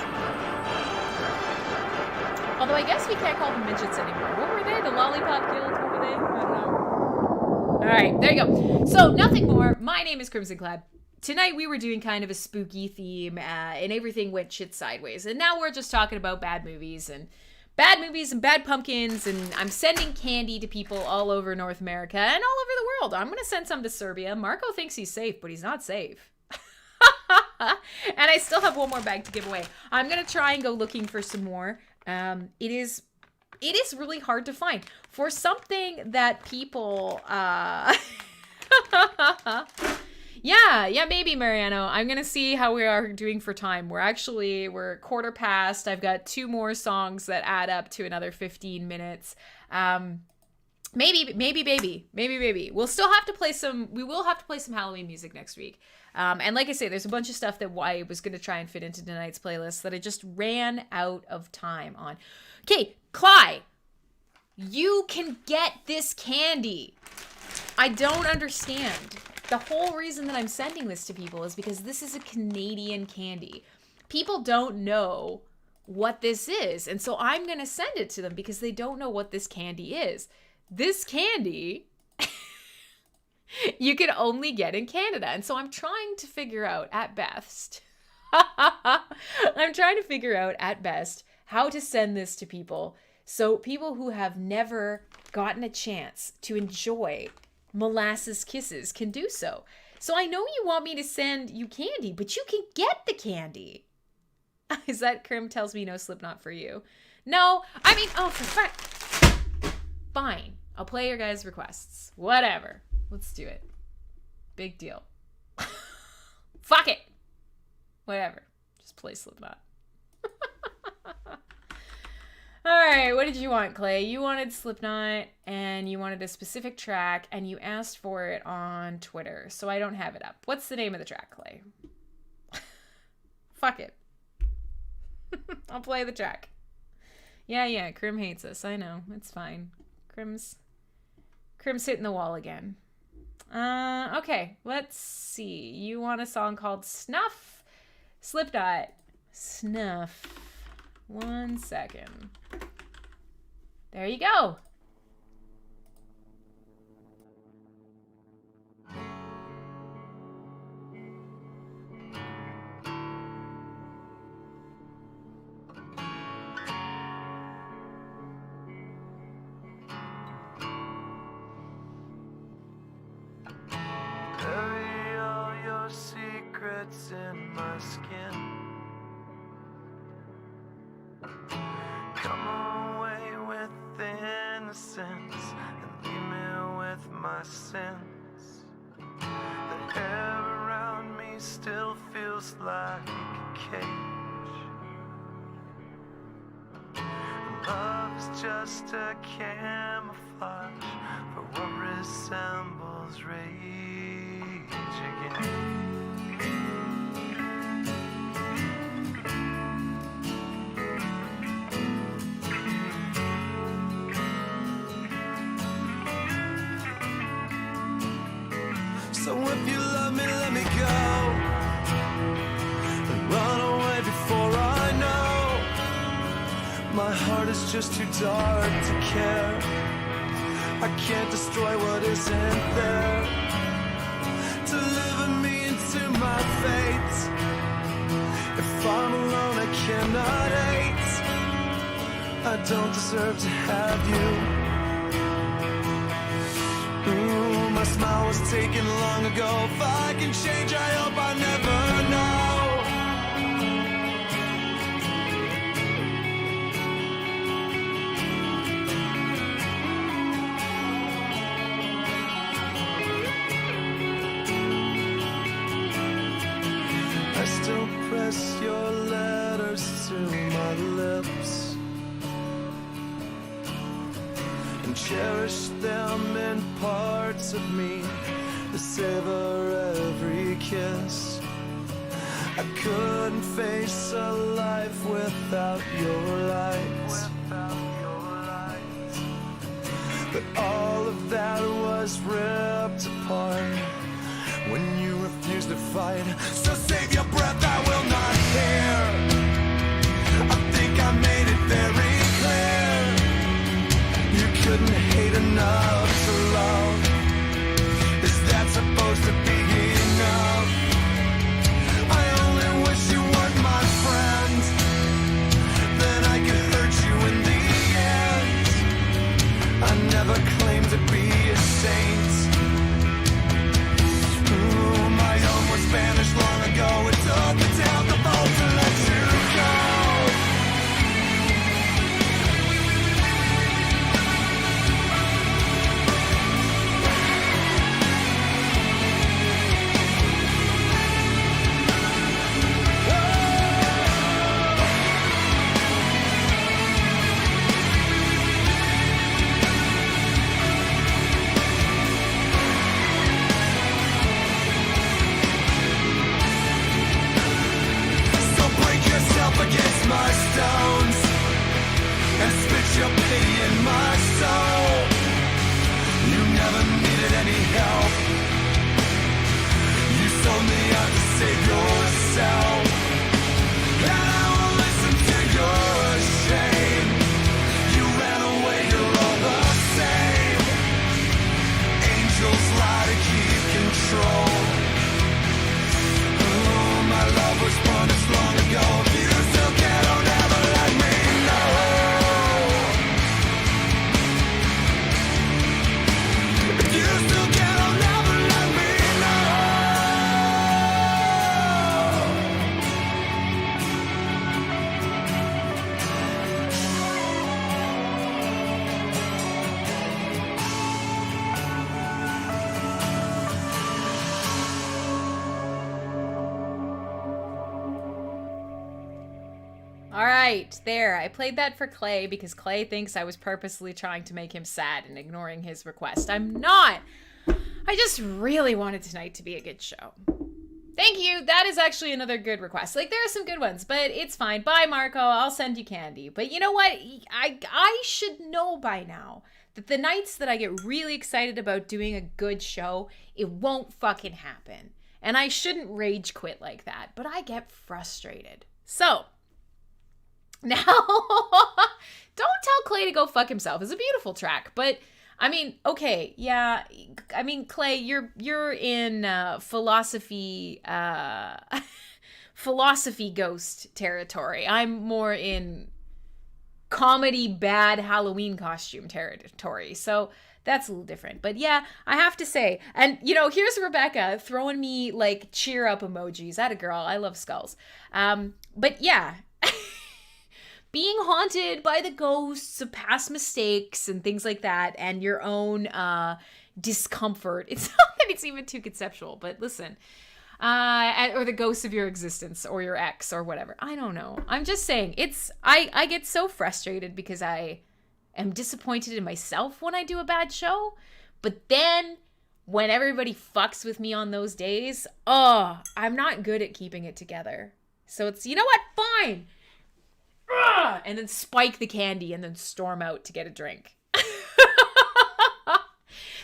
Although I guess we can't call them midgets anymore. What were they? The lollipop guild? What were they? I don't know. Alright, there you go. So, nothing more. My name is Crimsonclad. Tonight we were doing kind of a spooky theme, and everything went shit sideways. And now we're just talking about bad movies and bad pumpkins, and I'm sending candy to people all over North America and all over the world. I'm gonna send some to Serbia. Marco thinks he's safe, but he's not safe. And I still have one more bag to give away. I'm gonna try and go looking for some more. It is really hard to find for something that people yeah, maybe, Mariano. I'm gonna see how we are doing for time. We're quarter past. I've got 2 more songs that add up to another 15 minutes. Maybe, baby. We will have to play some Halloween music next week. And like I say, there's a bunch of stuff that I was going to try and fit into tonight's playlist that I just ran out of time on. Okay, Cly, you can get this candy. I don't understand. The whole reason that I'm sending this to people is because this is a Canadian candy. People don't know what this is. And so I'm going to send it to them because they don't know what this candy is. This candy you can only get in Canada. And so I'm trying to figure out at best, how to send this to people. So people who have never gotten a chance to enjoy molasses kisses can do so. So I know you want me to send you candy, but you can get the candy. Is that Crim tells me no Slipknot for you? No, I mean, oh, for fuck. Fine. I'll play your guys' requests. Whatever. Let's do it. Big deal. Fuck it. Whatever. Just play Slipknot. Alright, what did you want, Clay? You wanted Slipknot, and you wanted a specific track, and you asked for it on Twitter, so I don't have it up. What's the name of the track, Clay? Fuck it. I'll play the track. Yeah, Crim hates us. I know. It's fine. Crim's hitting the wall again. Okay, let's see. You want a song called Snuff? Slipknot. Snuff. 1 second. There you go. Bury all your secrets in my skin. Come away with innocence and leave me with my sins. The air around me still feels like a cage. Love is just a camouflage for what resembles rage again. So if you love me, let me go and run away before I know. My heart is just too dark to care. I can't destroy what isn't there. Deliver me into my fate. If I'm alone, I cannot hate. I don't deserve to have you. My smile was taken long ago. If I can change, I hope I never know. I still press your letters to my lips and cherish them in parts of me that savor every kiss. I couldn't face a life without your light, but all of that was ripped apart when you refused to fight. So save your breath, I will not hear. I think I made it very clear. You couldn't hate enough to love. Is that supposed to be enough? I only wish you weren't my friend. Then I could hurt you in the end. I never claimed to be a saint. Ooh, my own was banished long ago. It took a down the boat to let you go. Against my stones and spit your pity in my soul. You never needed any help. You sold me out to save yourself, and I won't listen to your shame. You ran away, you're all the same. Angels lie to keep control. Oh, my love was punished long ago. There, I played that for Clay because Clay thinks I was purposely trying to make him sad and ignoring his request. I'm not. I just really wanted tonight to be a good show. Thank you. That is actually another good request. Like, there are some good ones, but it's fine. Bye, Marco. I'll send you candy. But you know what? I should know by now that the nights that I get really excited about doing a good show, it won't fucking happen. And I shouldn't rage quit like that, but I get frustrated. So, now, don't tell Clay to go fuck himself. It's a beautiful track, but I mean, okay, yeah. I mean, Clay, you're in philosophy ghost territory. I'm more in comedy bad Halloween costume territory. So that's a little different. But yeah, I have to say, and you know, here's Rebecca throwing me like cheer up emojis. Atta girl, I love skulls. But yeah. Being haunted by the ghosts of past mistakes and things like that, and your own discomfort. It's not that it's even too conceptual, but listen. Or the ghosts of your existence, or your ex, or whatever. I don't know. I'm just saying, I get so frustrated because I am disappointed in myself when I do a bad show. But then, when everybody fucks with me on those days, I'm not good at keeping it together. So it's, you know what? Fine. And then spike the candy and then storm out to get a drink.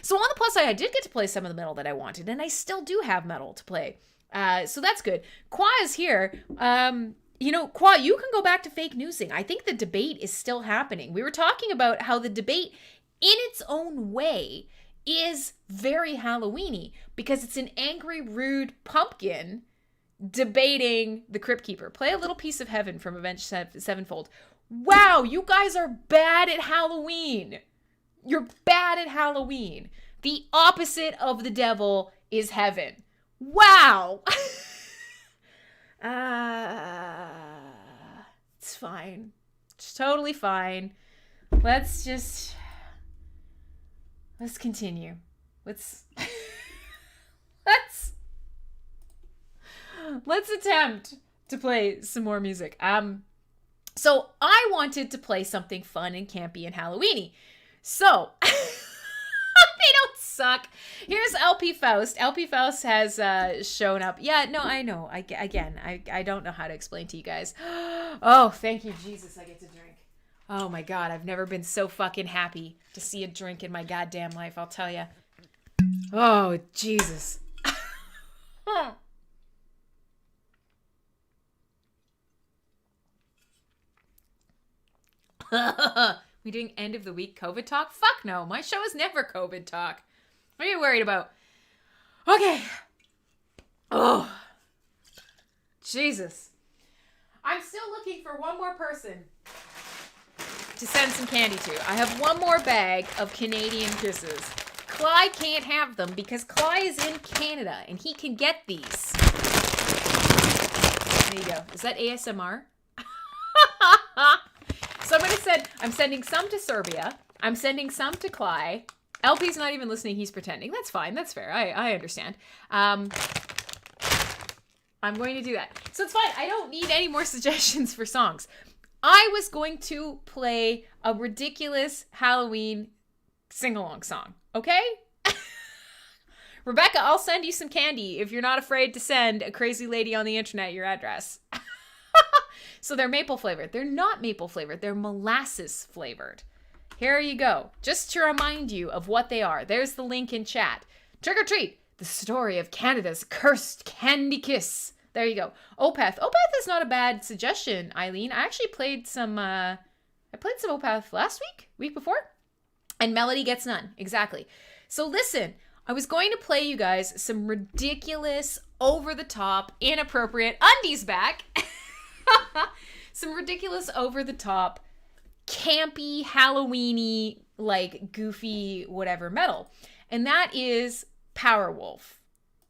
So on the plus side, I did get to play some of the metal that I wanted, and I still do have metal to play. So that's good. Kwa is here. You know, Kwa, you can go back to fake newsing. I think the debate is still happening. We were talking about how the debate, in its own way, is very Halloween-y because it's an angry, rude pumpkin debating the Crypt Keeper. Play a little piece of heaven from Avenged Sevenfold. Wow, you guys are bad at Halloween. You're bad at Halloween. The opposite of the devil is heaven. Wow. It's fine. It's totally fine. Let's continue. Let's attempt to play some more music. So I wanted to play something fun and campy and Halloween-y. So they don't suck. Here's LP Faust. LP Faust has shown up. Yeah, no, I know. I don't know how to explain to you guys. Oh, thank you, Jesus, I get to drink. Oh my God, I've never been so fucking happy to see a drink in my goddamn life, I'll tell you. Oh, Jesus. We doing end of the week COVID talk? Fuck no. My show is never COVID talk. What are you worried about? Okay. Oh. Jesus. I'm still looking for one more person to send some candy to. I have one more bag of Canadian kisses. Clyde can't have them because Clyde is in Canada and he can get these. There you go. Is that ASMR? Somebody said, I'm sending some to Serbia. I'm sending some to Clyde. LP's not even listening. He's pretending. That's fine. That's fair. I understand. I'm going to do that. So it's fine. I don't need any more suggestions for songs. I was going to play a ridiculous Halloween sing-along song. Okay? Rebecca, I'll send you some candy if you're not afraid to send a crazy lady on the internet your address. So they're maple flavored. They're not maple flavored. They're molasses flavored. Here you go. Just to remind you of what they are. There's the link in chat. Trick or treat. The story of Canada's cursed candy kiss. There you go. Opeth. Opeth is not a bad suggestion, Eileen. I actually played some Opeth last week before. And Melody gets none. Exactly. So listen, I was going to play you guys some ridiculous, over-the-top, inappropriate undies back. Some ridiculous, over-the-top, campy, Halloween-y, like goofy, whatever metal. And that is Powerwolf.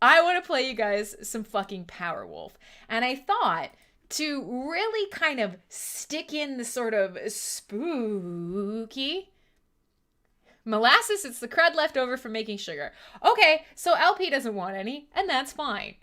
I want to play you guys some fucking Powerwolf. And I thought to really kind of stick in the sort of spooky molasses, it's the crud left over from making sugar. Okay, so LP doesn't want any, and that's fine.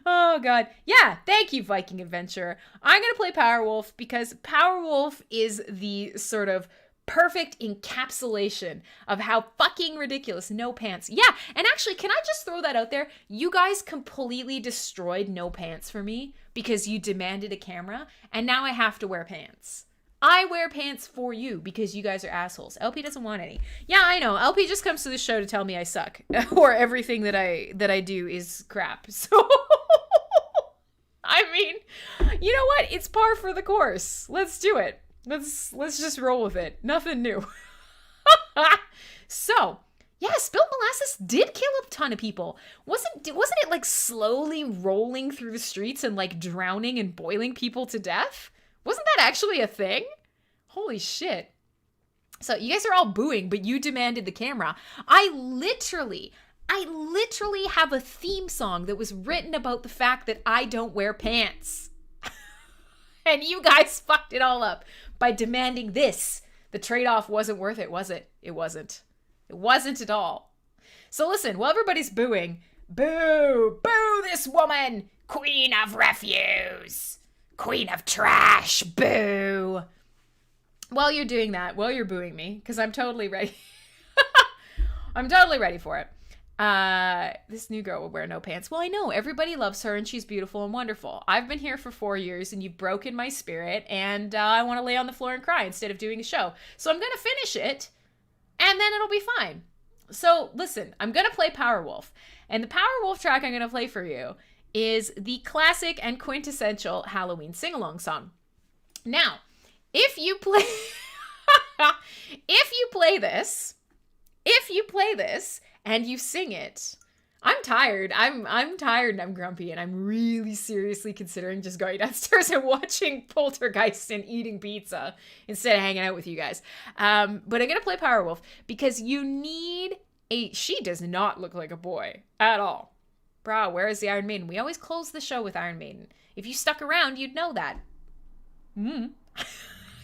Oh, God. Yeah, thank you, Viking Adventurer. I'm going to play Powerwolf because Powerwolf is the sort of perfect encapsulation of how fucking ridiculous No Pants. Yeah, and actually, can I just throw that out there? You guys completely destroyed No Pants for me because you demanded a camera, and now I have to wear pants. I wear pants for you because you guys are assholes. LP doesn't want any. Yeah, I know. LP just comes to the show to tell me I suck or everything that I do is crap. So I mean, you know what? It's par for the course. Let's do it. Let's just roll with it. Nothing new. So, yeah, spilled molasses did kill a ton of people. Wasn't it like slowly rolling through the streets and like drowning and boiling people to death? Wasn't that actually a thing? Holy shit. So you guys are all booing, but you demanded the camera. I literally have a theme song that was written about the fact that I don't wear pants. And you guys fucked it all up by demanding this. The trade-off wasn't worth it, was it? It wasn't. It wasn't at all. So listen, while everybody's booing, boo, boo this woman, queen of refuse. Queen of trash, boo. While you're doing that, while you're booing me, because I'm totally ready. I'm totally ready for it. This new girl will wear no pants. Well, I know. Everybody loves her and she's beautiful and wonderful. I've been here for 4 years and you've broken my spirit and I want to lay on the floor and cry instead of doing a show. So I'm going to finish it and then it'll be fine. So listen, I'm going to play Powerwolf. And the Powerwolf track I'm going to play for you is the classic and quintessential Halloween sing-along song. Now, if you play this and you sing it, I'm tired. I'm tired and I'm grumpy and I'm really seriously considering just going downstairs and watching Poltergeist and eating pizza instead of hanging out with you guys. But I'm going to play Powerwolf because you need she does not look like a boy at all. Brah, where is the Iron Maiden? We always close the show with Iron Maiden. If you stuck around, you'd know that.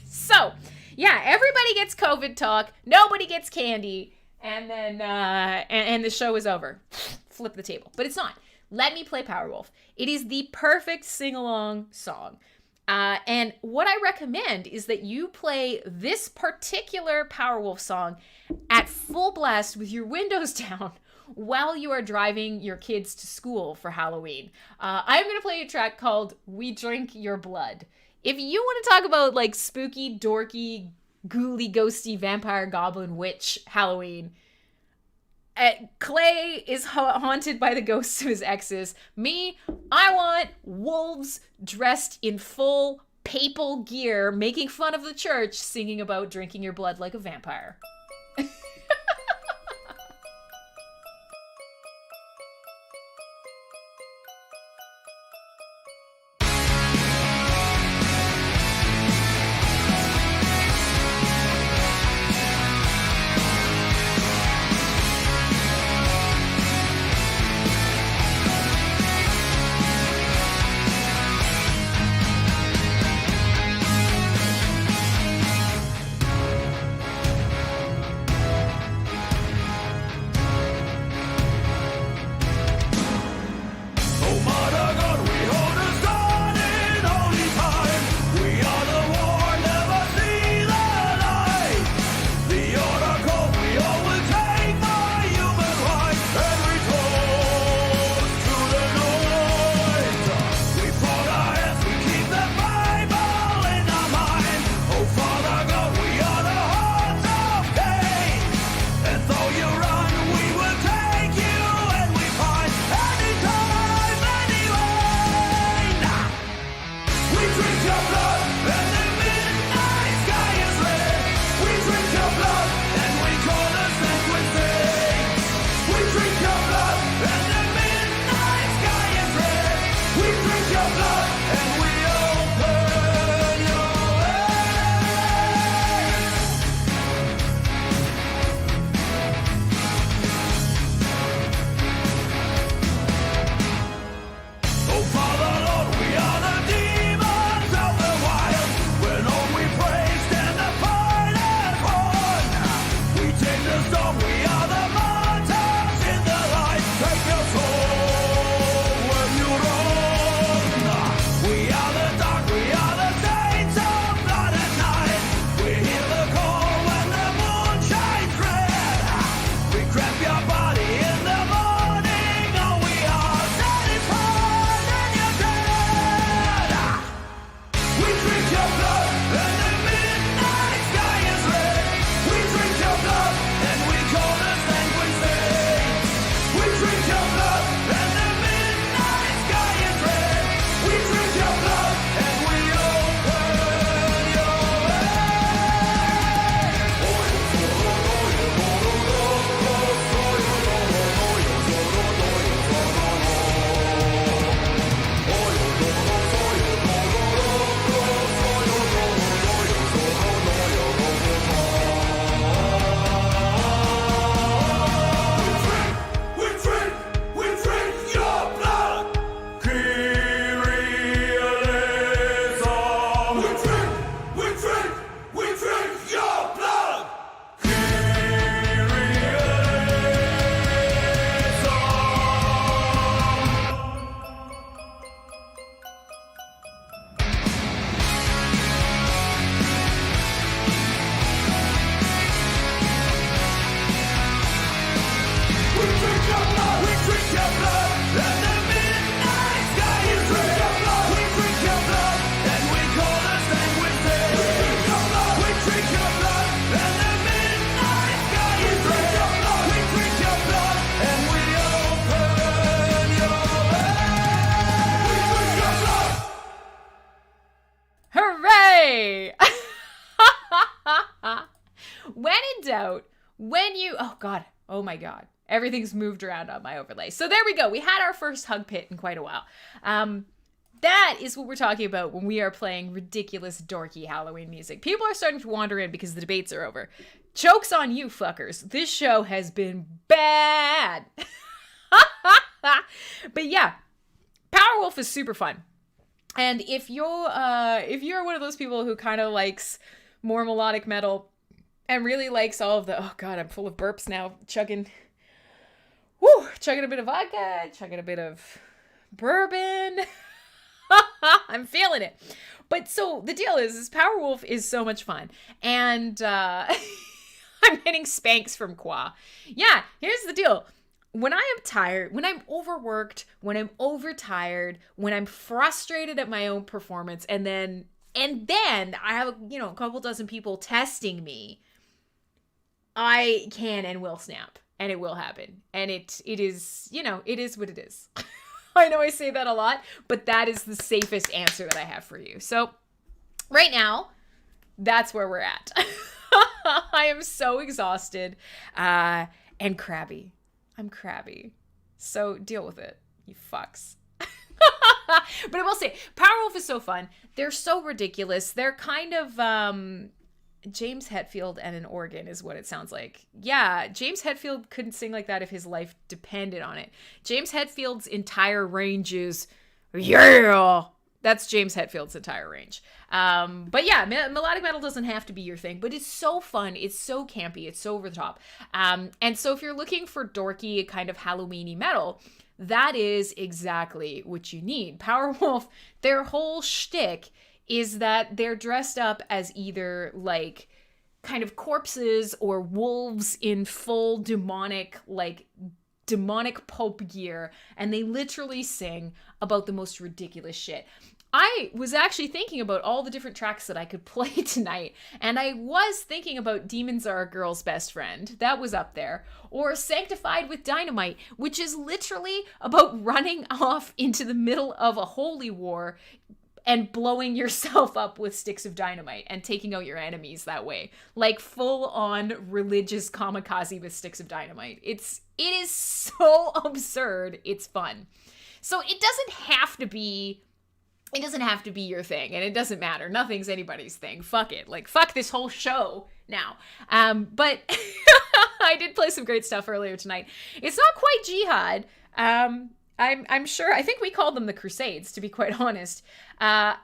So, yeah, everybody gets COVID talk. Nobody gets candy. And then, and the show is over. Flip the table. But it's not. Let me play Powerwolf. It is the perfect sing-along song. And what I recommend is that you play this particular Powerwolf song at full blast with your windows down while you are driving your kids to school for Halloween. I'm going to play a track called We Drink Your Blood. If you want to talk about like spooky, dorky, ghouly, ghosty, vampire, goblin, witch Halloween. Clay is haunted by the ghosts of his exes. Me, I want wolves dressed in full papal gear, making fun of the church, singing about drinking your blood like a vampire. When in doubt, oh God, oh my God, everything's moved around on my overlay. So there we go. We had our first hug pit in quite a while. That is what we're talking about when we are playing ridiculous, dorky Halloween music. People are starting to wander in because the debates are over. Joke's on you, fuckers. This show has been bad. But yeah, Powerwolf is super fun. And if you're one of those people who kind of likes more melodic metal and really likes all of the, oh God, I'm full of burps now, chugging a bit of vodka, chugging a bit of bourbon. I'm feeling it. But so the deal is Powerwolf is so much fun. And I'm getting spanks from Qua. Yeah, here's the deal. When I am tired, when I'm overworked, when I'm overtired, when I'm frustrated at my own performance, and then and then I have a couple dozen people testing me, I can and will snap, and it will happen. And it is, it is what it is. I know I say that a lot, but that is the safest answer that I have for you. So right now, that's where we're at. I am so exhausted and crabby. I'm crabby. So deal with it, you fucks. But I will say, Powerwolf is so fun. They're so ridiculous. They're kind of James Hetfield and an organ is what it sounds like. Yeah, James Hetfield couldn't sing like that if his life depended on it. James Hetfield's entire range is, yeah. That's James Hetfield's entire range. But yeah, melodic metal doesn't have to be your thing, but it's so fun. It's so campy. It's so over the top. And so if you're looking for dorky kind of Halloween-y metal, that is exactly what you need. Powerwolf, their whole shtick is that they're dressed up as either like kind of corpses or wolves in full demonic Pope gear, and they literally sing about the most ridiculous shit. I was actually thinking about all the different tracks that I could play tonight, and I was thinking about Demons Are a Girl's Best Friend. That was up there. Or Sanctified with Dynamite, which is literally about running off into the middle of a holy war and blowing yourself up with sticks of dynamite and taking out your enemies that way. Like full-on religious kamikaze with sticks of dynamite. It is so absurd. It's fun. So it doesn't have to be your thing, and it doesn't matter. Nothing's anybody's thing. Fuck it. Like, fuck this whole show now. But I did play some great stuff earlier tonight. It's not quite jihad. I'm sure, I think we called them the Crusades, to be quite honest. Banjo.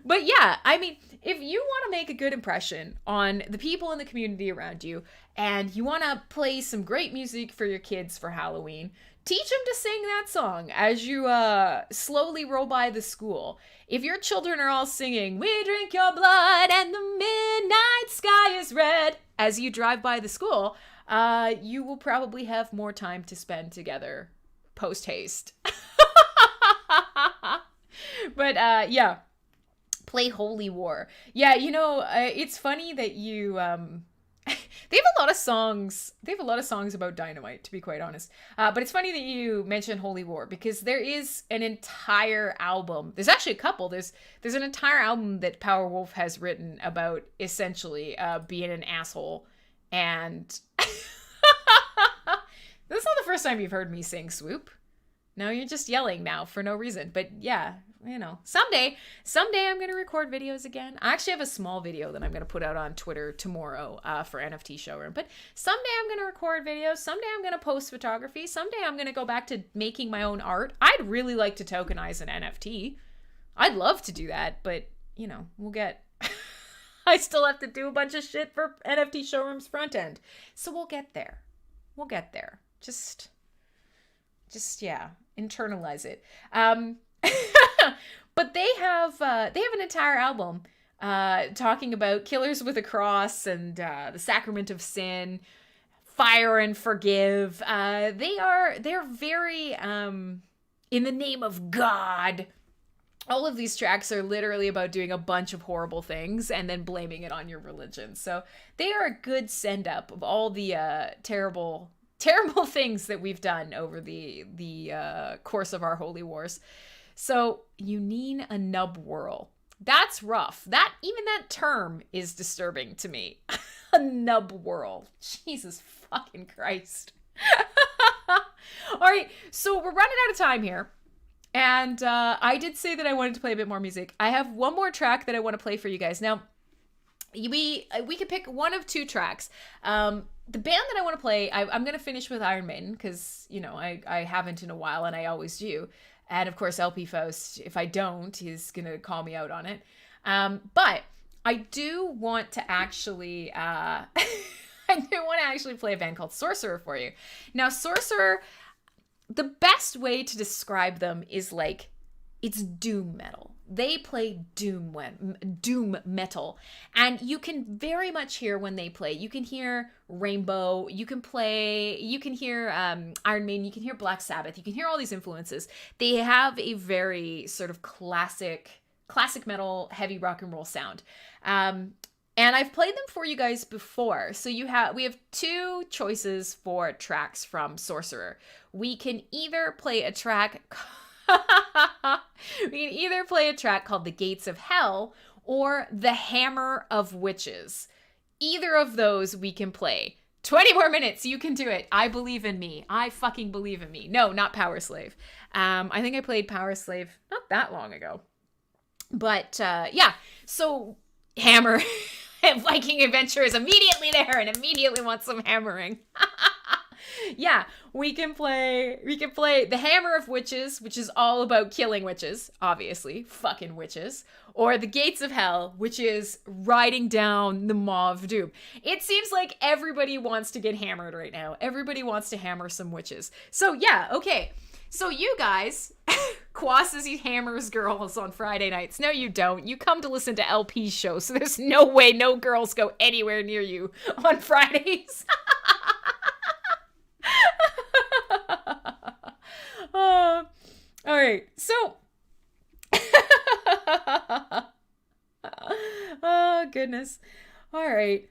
But yeah, I mean, if you want to make a good impression on the people in the community around you, and you want to play some great music for your kids for Halloween, teach them to sing that song as you slowly roll by the school. If your children are all singing, "We drink your blood and the midnight sky is red," as you drive by the school, you will probably have more time to spend together post-haste. But yeah, play Holy War. Yeah, it's funny that you they have a lot of songs about dynamite, to be quite honest. But it's funny that you mentioned Holy War, because there is an entire album. There's actually a couple. There's an entire album that Powerwolf has written about essentially being an asshole. And this is not the first time you've heard me sing Swoop. No, you're just yelling now for no reason. But yeah, someday I'm going to record videos again. I actually have a small video that I'm going to put out on Twitter tomorrow for NFT Showroom. But someday I'm going to record videos. Someday I'm going to post photography. Someday I'm going to go back to making my own art. I'd really like to tokenize an NFT. I'd love to do that, but, we'll get... I still have to do a bunch of shit for NFT Showroom's front end. So we'll get there. Just yeah, internalize it. But they have an entire album talking about killers with a cross and the sacrament of sin, fire and forgive. They're very in the name of God. All of these tracks are literally about doing a bunch of horrible things and then blaming it on your religion. So they are a good send up of all the terrible things that we've done over the course of our holy wars. So you need a nub whirl. That's rough. Even that term is disturbing to me. A nub whirl. Jesus fucking Christ. All right, so we're running out of time here. And I did say that I wanted to play a bit more music. I have one more track that I want to play for you guys. Now, we could pick one of two tracks. The band that I want to play, I'm going to finish with Iron Maiden because, I haven't in a while and I always do. And of course, LP Faust, if I don't, he's going to call me out on it. But I do want to actually, play a band called Sorcerer for you. Now, Sorcerer, the best way to describe them is like It's doom metal. They play doom metal, and you can very much hear when they play. You can hear Rainbow, you can hear Iron Maiden, you can hear Black Sabbath, you can hear all these influences. They have a very sort of classic metal, heavy rock and roll sound. And I've played them for you guys before. So we have two choices for tracks from Sorcerer. We can either play a track called The Gates of Hell or The Hammer of Witches. Either of those we can play. 20 more minutes, you can do it. I believe in me. I fucking believe in me. No, not Power Slave. I think I played Power Slave not that long ago. But yeah, so Hammer Viking Adventure is immediately there and immediately wants some hammering. Yeah, we can play The Hammer of Witches, which is all about killing witches, obviously, fucking witches, or The Gates of Hell, which is riding down the Maw of Doom. It seems like everybody wants to get hammered right now. Everybody wants to hammer some witches. So yeah, okay. So you guys, Quasses, you hammers girls on Friday nights. No, you don't. You come to listen to LP's show, so there's no way no girls go anywhere near you on Fridays. Oh, all right. So, oh goodness. All right.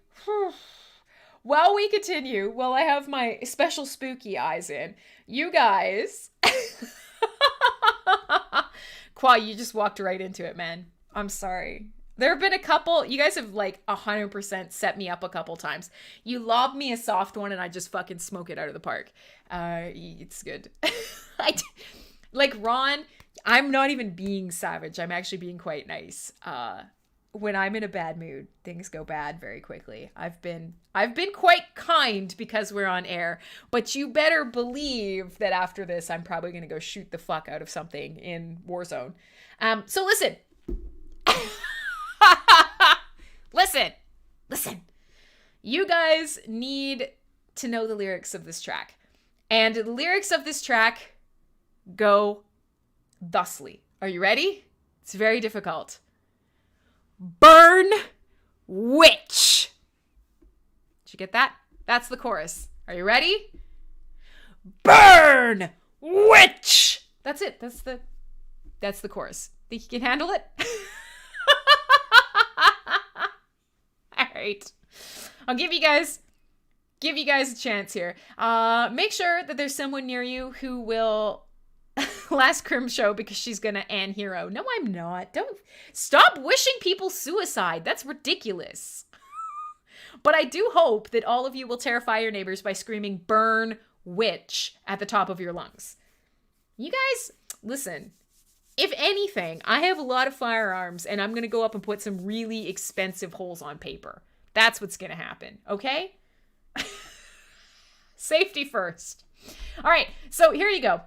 While we continue, while I have my special spooky eyes in, you guys, Qua, you just walked right into it, man. I'm sorry. There have been a couple, you guys have like 100% set me up a couple times. You lob me a soft one and I just fucking smoke it out of the park. It's good. Like Ron, I'm not even being savage. I'm actually being quite nice. When I'm in a bad mood, things go bad very quickly. I've been quite kind because we're on air, but you better believe that after this, I'm probably going to go shoot the fuck out of something in Warzone. So listen. Listen. You guys need to know the lyrics of this track. And the lyrics of this track go thusly. Are you ready? It's very difficult. Burn witch. Did you get that? That's the chorus. Are you ready? Burn witch. That's it. That's the chorus. Think you can handle it? All right. I'll give you guys a chance here. Make sure that there's someone near you who will last Crim show because she's gonna Ann Hero. No, I'm not. Don't stop wishing people suicide. That's ridiculous. But I do hope that all of you will terrify your neighbors by screaming "burn witch" at the top of your lungs. You guys, listen. If anything, I have a lot of firearms and I'm gonna go up and put some really expensive holes on paper. That's what's gonna happen, okay? Safety first. All right, so here you go.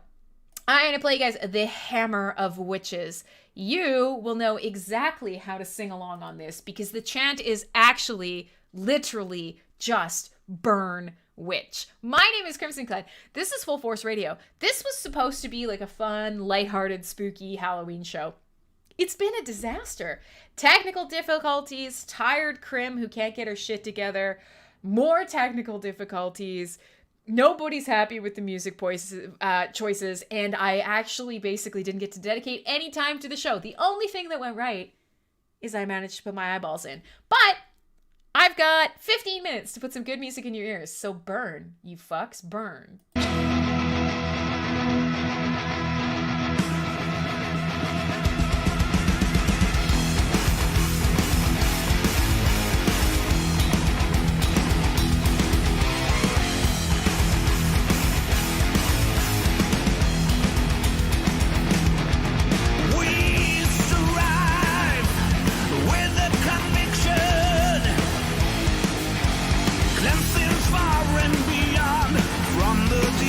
I'm going to play you guys The Hammer of Witches. You will know exactly how to sing along on this because the chant is actually literally just burn witch. My name is Crimsonclad. This is Full Force Radio. This was supposed to be like a fun, lighthearted, spooky Halloween show. It's been a disaster. Technical difficulties, tired Crim who can't get her shit together, more technical difficulties. Nobody's happy with the music choices, and I actually basically didn't get to dedicate any time to the show. The only thing that went right is I managed to put my eyeballs in. But I've got 15 minutes to put some good music in your ears, so burn, you fucks, burn. Far and beyond from the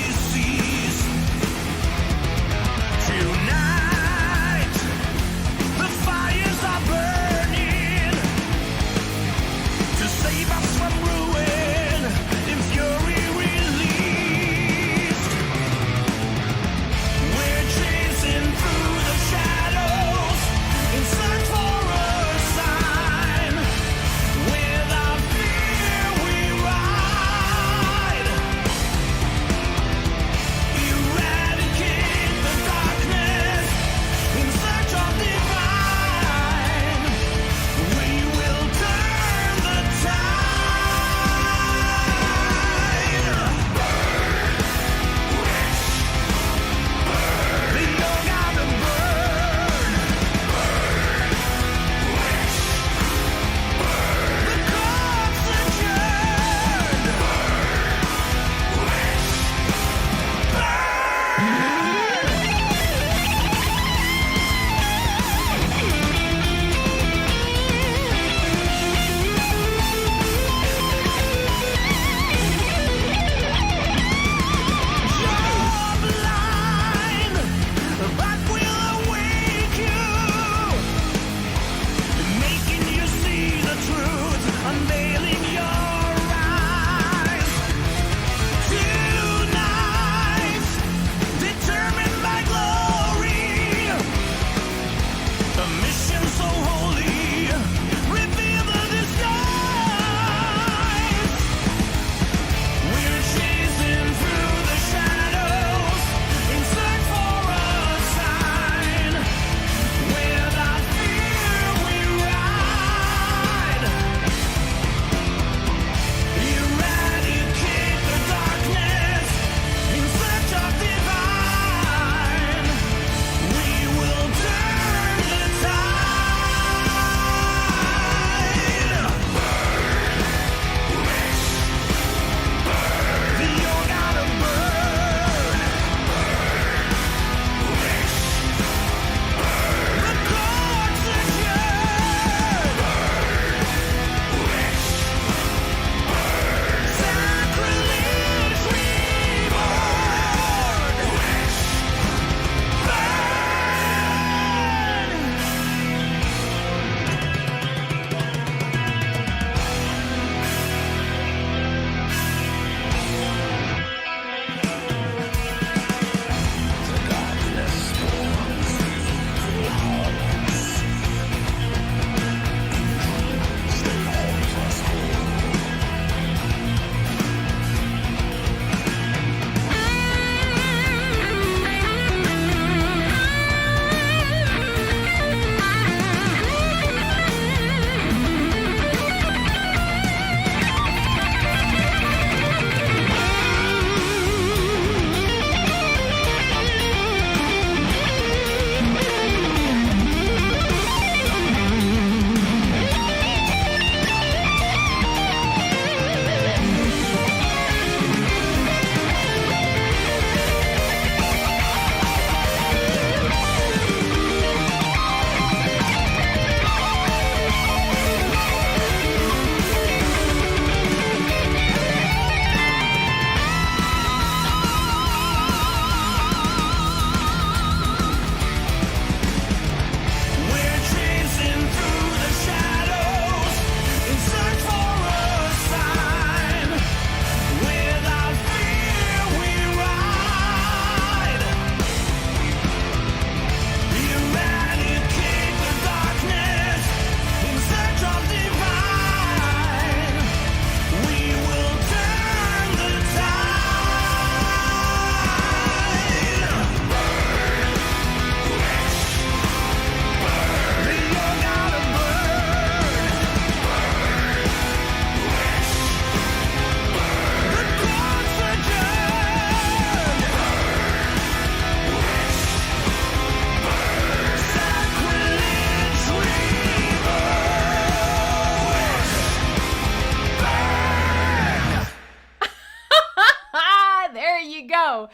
So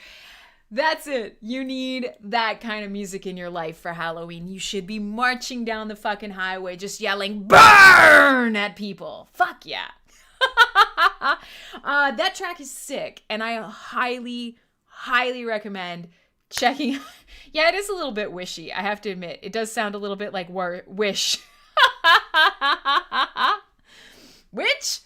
that's it. You need that kind of music in your life for Halloween. You should be marching down the fucking highway just yelling burn at people. Fuck yeah. That track is sick, and I highly recommend checking. Yeah, it is a little bit wishy, I have to admit. It does sound a little bit like wish. Witch,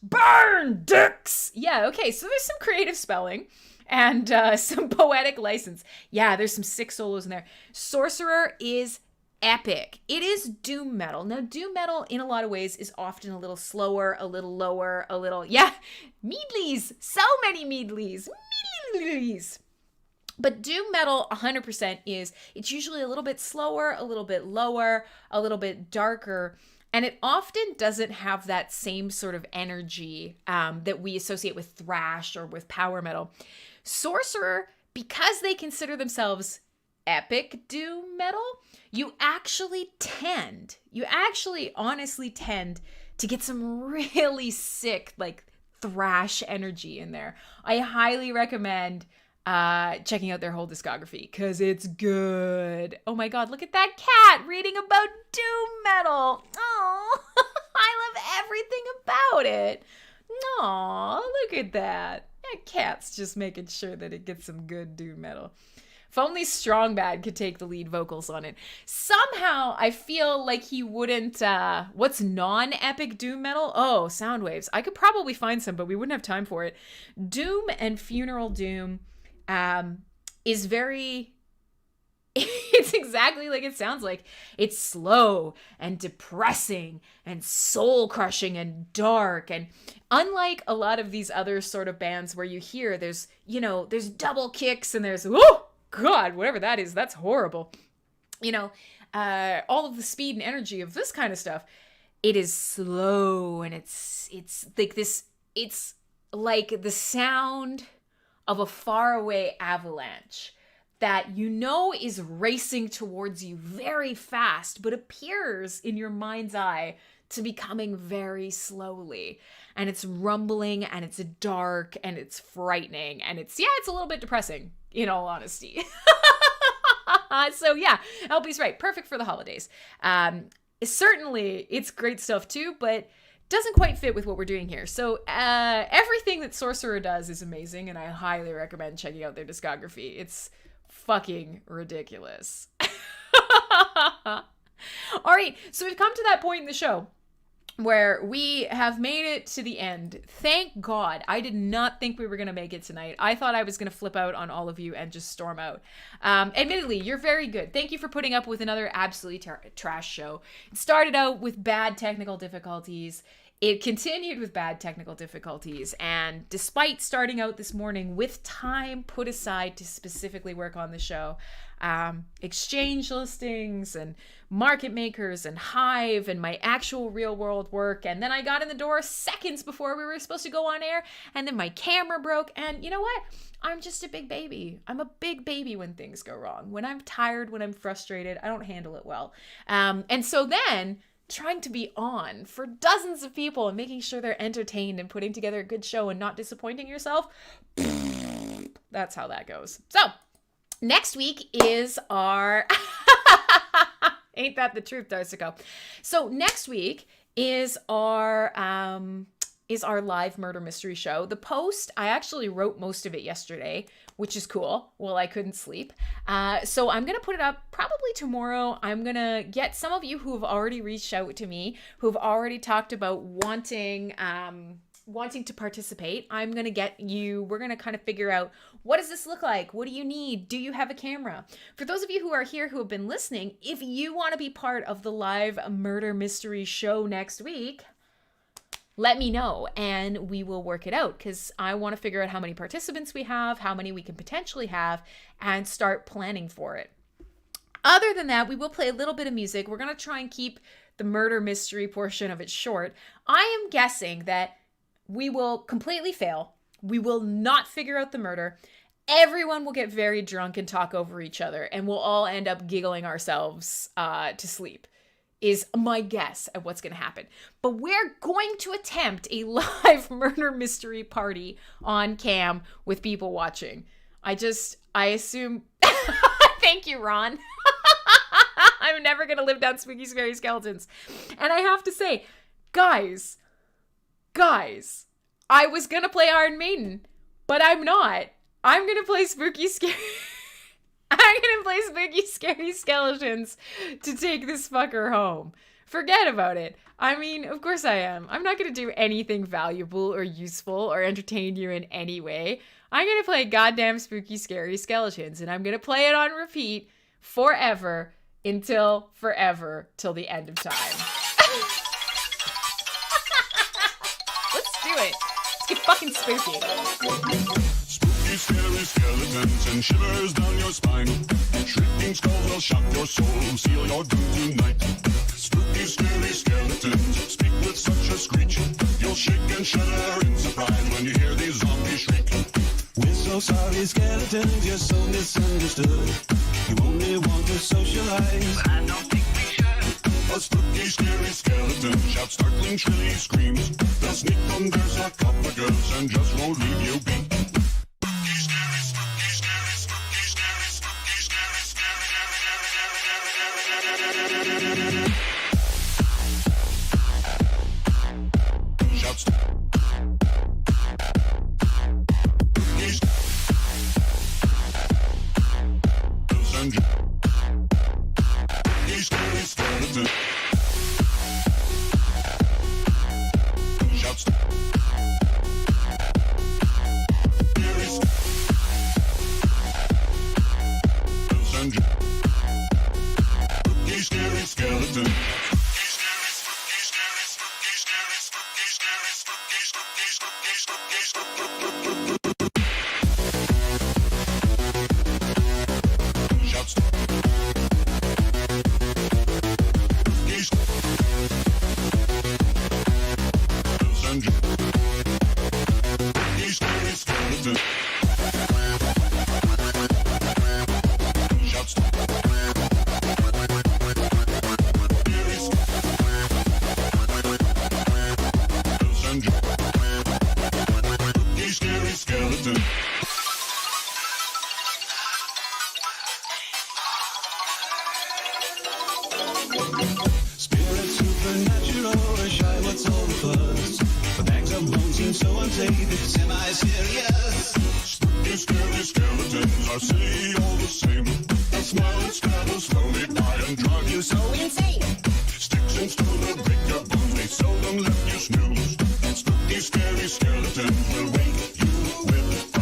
burn, dicks. Yeah, okay, so there's some creative spelling and some poetic license. Yeah, there's some sick solos in there. Sorcerer is epic. It is doom metal. Now, doom metal in a lot of ways is often a little slower, a little lower, a little, meadlies. So many meadlies. But doom metal 100% it's usually a little bit slower, a little bit lower, a little bit darker. And it often doesn't have that same sort of energy that we associate with thrash or with power metal. Sorcerer, because they consider themselves epic doom metal, you actually honestly tend to get some really sick, like, thrash energy in there. I highly recommend checking out their whole discography because it's good. Oh my god, look at that cat reading about doom metal. Oh, I love everything about it. Aw, look at that. That cat's just making sure that it gets some good doom metal. If only Strongbad could take the lead vocals on it. Somehow, I feel like he wouldn't, what's non-epic doom metal? Oh, Soundwaves. I could probably find some, but we wouldn't have time for it. Doom and Funeral Doom is very, it's exactly like it sounds like. It's slow and depressing and soul-crushing and dark. And unlike a lot of these other sort of bands where you hear there's double kicks and there's, oh, God, whatever that is, that's horrible. All of the speed and energy of this kind of stuff, it is slow and it's like this, it's like the sound of a faraway avalanche that is racing towards you very fast, but appears in your mind's eye to be coming very slowly. And it's rumbling and it's dark and it's frightening and it's a little bit depressing, in all honesty. So yeah, LB's right. Perfect for the holidays. Certainly it's great stuff too, but doesn't quite fit with what we're doing here. So everything that Sorcerer does is amazing, and I highly recommend checking out their discography. It's fucking ridiculous. All right, so we've come to that point in the show where we have made it to the end. Thank God. I did not think we were going to make it tonight. I thought I was going to flip out on all of you and just storm out. Admittedly, you're very good. Thank you for putting up with another absolutely trash show. It started out with bad technical difficulties. It continued with bad technical difficulties, and despite starting out this morning with time put aside to specifically work on the show, exchange listings and market makers and Hive and my actual real world work, and then I got in the door seconds before we were supposed to go on air, and then my camera broke, and you know what? I'm just a big baby. I'm a big baby when things go wrong. When I'm tired, when I'm frustrated, I don't handle it well. And so then trying to be on for dozens of people and making sure they're entertained and putting together a good show and not disappointing yourself, that's how that goes. So next week is our ain't that the truth, Darsico? So next week is our live murder mystery show. The post, I actually wrote most of it yesterday, which is cool. Well, I couldn't sleep. So I'm going to put it up probably tomorrow. I'm going to get some of you who have already reached out to me, who have already talked about wanting to participate. I'm going to get you, we're going to kind of figure out, what does this look like? What do you need? Do you have a camera? For those of you who are here who have been listening, if you want to be part of the live murder mystery show next week, let me know and we will work it out, because I want to figure out how many participants we have, how many we can potentially have, and start planning for it. Other than that, we will play a little bit of music. We're going to try and keep the murder mystery portion of it short. I am guessing that we will completely fail. We will not figure out the murder. Everyone will get very drunk and talk over each other, and we'll all end up giggling ourselves to sleep, is my guess at what's going to happen. But we're going to attempt a live murder mystery party on cam with people watching. I assume. Thank you, Ron. I'm never going to live down spooky, scary skeletons. And I have to say, guys, I was going to play Iron Maiden, but I'm not. I'm going to play spooky, scary. I'm going to play spooky, scary skeletons to take this fucker home. Forget about it. I mean, of course I am. I'm not going to do anything valuable or useful or entertain you in any way. I'm going to play goddamn spooky, scary skeletons, and I'm going to play it on repeat forever until forever, till the end of time. Let's do it. Let's get fucking spooky. Spooky, scary skeletons and shivers down your spine. Shrieking skulls will shock your soul, seal your doom tonight. Spooky, scary skeletons speak with such a screech. You'll shake and shudder in surprise when you hear these zombies shriek. We're so sorry, skeletons, you're so misunderstood. You only want to socialize, but I don't think we should. A spooky, scary skeleton shouts startling, shrilly screams. They'll sneak under sarcophagus and just won't leave you be. Spooky, scary, spooky, scary, spooky, scary, spooky, scary, scary, shouts. Scary skeleton shouts. Scary skeleton. Shouts. Scary skeleton. Shouts. Scary skeleton. Spirit supernatural, or shy, what's all the buzz? The bags of bones seem so unsafe, it's semi-serious. Spooky, scary skeletons are silly all the same. They'll smile and scramble slowly by and drive you so insane. Sticks and stones will break your bones, they seldom let you snooze. Spooky, scary skeletons will wake you with a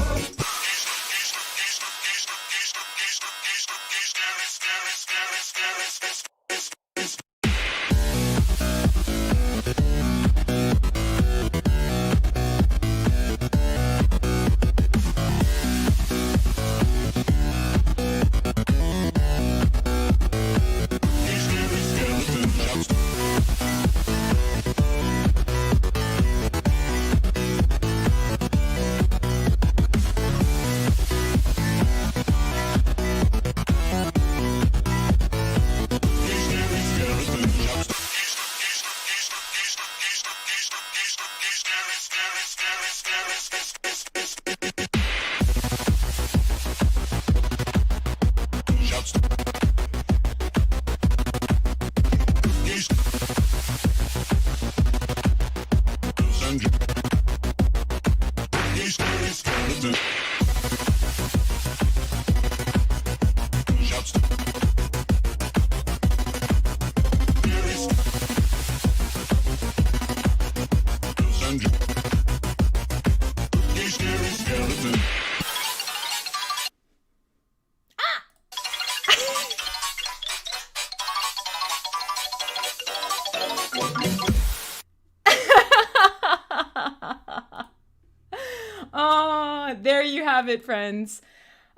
Oh, there you have it, friends.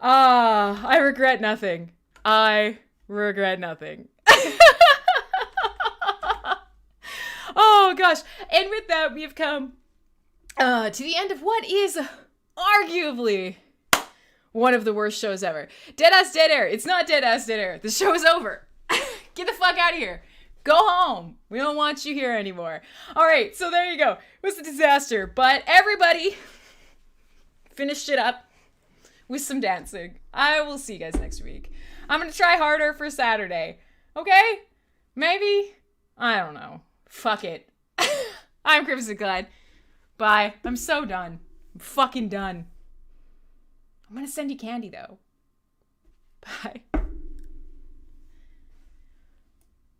I regret nothing. I regret nothing. Oh, gosh. And with that, we have come to the end of what is arguably one of the worst shows ever. Dead Ass Dead Air. It's not Dead Ass Dead Air. The show is over. Get the fuck out of here. Go home. We don't want you here anymore. All right, so there you go. It was a disaster, but everybody finished it up with some dancing. I will see you guys next week. I'm going to try harder for Saturday. Okay? Maybe? I don't know. Fuck it. I'm Crimsonclad. Bye. I'm so done. I'm fucking done. I'm going to send you candy, though. Bye.